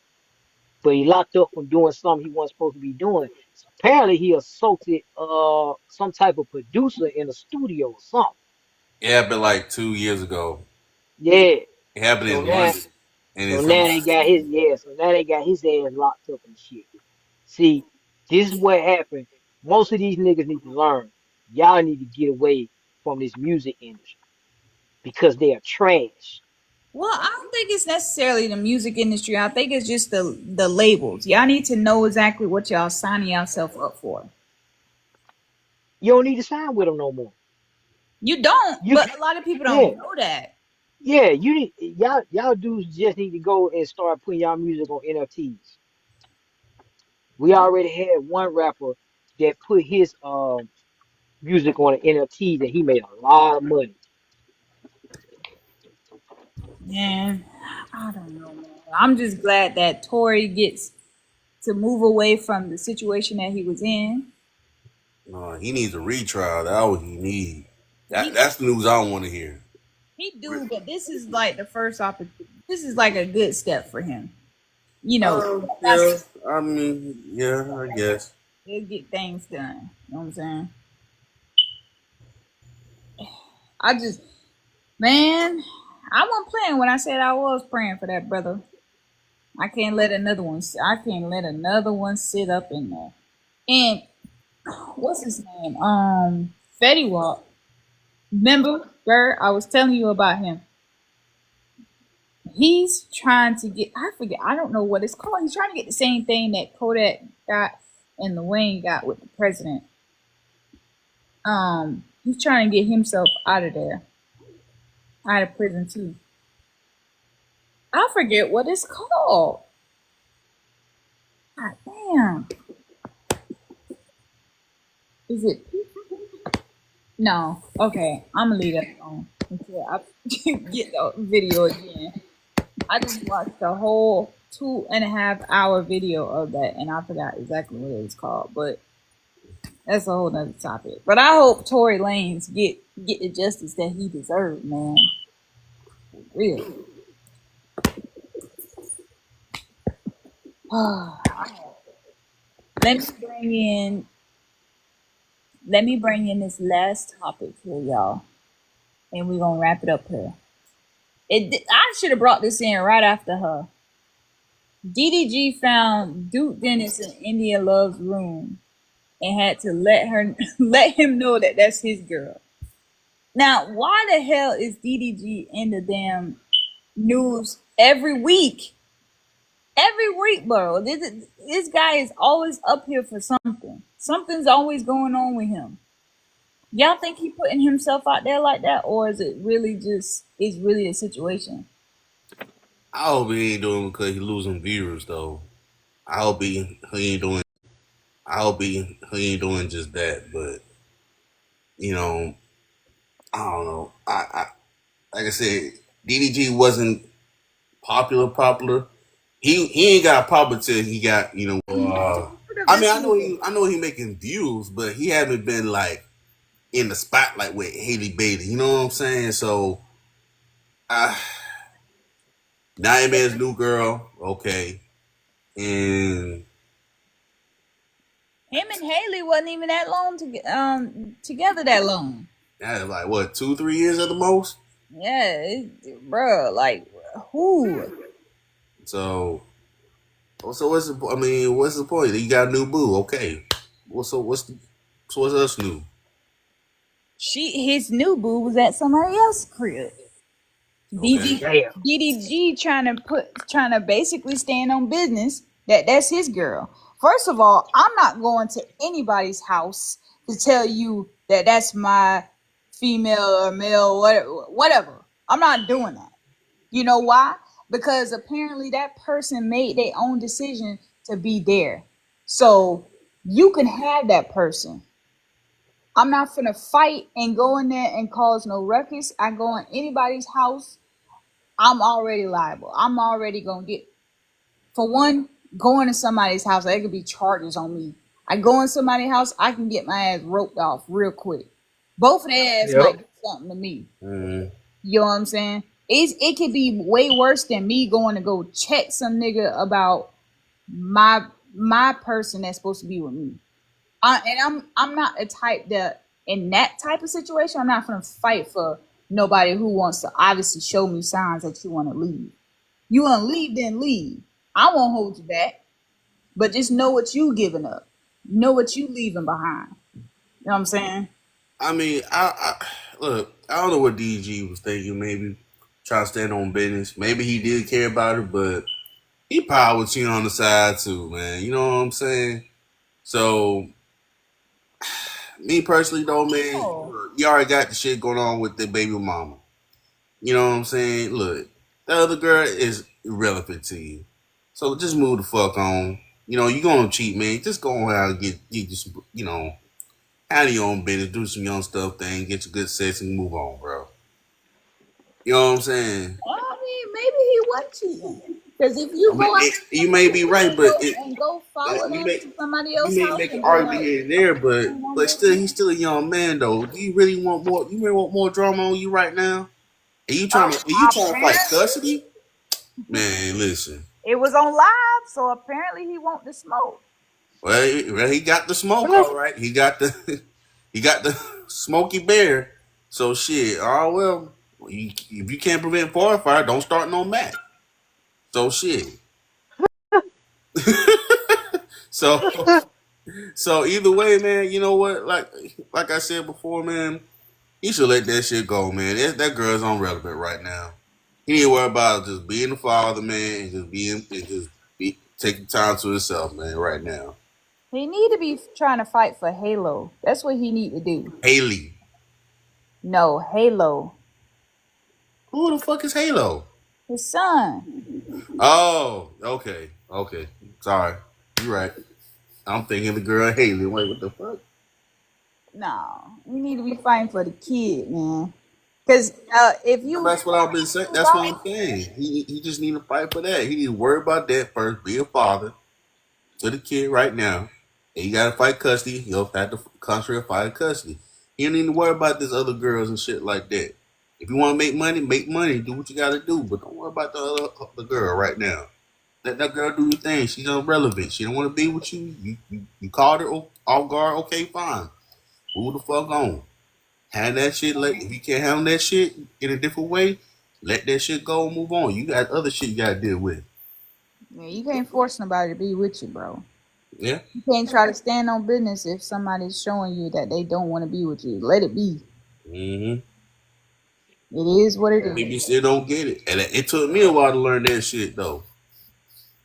But he locked up from doing something he wasn't supposed to be doing. So apparently he assaulted some type of producer in a studio or something. It happened like 2 years ago. Yeah. It happened So in now London, and so it's now they got his so now they got his ass locked up and shit. See, this is what happened. Most of these niggas need to learn. Y'all need to get away from this music industry because they are trash. Well, I don't think it's necessarily the music industry. I think it's just the labels. Y'all need to know exactly what y'all signing yourself up for. You don't need to sign with them no more. You don't, You but a lot of people yeah. don't know that. Yeah, you need y'all dudes just need to go and start putting y'all music on NFTs. We already had one rapper that put his music on an NFT that he made a lot of money. Man, I don't know, man. I'm just glad that Tory gets to move away from the situation that he was in. no, he needs a retrial. That's what he need. He That's the news I want to hear. he do, but this is like the first opportunity. This is like a good step for him. You know, Yeah. that's I mean, yeah, I guess. he'll get things done. You know what I'm saying? I just, man, I wasn't playing when I said I was praying for that brother. I can't let another one. I can't let another one sit up in there. And what's his name? Fetty Wap. Remember, Bert? I was telling you about him. He's trying to get. I forget. I don't know what it's called. He's trying to get the same thing that Kodak got and the Wayne got with the president. He's trying to get himself out of there, out of prison too. I forget what it's called. God damn. Is it? No. Okay, I'm gonna leave that alone until I get the video again. I just watched the whole 2.5 hour video of that, and I forgot exactly what it was called, but that's a whole nother topic. But I hope Tory Lanez get the justice that he deserved, man. Real. let me bring in let me bring in this last topic here, y'all, and we're gonna wrap it up here. I should have brought this in right after her. DDG found Duke Dennis in India Love's room and had to let him know that that's his girl. Now, why the hell is DDG in the damn news every week? Every week, bro. This guy is always up here for something. Something's always going on with him. Y'all think he putting himself out there like that, or is it really really a situation? I hope he ain't doing it because he losing viewers though. I hope he ain't doing. I hope he ain't doing just that. But you know, I don't know. I like I said, DDG wasn't popular. He ain't got popular till he got I mean, I know he making views, but he haven't been like in the spotlight with Haley Bailey. You know what I'm saying? So, now he made his new girl, okay, and Him and Haley wasn't even that long together that long. that like what 2-3 years at the most. Yeah, bro. Like who? So what's the? I mean, what's the point? You got a new boo, okay? What's else new? His new boo was at somebody else's crib. Okay. DDG trying to basically stand on business that's his girl. First of all, I'm not going to anybody's house to tell you that that's my female or male, whatever. I'm not doing that. You know why? Because apparently that person made their own decision to be there. So you can have that person. I'm not gonna fight and go in there and cause no ruckus. I go in anybody's house, I'm already liable. I'm already gonna get, for one, going to somebody's house, there could be charges on me. I go in somebody's house, I can get my ass roped off real quick. Both of their ass might do something to me. Mm-hmm. You know what I'm saying? It could be way worse than me going to go check some nigga about my person that's supposed to be with me. I'm not a type that in that type of situation, I'm not gonna fight for nobody who wants to obviously show me signs that you want to leave. You want to leave, then leave. I won't hold you back, but just know what you giving up. Know what you leaving behind. You know what I'm saying? I mean, I look. I don't know what DG was thinking. Maybe try to stand on business. Maybe he did care about her, but he probably was cheating on the side too, man. You know what I'm saying? So, me personally, though, man, you already got the shit going on with the baby mama. You know what I'm saying? Look, the other girl is irrelevant to you. So just move the fuck on. You know, you gonna cheat, man. Just go out and get just, handle your own business, do some young stuff thing, get your good sex and move on, bro. You know what I'm saying? Well, I mean, maybe he was cheating. Because if you I mean, go out you may be right, but and go follow them to somebody you else's may house make an and go argument out, here and there, but still, he's still a young man, though. Do you really want more? You really want more drama on you right now? Are you trying to fight custody? Man, listen. it was on live, so apparently he want the smoke. Well, he got the smoke, all right. He got the he got the smoky bear. So shit. Oh well, if you can't prevent forest fire, don't start no match. So shit. so so either way, man. You know what? Like I said before, man. He should let that shit go, man. That girl's irrelevant right now. He ain't worry about just being the father, man, and just be taking time to himself, man. Right now, He need to be trying to fight for Halo. That's what he need to do. Haley. No, Halo. Who the fuck is Halo? His son. Oh, okay. Sorry, you're right. I'm thinking the girl Haley. Wait, what the fuck? No, we need to be fighting for the kid, man. Because if you That's what I've been saying. That's what I'm saying. He just need to fight for that. He need to worry about that first. Be a father to the kid right now. And you got to fight custody. He'll have to concentrate fight custody. He don't need to worry about this other girls and shit like that. If you want to make money, make money. Do what you got to do. But don't worry about the girl right now. Let that girl do your thing. She's irrelevant. She don't want to be with you. You called her off guard. Okay, fine. Move the fuck on. Have that shit. If you can't handle that shit in a different way, let that shit go and move on. You got other shit you got to deal with. yeah, you can't force nobody to be with you, bro. Yeah. You can't try to stand on business if somebody's showing you that they don't want to be with you. Let it be. Mm-hmm. It is what it People is. still don't get it, and it took me a while to learn that shit though.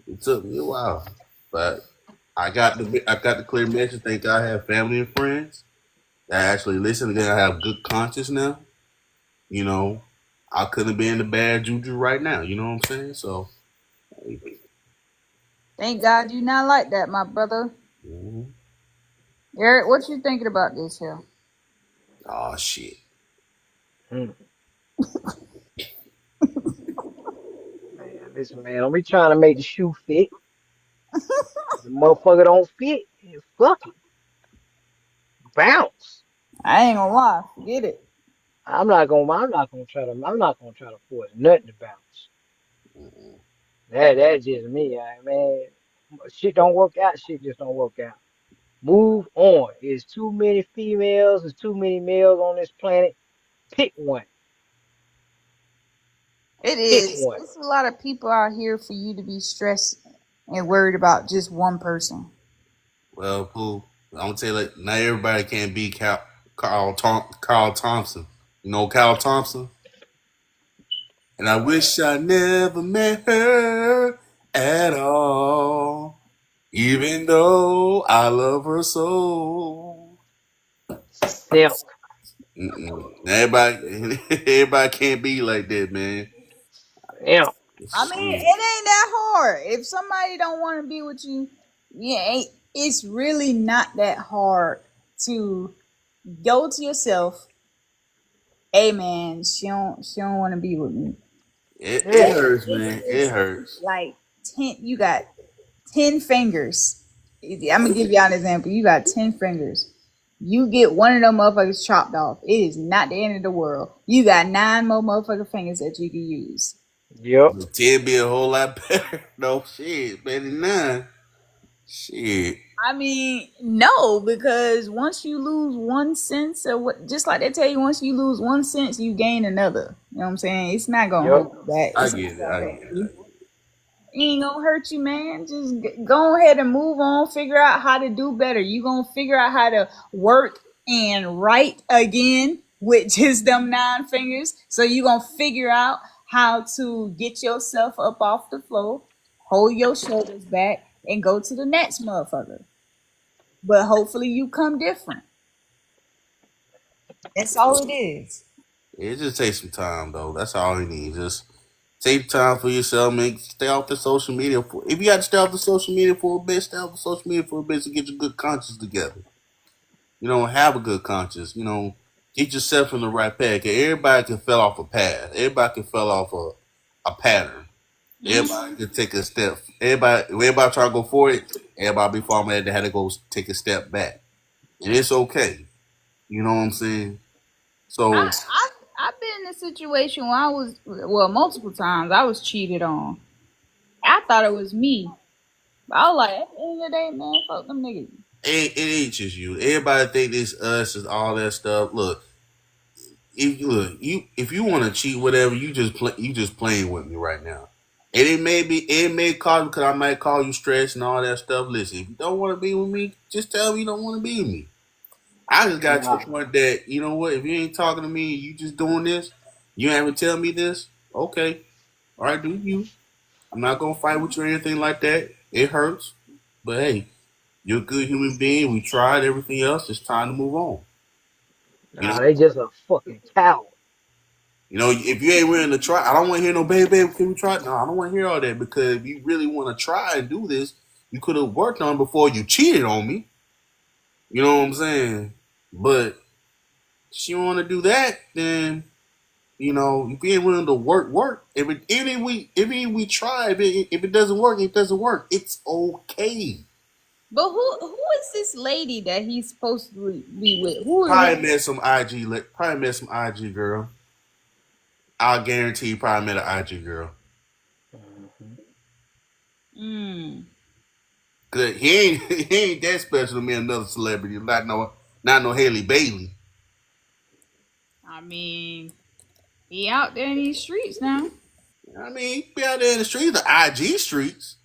It took me a while, but I got the clear message. Thank God I have family and friends that actually listen. Again, I have good conscience now. You know, I couldn't be in the bad juju right now. You know what I'm saying? So, Thank God you not like that, my brother. mm-hmm. Eric, what you thinking about this here? Oh shit. Hmm. Man, listen, man, don't be trying to make the shoe fit. The motherfucker don't fit. Fuck it. Bounce. I ain't gonna lie, forget it. I'm not gonna try to force nothing to bounce. That's just me, man. Shit don't work out, shit just don't work out. Move on. There's too many females, there's too many males on this planet. Pick one. It Pick is. one. It's a lot of people out here for you to be stressed and worried about just one person. Well, cool. I'm gonna tell you, like, not everybody can be Carl Thompson. You know Carl Thompson? And I wish I never met her at all, even though I love her so. Simp. Mm-mm. Everybody can't be like that, man. Simp. I mean, it Shit. ain't that hard. If somebody don't want to be with you, it's really not that hard to go to yourself. Hey man, she don't want to be with me. It Yeah. hurts, It's man. It just hurts. like 10. You got 10 fingers. I'm gonna give y'all an example. You got 10 fingers. You get one of them motherfuckers chopped off. It is not the end of the world. You got 9 more motherfucking fingers that you can use. Yep. 10 be a whole lot better. No shit, better than 9. Shit. I mean, no, because once you lose one sense or what, just like they tell you, once you lose one sense, you gain another. You know what I'm saying? It's not gonna Yep. hold you back. I It's not get it. gonna I hurt get you. it. It ain't gonna hurt you, man. Just go ahead and move on. Figure out how to do better. You gonna figure out how to work and write again with just them 9 fingers. So you gonna figure out how to get yourself up off the floor, hold your shoulders back, and go to the next motherfucker. But hopefully you come different. That's all it is. It just takes some time, though. That's all you need. Just take time for yourself, man. Stay off the social media. If you got to stay off the social media for a bit, stay off the social media for a bit to get your good conscience together. You know, have a good conscience. You know, get yourself in the right path. 'Cause everybody can fell off a path. Everybody can fell off a pattern. Everybody Mhm. can take a step. Everybody try to go forward. Everybody be falling at they had to go take a step back, and it's okay. You know what I'm saying? I, So I I've been in a situation where I was multiple times I was cheated on. I thought it was me. But I was like, at the end of the day, man, fuck them niggas. it ain't just you. Everybody think this us is all that stuff. Look, if you want to cheat, whatever, you just playing with me right now. And it may cause because I might call you stress and all that stuff. Listen, if you don't want to be with me, just tell me you don't want to be with me. I just got to Nah. the point that you know what, if you ain't talking to me, you just doing this, you haven't tell me this. Okay, all right, do you? I'm not gonna fight with you or anything like that. It hurts, but hey, you're a good human being. We tried everything else. It's time to move on. You Nah, know. they just a fucking coward. You know, if you ain't willing to try, I don't want to hear no baby, can we try? No, I don't want to hear all that because if you really want to try and do this, you could have worked on it before you cheated on me. You know what I'm saying? But she want to do that, then You know, if you ain't willing to work. If we try, if it doesn't work, it doesn't work. It's okay. But who is this lady that he's supposed to be with? Who is Probably met some IG. Probably met some IG girl. I'll guarantee you probably met an IG girl. Mhm. mm, Cause he ain't that special to me. Another celebrity, not no Haley Bailey. I mean, he out there in these streets now. I mean, he be out there in the streets, the IG streets,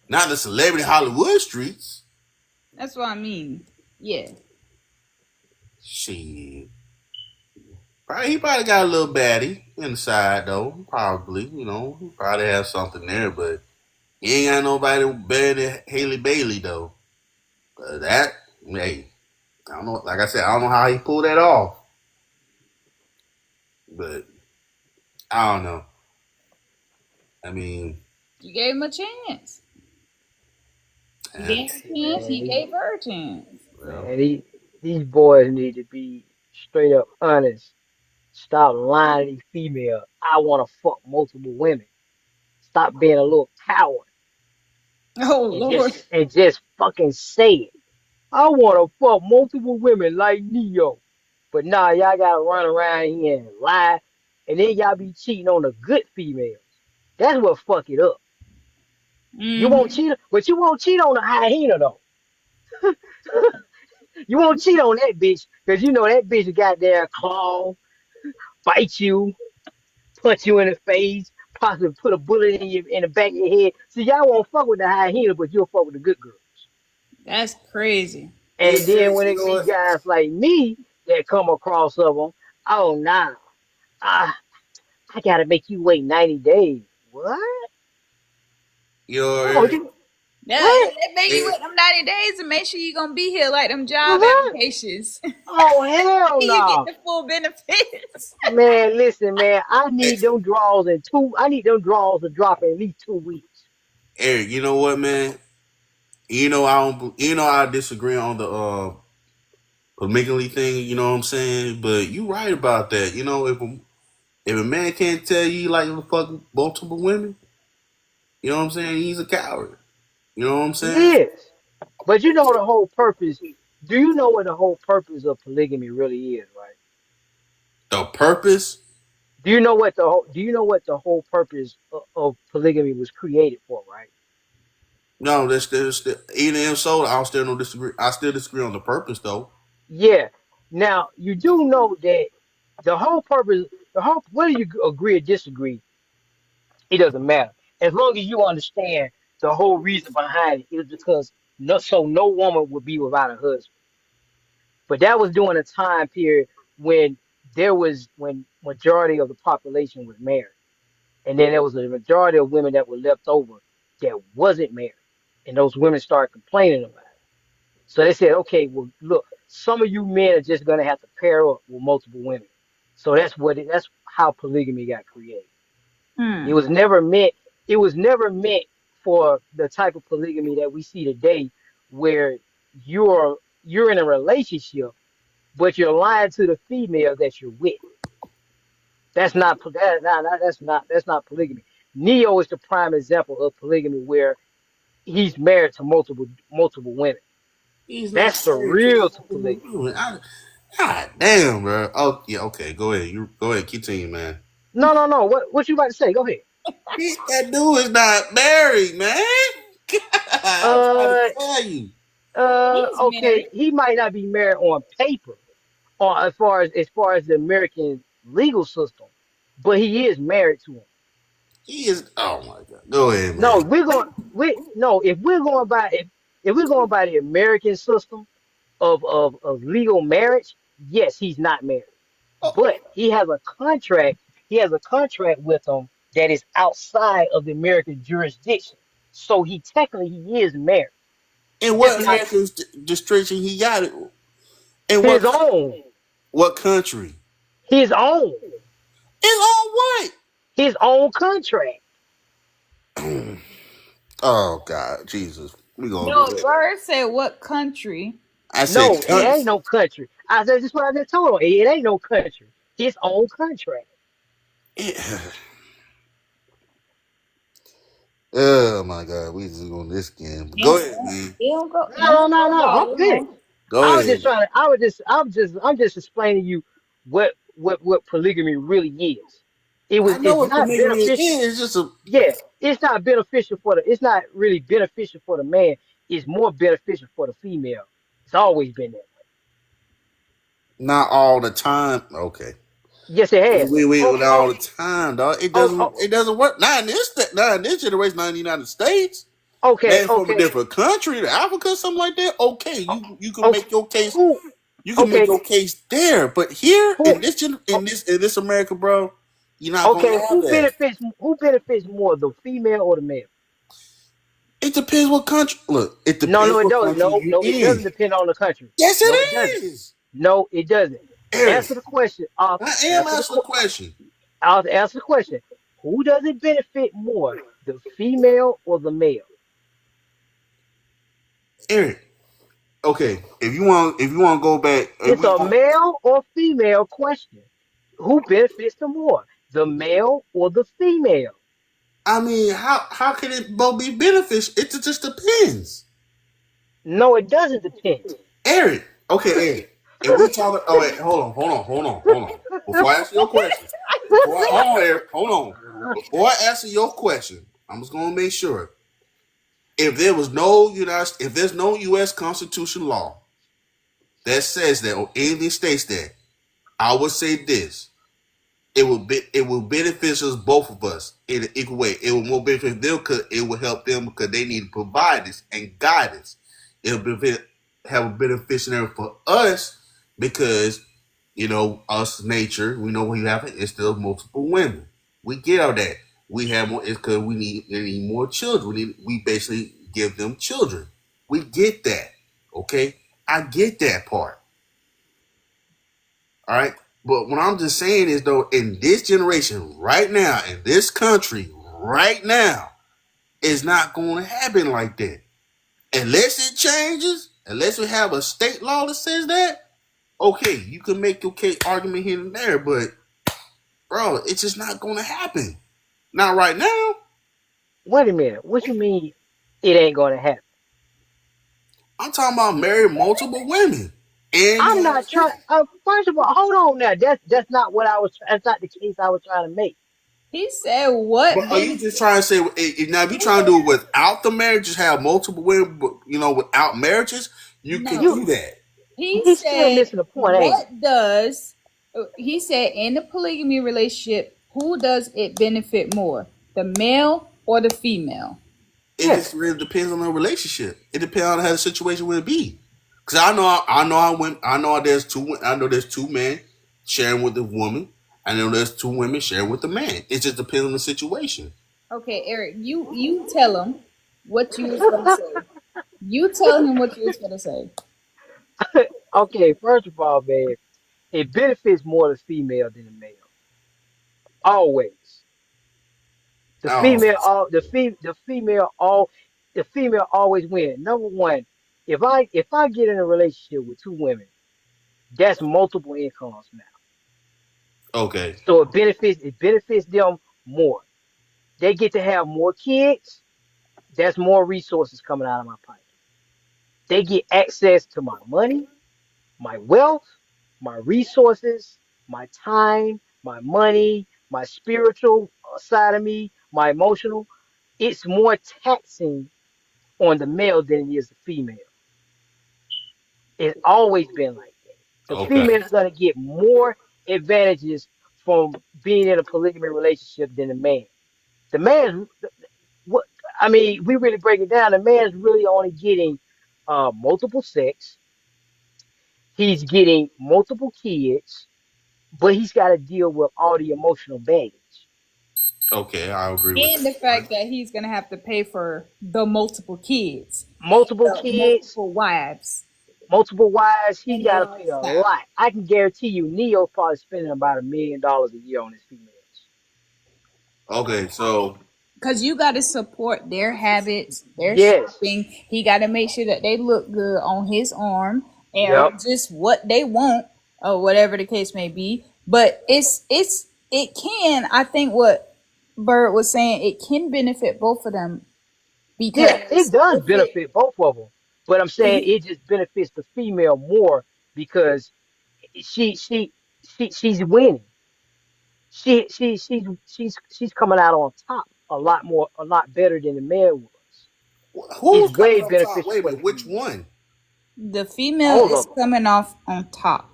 not the celebrity Hollywood streets. That's what I mean. Yeah. Shit. He probably got a little baddie inside though. Probably, he probably has something there, but he ain't got nobody better than Haley Bailey though. But hey, I don't know. Like I said, I don't know how he pulled that off, but I don't know. I mean, You gave him a chance. You eh, gave him a chance. Man, He gave her a chance. well, man, these boys need to be straight up honest. Stop lying to these females. I want to fuck multiple women. Stop being a little coward Oh and Lord. just fucking say it. I want to fuck multiple women like Neo. But nah, y'all gotta run around here and lie, and then y'all be cheating on the good females. That's what fuck it up. You won't Mm-hmm. cheat, but you won't cheat on a hyena though. You won't cheat on that bitch because you know that bitch got there claw, bite you, punch you in the face, possibly put a bullet in the back of your head. So y'all won't fuck with the hyena, but you'll fuck with the good girls. That's crazy. And then when you it know be what? guys like me that come across of them, oh nah, I I gotta make you wait 90 days. What? Oh, You're you Yeah, what? they make you it, wait them 90 days and make sure you're gonna be here like them job What? applications. Oh hell You get no. the full benefits. Man, listen, man, I need it, them draws in two. I need them draws to drop in at least 2 weeks. Eric. You know what, man? I don't. I disagree on the polygamy thing. You know what I'm saying? But you right about that. If a man can't tell you he like to fuck multiple women, you know what I'm saying? He's a coward. You know what I'm He saying? is. But you know the whole purpose. Do you know what the whole purpose of polygamy really is, right? The purpose? Do you know what the whole purpose of polygamy was created for, right? No, that's still even if so, I still don't disagree. I still disagree on the purpose though. Yeah. Now you do know that the whole purpose, whether you agree or disagree, it doesn't matter. As long as you understand the whole reason behind it is because no woman would be without a husband. But that was during a time period when when majority of the population was married. And then there was a majority of women that were left over that wasn't married. And those women started complaining about it. So they said, okay, well, look, some of you men are just gonna have to pair up with multiple women. So that's how polygamy got created. It Hmm. was never meant it was never meant for the type of polygamy that we see today where you're in a relationship, but you're lying to the female that you're with. That's not polygamy. Neo is the prime example of polygamy where he's married to multiple women. He's not That's the married to real to multiple polygamy. women. God damn, bro. Oh yeah, okay. Go ahead. You go ahead. Continue, man. No, no, no. What you about to say? Go ahead. That dude is not married, man. God, I'm trying to Uh, tell you. He's okay. married. He might not be married on paper, or as far as the American legal system, but he is married to him. He is. Oh my god. Go ahead, man. No, we're going. We no. If we're going by the American system of legal marriage, yes, he's not married, Oh, but he has a contract. He has a contract with them that is outside of the American jurisdiction. So he is married, in just what not American jurisdiction he got it? In his own, what country? his own, It's on what? his own contract. Oh God, Jesus. We gonna do No, that. Bird said what country? I said, No, it ain't no country. I said this is what I just told him. It ain't no country. His own contract. Oh my God, we just on this game. But It go don't, ahead, man. it don't go. Don't No, no, worry no. about I'm it. finished. Go I was just ahead. trying to. I'm just explaining to you what polygamy really is. I know It's what not polygamy is. beneficial. It's just a Yeah, it's not beneficial for the. It's not really beneficial for the man. It's more beneficial for the female. It's always been that way. not all the time. Okay. Yes, it has. We Okay. not all the time, dog. It Oh, doesn't oh, it doesn't work. Not in this generation, not in the United States. okay. Man, from a Okay. different country, to Africa, something like that. Okay, o- you can Okay. make your case. Who? You can make Okay. your case there, but here Who? in this America, bro, you're not gonna Okay. have that. Who benefits more, the female or the male? It depends what country. Look, it No, depends no, it what doesn't. country No, you no, it in. doesn't depend on the country. Yes, No, it doesn't. it is. No, it doesn't. Eric, Answer the question. I am asking the question. I'll answer the question. Who does it benefit more, the female or the male? Eric, okay, if you want to go back, if It's we a want, male or female question. Who benefits the more, the male or the female? I mean, how can it both be beneficial? It just depends. No, it doesn't depend. Eric, okay, Eric, if we talking, oh wait, hold on. Before I answer your question, hold on, Eric, hold on. Before I answer your question, I'm just gonna make sure if there's no U.S. Constitution law that says that or anything states that, I would say this: it will benefit us both of us in an equal way. It will more benefit them because it will help them because they need to provide us and guidance. It'll have a beneficiary for us because us nature. We know we have it. It's still multiple women. We get all that. We have more. It's because we need more children. We basically give them children. We get that. Okay, I get that part. All right. But what I'm just saying is, though, in this generation, right now, in this country, right now, it's not going to happen like that. Unless it changes, unless we have a state law that says that, okay, you can make your case argument here and there, but, bro, it's just not going to happen. Not right now. Wait a minute. What you mean it ain't gonna happen? I'm talking about marrying multiple women. And I'm not trying. First of all, hold on now. That's not what I was. That's not the case I was trying to make. He said, "What But are you benefit?" just trying to say now? If you trying to do it without the marriage, just have multiple women, but without marriages, you can No, You do that. he he's still said, missing the point, ain't he? "What does?" He said, "In the polygamy relationship, who does it benefit more, the male or the female?" It Yeah. just really depends on the relationship. It depends on how the situation will be. Because I know there's two men sharing with the woman. I know there's two women sharing with the man. It just depends on the situation. Okay, Eric, you tell him what you was gonna say. You tell him what you was gonna say. Okay. First of all, man, it benefits more the female than the male. Always. The Oh, female. All the female. All the female always win. Number one, if I get in a relationship with two women, that's multiple incomes now. okay, So it benefits them more. They get to have more kids. That's more resources coming out of my pocket. They get access to my money, my wealth, my resources, my time, my money, my spiritual side of me, my emotional. It's more taxing on the male than it is the female. It's always been like that. The okay, female is going to get more advantages from being in a polygamy relationship than the man. The man, what I mean, we really break it down. The man's really only getting multiple sex. He's getting multiple kids, but he's got to deal with all the emotional baggage. okay. I agree with And that the part. fact that he's gonna have to pay for the multiple kids, Multiple the kids, multiple wives, multiple wives. He's and the got to pay a lifestyle. lot. I can guarantee you, Neo's probably spending about $1 million a year on his females. Okay, so Because you got to support their habits, their Yes. shopping. He got to make sure that they look good on his arm, or Yep. just what they want, or whatever the case may be. But it's it can. I think what Bird was saying, it can benefit both of them Yeah, it because does if it, benefit both of them, but I'm saying if it just benefits the female more because she she she's winning. She's coming out on top a lot better than the man was. It's Who's coming way on top? beneficial Wait a for the minute, which female. one? the female All of is them. coming off on top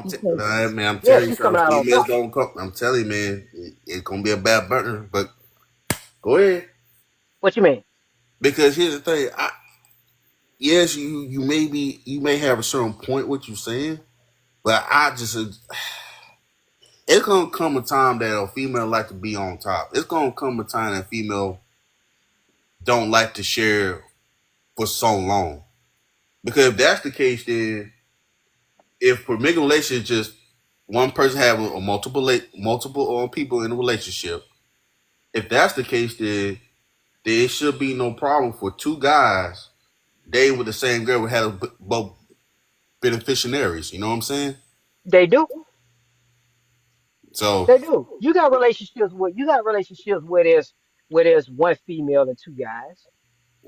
because Nah, man, I'm Yeah, telling you, she's some coming out on females top. don't come. I'm telling you, man, it's gonna be a bad burner. But go ahead, What you mean? because here's the thing. Yes, you may have a certain point what you're saying, but it's gonna come a time that a female like to be on top. It's gonna come a time that female don't like to share for so long. Because if that's the case, then if for making a relationship just one person have a multiple people in a relationship, if that's the case, then there should be no problem for two guys dating with the same girl would have both beneficiaries. You know what I'm saying? They do. So They do. You got relationships where there's one female and two guys.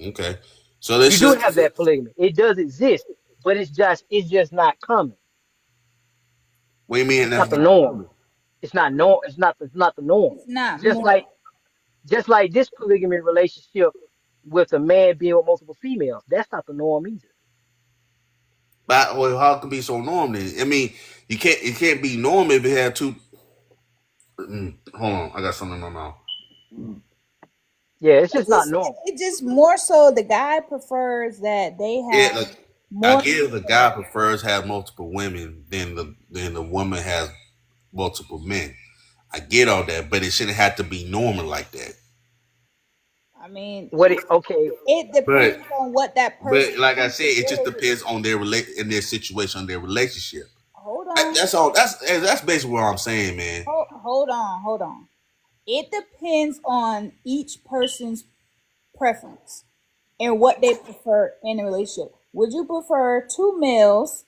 okay, so let's You do just have that polygamy. It does exist, but it's just not common. what do you mean It's that's not the not norm. common? It's not the norm. it's not Just more. like just like this polygamy relationship with a man being with multiple females. That's not the norm either. But well, how can it be so normal? Then? I mean, it can't be normal if it had two. Hold on, I got something in my mouth. Yeah, it's It just not just normal. it just more so the guy prefers that they Yeah, have like I more get the guy females. prefers have multiple women than the woman has multiple men. I get all that, but it shouldn't have to be normal like that. I mean, Okay, it But depends on what that person like I comes said, it just together with. depends on in their situation, on their relationship. Hold on. That's all. That's basically what I'm saying, man. Hold on. It depends on each person's preference and what they prefer in a relationship. Would you prefer two males?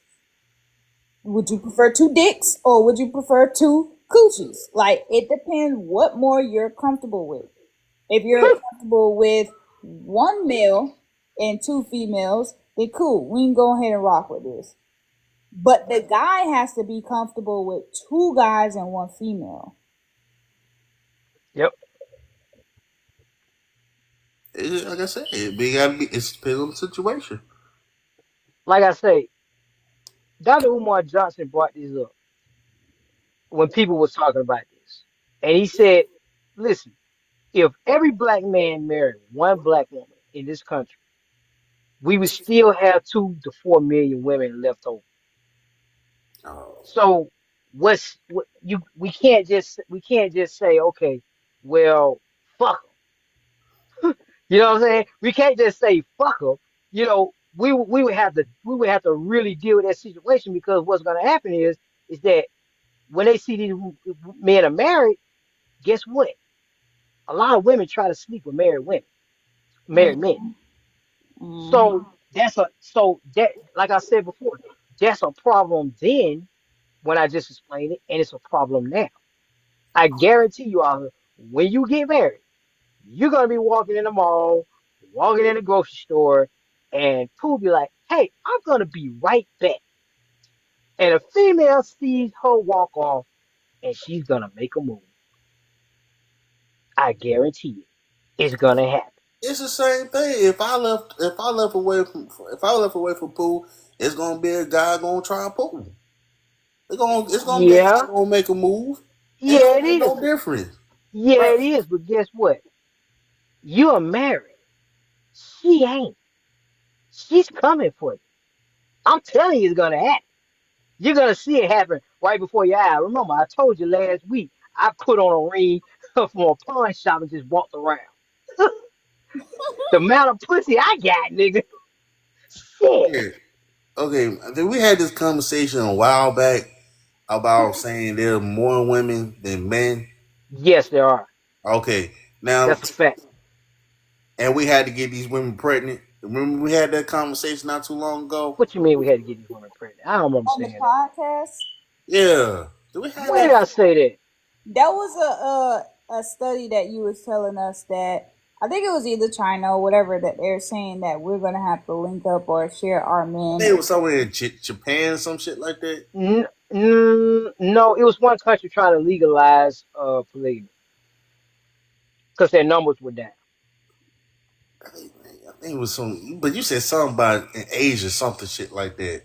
Would you prefer two dicks or would you prefer two coochies? Like it depends what more you're comfortable with. If you're comfortable with one male and two females, then cool. We can go ahead and rock with this. But the guy has to be comfortable with two guys and one female. yep. Like I said, it depends on the situation. Like I say, Dr. Umar Johnson brought this up when people was talking about this. And he said, listen, if every black man married one black woman in this country, we would still have 2 to 4 million women left over. Oh, So what you we can't just say, okay, well, fuck 'em. You know what I'm saying? We can't just say fuck 'em. You know, we would have to really deal with that situation because what's going to happen is that when they see these men are married, guess what? A lot of women try to sleep with married men. Mm-hmm. So that like I said before, that's a problem then when I just explained it, and it's a problem now. I guarantee you, Arthur, when you get married, you're gonna be walking in the mall, walking in the grocery store, and Pooh be like, "Hey, I'm gonna be right back." And a female sees her walk off, and she's gonna make a move. I guarantee you, it's gonna happen. it's the same thing. If I left away from pool, it's gonna be a guy gonna try and pool. It's gonna be a guy Yeah, gonna make a move. Ain't yeah, it ain't is. no difference. Yeah, Right. it is. But guess what? You are married. She ain't. She's coming for you. I'm telling you, it's gonna happen. You're gonna see it happen right before your eyes. Remember, I told you last week I put on a ring from a pawn shop and just walked around. The amount of pussy I got, nigga. Shit. Yeah. Okay. Then we had this conversation a while back about saying there are more women than men. Yes, there are. Okay. Now, That's a fact. and we had to get these women pregnant. Remember we had that conversation not too long ago. What you mean we had to get these women pregnant? I don't remember On the saying that. podcast, Yeah. Do we have When did that? I say that? That was a study that you was telling us that I think it was either China or whatever that they're saying that we're gonna have to link up or share our I men. think it was somewhere in Japan, some shit like that. No, it was one country trying to legalize polygamy because their numbers were down. I think it was some, but you said something about in Asia, something shit like that.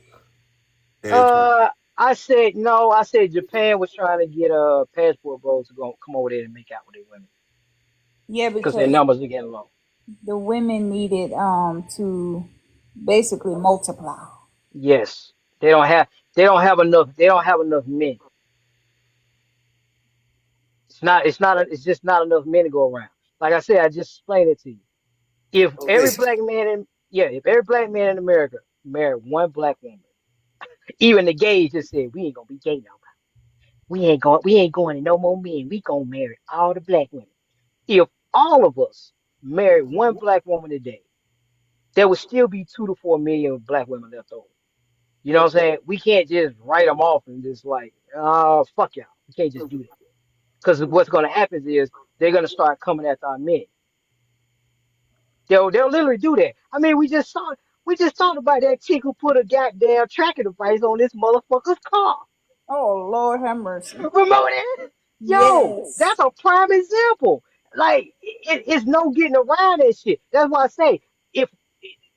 That it trying- I said no. I said Japan was trying to get passport bros to go come over there and make out with their women Yeah, because their because numbers are getting low. the women needed to basically multiply. Yes, they don't have enough. They don't have enough men. It's just not enough men to go around. Like I said, I just explained it to you. If Okay. every black man in yeah, if every black man in America married one black woman, even the gays just said we ain't gonna be gay no more. We ain't going to no more men. We gonna marry all the black women. If all of us married one black woman today, there would still be 2 to 4 million black women left over. You know what I'm saying? We can't just write them off and just like, fuck y'all. We can't just do that. Because what's going to happen is they're going to start coming after our men. They'll literally do that. I mean, we just talked about that chick who put a goddamn tracking device on this motherfucker's car. Oh Lord have mercy. Remember that? Yo, Yes. that's a prime example. Like, it's no getting around that shit. That's why I say, if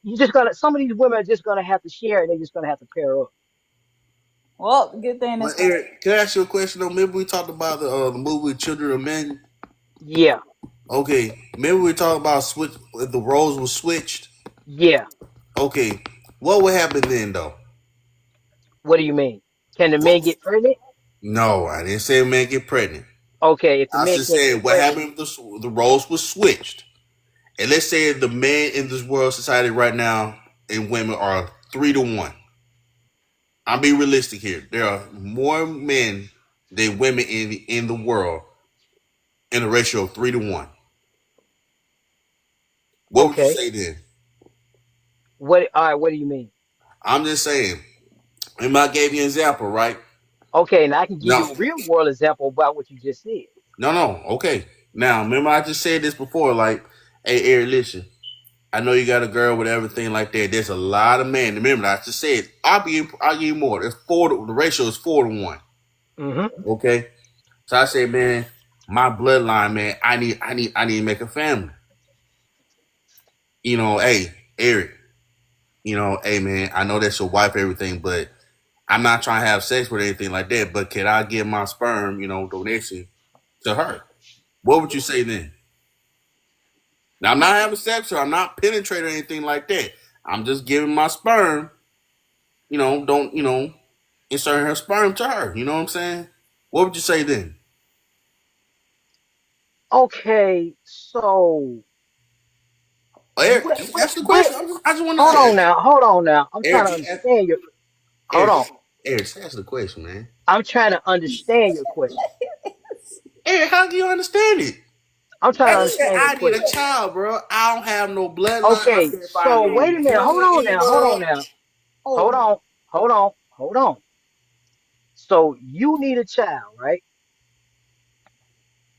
you just gonna, some of these women are just gonna have to share and they're just gonna have to pair up. Well, good thing Well, it's not. Eric, can I ask you a question though? Remember we talked about the movie Children of Men? Yeah, Okay, remember we talked about switch if the roles were switched. yeah. Okay, what would happen then though? What do you mean? Can the men get pregnant? No, I didn't say a man get pregnant. Okay, if the I men just can't said get what pregnant, happened if the roles were switched. And let's say the men in this world society right now and women are 3 to 1. I'll be realistic here. There are more men than women in the world in a ratio of 3 to 1. What would you okay. say then? What? All right. What do you mean? I'm just saying. Remember, I gave you an example, right? Okay, and I can give No, you a real world example about what you just said. no. Okay. Now, remember, I just said this before. Like, hey, Eric, listen. I know you got a girl with everything like that. There's a lot of men. Remember, I just said I'll give you more. It's the ratio is 4 to 1. Hmm. Okay. So I say, man, my bloodline, man, I need to make a family. Hey, Eric, hey man, I know that's your wife, everything, but I'm not trying to have sex with anything like that. But can I give my sperm, donation to her? What would you say then? Now I'm not having sex or I'm not penetrating or anything like that. I'm just giving my sperm, don't insert her sperm to her. You know what I'm saying? What would you say then? Okay, so Eric, what? just What? answer the What? question. I just want to Hold say, on now. Hold on now. I'm trying Eric, to understand your. Hold Eric, on. Eric, just answer the question, man. I'm trying to understand your question. Eric, how do you understand it? I'm trying I to just said understand your I need a question. child, bro. I don't have no bloodline. I Okay, can't find so no wait a minute. Hold woman on in the now. Hold on world. now. Hold Oh, on. Hold on. Hold on. So you need a child, right?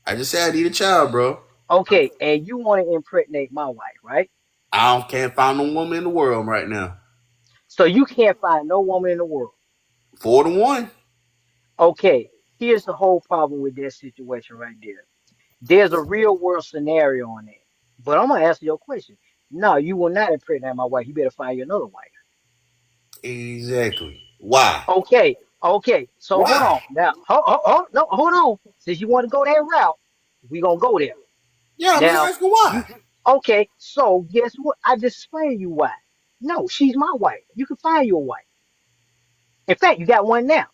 I just said I need a child, bro. Okay, and you want to impregnate my wife, right? Can't find no woman in the world right now. So you can't find no woman in the world. 4 to 1. Okay, here's the whole problem with that situation right there. There's a real world scenario on that. But I'm gonna answer your question. No, you will not impregnate my wife. You better find you another wife. Exactly. Why? Okay, okay. So hold Why? on. Now, no, hold on. Since you want to go that route, we gonna go there. Yeah, I'm just Now, asking you why. okay? So guess what? I just explained you why. No, she's my wife. You can find your wife. In fact, you got one now.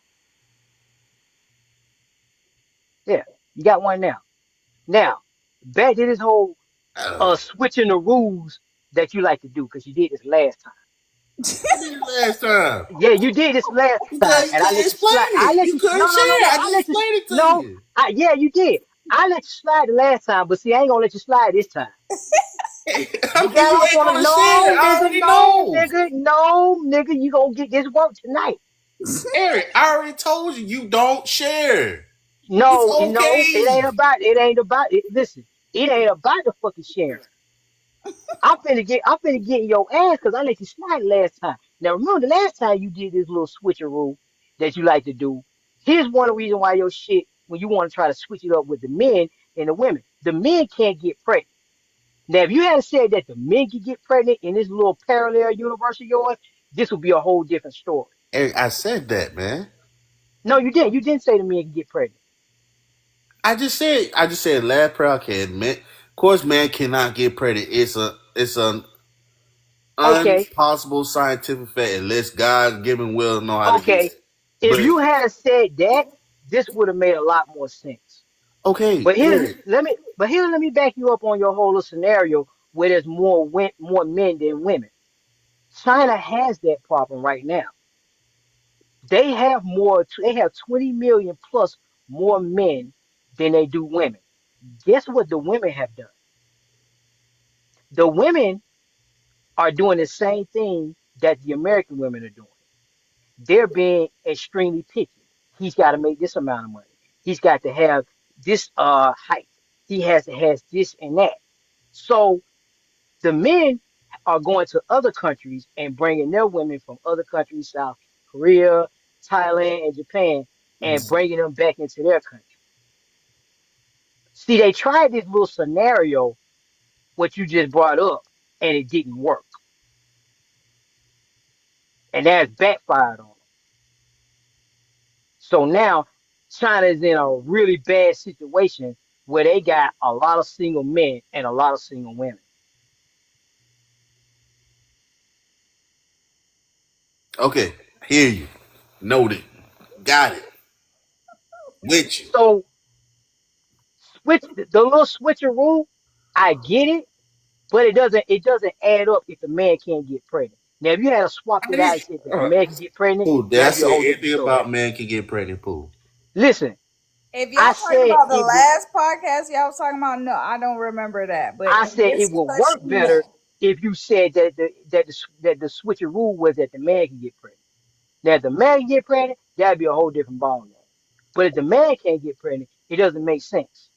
Yeah, you got one now. Now, back to this whole Uh, switching the rules that you like to do because you did this last time. I did it last time. Yeah, you did this last time, Because you and I couldn't let you explain slide. I it. let You you. couldn't No, no, no, share no. it. I I just let you. explained it to No, you. yeah, you did. I let you slide the last time, but see, I ain't gonna let you slide this time. I You mean, got you off ain't on a gonna share it. no, I nigga, already no, know. nigga, no, nigga. You gonna get this work tonight. Eric, I already told you don't share. It's No, no, it okay. ain't about. It ain't about. It. Listen, it ain't about the fucking sharing. I'm finna get in your ass because I let you slide last time. Now remember the last time you did this little switcheroo that you like to do. Here's one reason why your shit when you want to try to switch it up with the men and the women. The men can't get pregnant. Now if you had said that the men can get pregnant in this little parallel universe of yours, this would be a whole different story. Eric, I said that, man. No, you didn't. You didn't say the men can get pregnant. I just said lab prayer can man. Of course, man cannot get pregnant. It's an Okay, impossible scientific fact unless God given will know how to do okay. it. If But you had said that, this would have made a lot more sense. okay, But here, Eric. let me back you up on your whole little scenario where there's more men than women. China has that problem right now. They have 20 million plus more men than they do women. Guess what the women have done? The women are doing the same thing that the American women are doing. They're being extremely picky. He's got to make this amount of money. He's got to have this height. He has this and that. So the men are going to other countries and bringing their women from other countries, South Korea, Thailand, and Japan, and bringing them back into their country. See, they tried this little scenario, what you just brought up, and it didn't work. And that's backfired on them. So now China is in a really bad situation where they got a lot of single men and a lot of single women. Okay, hear you. Noted. Got it. With you. So switch the little switcheroo, I get it, but it doesn't add up if the man can't get pregnant. Now, if you had to swap I it out and just, said that the man can get pregnant, Pooh, did I that'd be a say whole different anything story. about man can get pregnant, Pooh? Listen, if y'all I talking said about the it would. last podcast y'all was talking about, no, I don't remember that. But I in said it this would work question, yeah. better if you said that the switcheroo was that the man can get pregnant. Now, if the man can get pregnant, that'd be a whole different ballgame. But if the man can't get pregnant, it doesn't make sense.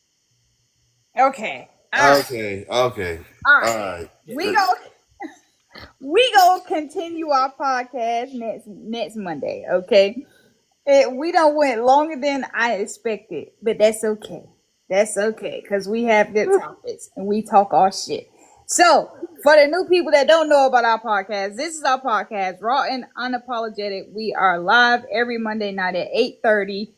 Okay. All right. Okay, okay. All All right. right. We go we go continue our podcast next Monday, okay? We don't went longer than I expected, but that's okay. That's okay because we have good topics and we talk our shit. So, for the new people that don't know about our podcast, this is our podcast, Raw and Unapologetic. We are live every Monday night at 8:30.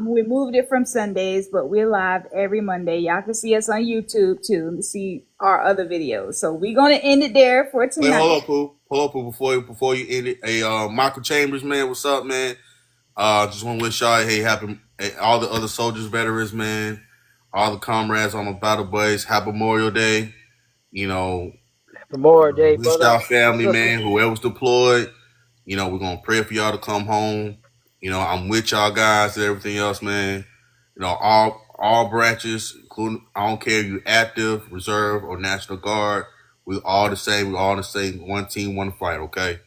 We moved it from Sundays, but we're live every Monday. Y'all can see us on YouTube too to see our other videos. So we're gonna end it there for Wait, tonight. hold up, Pooh. Hold up, Pooh, before you end it. Hey, Michael Chambers, man, what's up, man? Just want to wish y'all, hey, happy, hey, all the other soldiers, veterans, man, all the comrades on the battle buddies, happy Memorial Day. You know, Memorial Day, wish brother y'all and family, sister. man, whoever's deployed. We're gonna pray for y'all to come home. I'm with y'all guys and everything else, man. All branches, including I don't care if you're active, reserve, or National Guard. We all the same. We all the same. One team, one fight. Okay.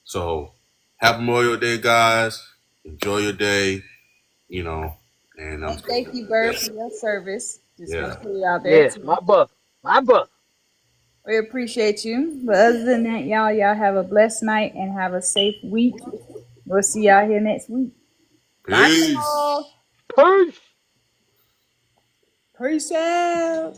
So, happy Memorial Day, guys. Enjoy your day. You know, and I'm And just thank gonna, you, Bird, yeah, for your service. Just want yeah. to put it out there Yes, too. my brother. My brother. We appreciate you. But other than that, y'all have a blessed night and have a safe week. We'll see y'all here next week. Bye, Peace. y'all. Peace. Peace out.